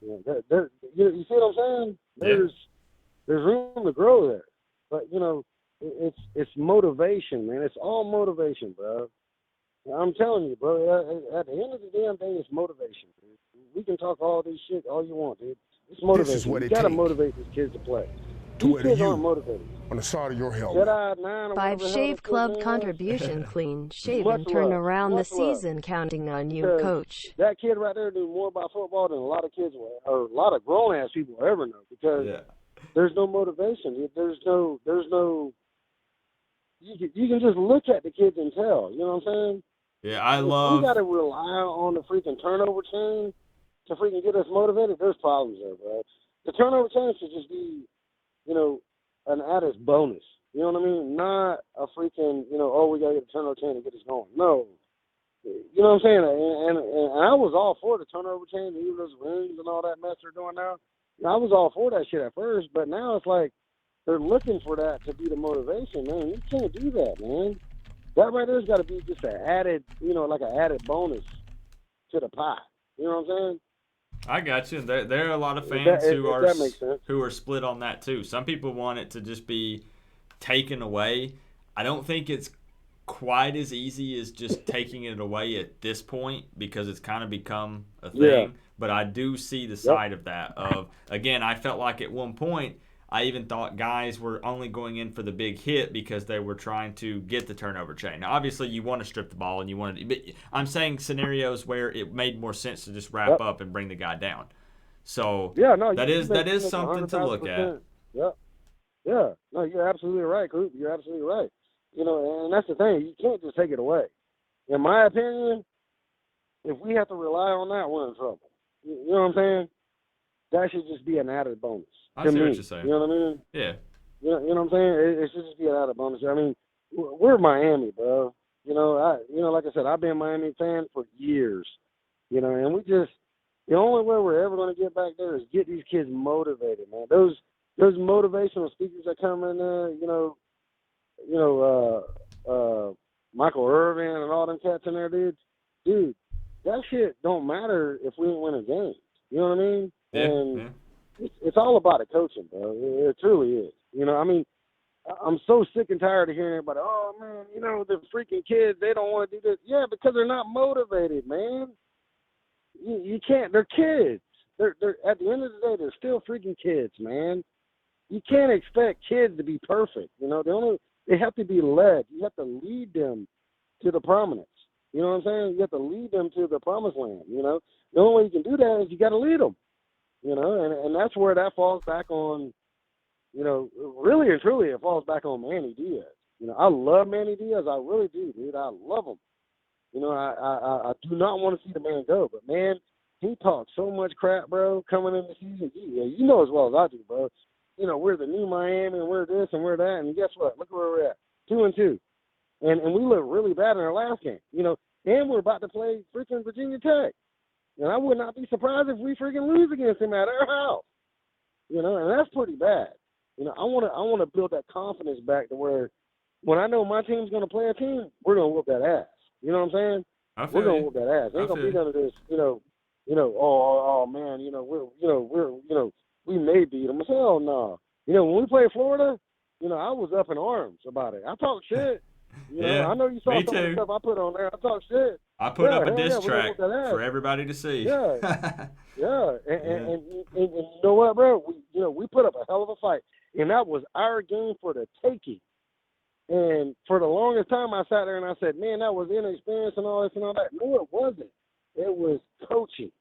You see what I'm saying? There's room to grow there, but it's motivation, man. It's all motivation, bro. I'm telling you, bro. At the end of the damn day, it's motivation, dude. We can talk all this shit all you want, dude. It's motivation. This is what you it gotta takes motivate these kids to play. To These wear kids the aren't U motivated. on the side of your helmet. Jedi 9 or 5 whatever Shave the Club hell it contribution clean shave Much and turn love. around the Much love. season counting on you, Because coach. that kid right there knew more about football than a lot of kids will, or a lot of grown ass people will ever know, because there's no motivation. There's no. You can just look at the kids and tell. You know what I'm saying? Yeah, We got to rely on the freaking turnover chain to freaking get us motivated. There's problems there, bro. The turnover chain should just be, an added bonus. You know what I mean? Not a freaking, we got to get a turnover chain to get us going. No. You know what I'm saying? And I was all for the turnover chain, even those rings and all that mess they're doing now. I was all for that shit at first, but now it's like they're looking for that to be the motivation, man. You can't do that, man. That right there's got to be just an added, like an added bonus to the pie. You know what I'm saying? I got you. There are a lot of If fans that makes sense. who are split on that too. Some people want it to just be taken away. I don't think it's quite as easy as just taking it away at this point because it's kind of become a thing. Yeah. But I do see the side of that. Again, I felt like at one point I even thought guys were only going in for the big hit because they were trying to get the turnover chain. Now, obviously, you want to strip the ball and you want to. But I'm saying scenarios where it made more sense to just wrap up and bring the guy down. So that is something to look at. Yep. Yeah. No, you're absolutely right, Coop. You're absolutely right. And that's the thing. You can't just take it away. In my opinion, if we have to rely on that, we're in trouble. You know what I'm saying? That should just be an added bonus. I see what you're saying. You know what I mean? Yeah. You know what I'm saying? It should just be an added bonus. I mean, we're Miami, bro. Like I said, I've been a Miami fan for years. And the only way we're ever going to get back there is get these kids motivated, man. Those motivational speakers that come in there, Michael Irvin and all them cats in there, dude, that shit don't matter if we ain't winning games. You know what I mean? Yeah. And it's all about the coaching, bro. It truly is. I'm so sick and tired of hearing everybody, oh, man, the freaking kids, they don't want to do this. Yeah, because they're not motivated, man. You can't. They're kids. They're at the end of the day, they're still freaking kids, man. You can't expect kids to be perfect. They have to be led. You have to lead them to the prominence. You know what I'm saying? You have to lead them to the promised land. The only way you can do that is you got to lead them. And that's where that falls back on. Really and truly, it falls back on Manny Diaz. I love Manny Diaz. I really do, dude. I love him. I do not want to see the man go, but man, he talks so much crap, bro, coming in the season. Yeah, you know as well as I do, bro. We're the new Miami, and we're this and we're that, and guess what? Look where we're at, 2-2, and we look really bad in our last game. And we're about to play freaking Virginia Tech, and I would not be surprised if we freaking lose against them at our house. And that's pretty bad. I want to build that confidence back to where when I know my team's going to play a team, we're going to whoop that ass. You know what I'm saying? We're going to whoop that ass. Ain't going to be none of this, oh man, we may beat them. Hell no. When we played Florida, I was up in arms about it. I talked shit. I know you saw some of the stuff I put on there. I talked shit. I put up a diss track for everybody to see. Yeah. Yeah. And you know what, bro? We put up a hell of a fight. And that was our game for the taking. And for the longest time, I sat there and I said, man, that was inexperience and all this and all that. No, it wasn't. It was coaching.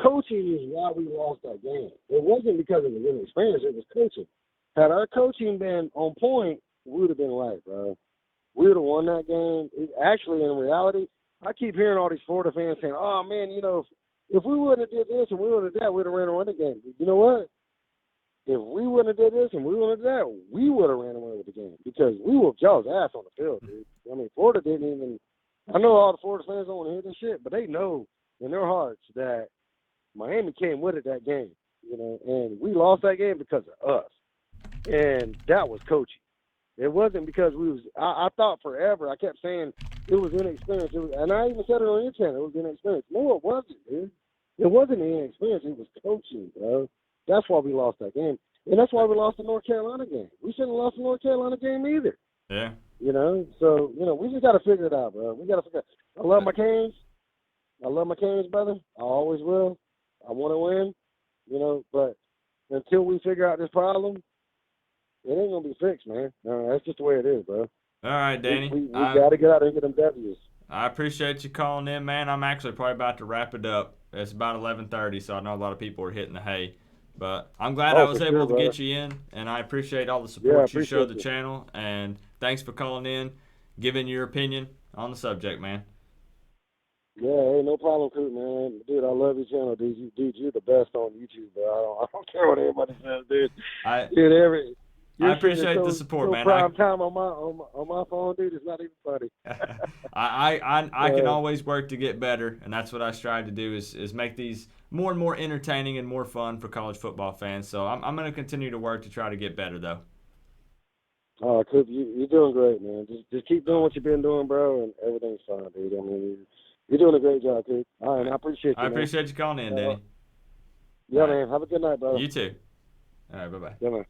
Coaching is why we lost that game. It wasn't because of the inexperience. It was coaching. Had our coaching been on point, we would have been right, bro. We would have won that game. Actually, in reality, I keep hearing all these Florida fans saying, oh, man, if we wouldn't have did this and we would have did that, we'd have ran away with the game. You know what? If we wouldn't have did this and we wouldn't have did that, we would have ran away with the game because we whooped y'all's ass on the field, dude. I mean, Florida didn't even – I know all the Florida fans don't want to hear this shit, but they know in their hearts that Miami came with it that game, and we lost that game because of us. And that was coaching. It wasn't because we was – I thought forever. I kept saying it was inexperience. And I even said it on your channel. It was inexperience. No, it wasn't, dude. It wasn't inexperience. It was coaching, bro. That's why we lost that game. And that's why we lost the North Carolina game. We shouldn't have lost the North Carolina game either. Yeah. So, we just got to figure it out, bro. We got to figure it out. I love my Canes. I love my Canes, brother. I always will. I want to win, but until we figure out this problem, it ain't going to be fixed, man. No, that's just the way it is, bro. All right, Danny. We got to get out there and get them W's. I appreciate you calling in, man. I'm actually probably about to wrap it up. It's about 11:30, so I know a lot of people are hitting the hay. But I'm glad I was able to get you in, and I appreciate all the support you showed the channel. And thanks for calling in, giving your opinion on the subject, man. Yeah, hey, no problem, Coop, man. Dude, I love your channel, dude. You're the best on YouTube, bro. I don't care what everybody says, dude. You're I appreciate sitting the so, support, so man. prime time on my phone, dude. It's not even funny. I can always work to get better, and that's what I strive to do is make these more and more entertaining and more fun for college football fans. So I'm going to continue to work to try to get better, though. Oh, Coop, you're doing great, man. Just keep doing what you've been doing, bro, and everything's fine, dude. I mean, you're doing a great job, Coop. All right, and I appreciate you, I appreciate you calling in, Denny. Yeah, All man. right. Have a good night, bro. You too. All right, bye-bye. Yeah, man.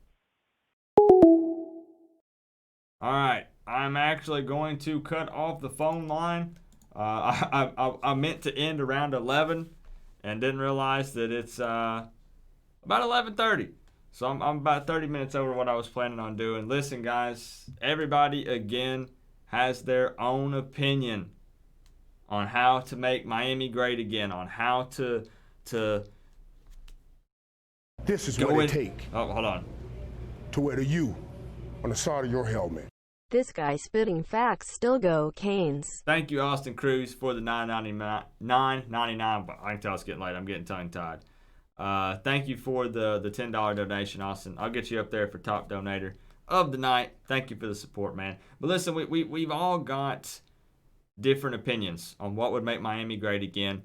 All right, I'm actually going to cut off the phone line. I meant to end around 11 and didn't realize that it's about 11:30. So I'm about 30 minutes over what I was planning on doing. Listen, guys, everybody, again, has their own opinion on how to make Miami great again, on how to This is go what in. it take Oh, hold on. to wear the U on the side of your helmet. This guy spitting facts. Still go Canes. Thank you, Austin Cruz, for the $9.99. But I can tell it's getting late. I'm getting tongue-tied. Thank you for the $10 donation, Austin. I'll get you up there for top donator of the night. Thank you for the support, man. But listen, we've all got different opinions on what would make Miami great again.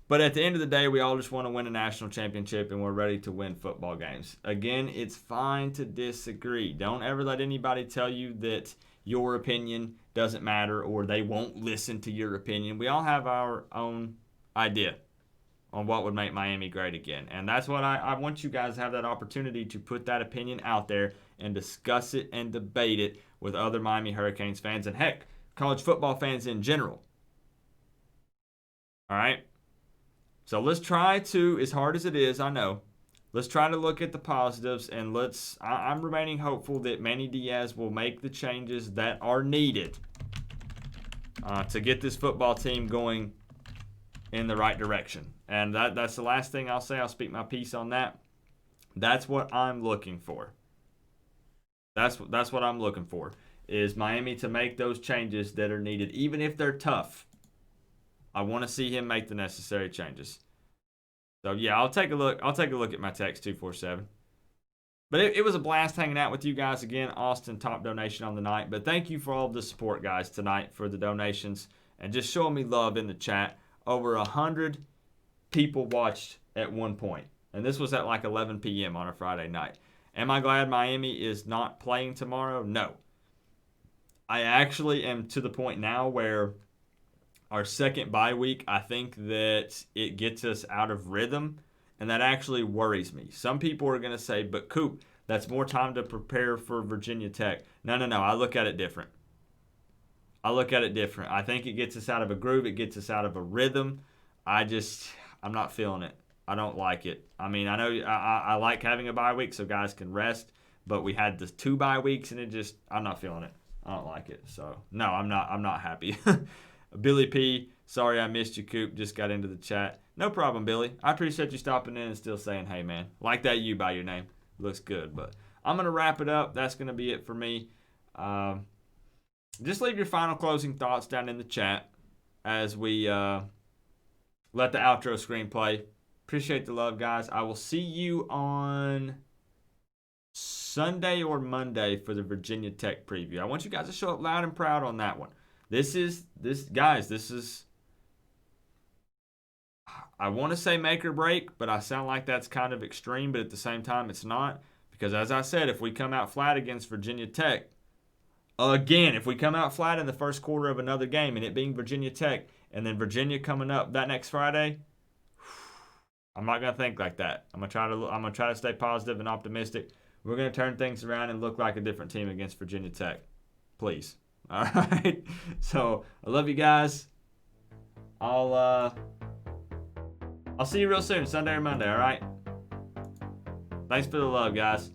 But at the end of the day, we all just want to win a national championship, and we're ready to win football games. Again, it's fine to disagree. Don't ever let anybody tell you that your opinion doesn't matter or they won't listen to your opinion. We all have our own idea on what would make Miami great again. And that's what I want you guys to have that opportunity to put that opinion out there and discuss it and debate it with other Miami Hurricanes fans and, heck, college football fans in general. All right? So let's try to, as hard as it is, I know, let's try to look at the positives, and I'm remaining hopeful that Manny Diaz will make the changes that are needed to get this football team going in the right direction. And that's the last thing I'll say. I'll speak my piece on that. That's what I'm looking for. That's what I'm looking for, is Miami to make those changes that are needed, even if they're tough. I want to see him make the necessary changes. So yeah, I'll take a look. I'll take a look at my text 247. But it was a blast hanging out with you guys again. Austin, top donation on the night. But thank you for all of the support, guys, tonight, for the donations and just showing me love in the chat. Over 100 people watched at one point, and this was at like 11 p.m. on a Friday night. Am I glad Miami is not playing tomorrow? No. I actually am to the point now where our second bye week, I think that it gets us out of rhythm, and that actually worries me. Some people are going to say, but Coop, that's more time to prepare for Virginia Tech. No. I look at it different. I think it gets us out of a groove. It gets us out of a rhythm. I'm not feeling it. I don't like it. I mean, I know I like having a bye week so guys can rest, but we had the 2 bye weeks, and I'm not feeling it. I don't like it. So, no, I'm not happy. Billy P, sorry I missed you, Coop. Just got into the chat. No problem, Billy. I appreciate you stopping in and still saying, hey, man. Like that you by your name. Looks good. But I'm going to wrap it up. That's going to be it for me. Just leave your final closing thoughts down in the chat as we let the outro screen play. Appreciate the love, guys. I will see you on Sunday or Monday for the Virginia Tech preview. I want you guys to show up loud and proud on that one. This is, I want to say make or break, but I sound like that's kind of extreme, but at the same time, it's not. Because as I said, if we come out flat against Virginia Tech, again, if we come out flat in the first quarter of another game, and it being Virginia Tech, and then Virginia coming up that next Friday, I'm not going to think like that. I'm going to try to stay positive and optimistic. We're going to turn things around and look like a different team against Virginia Tech. Please. All right. So I love you guys. I'll see you real soon, Sunday or Monday. All right. Thanks for the love, guys.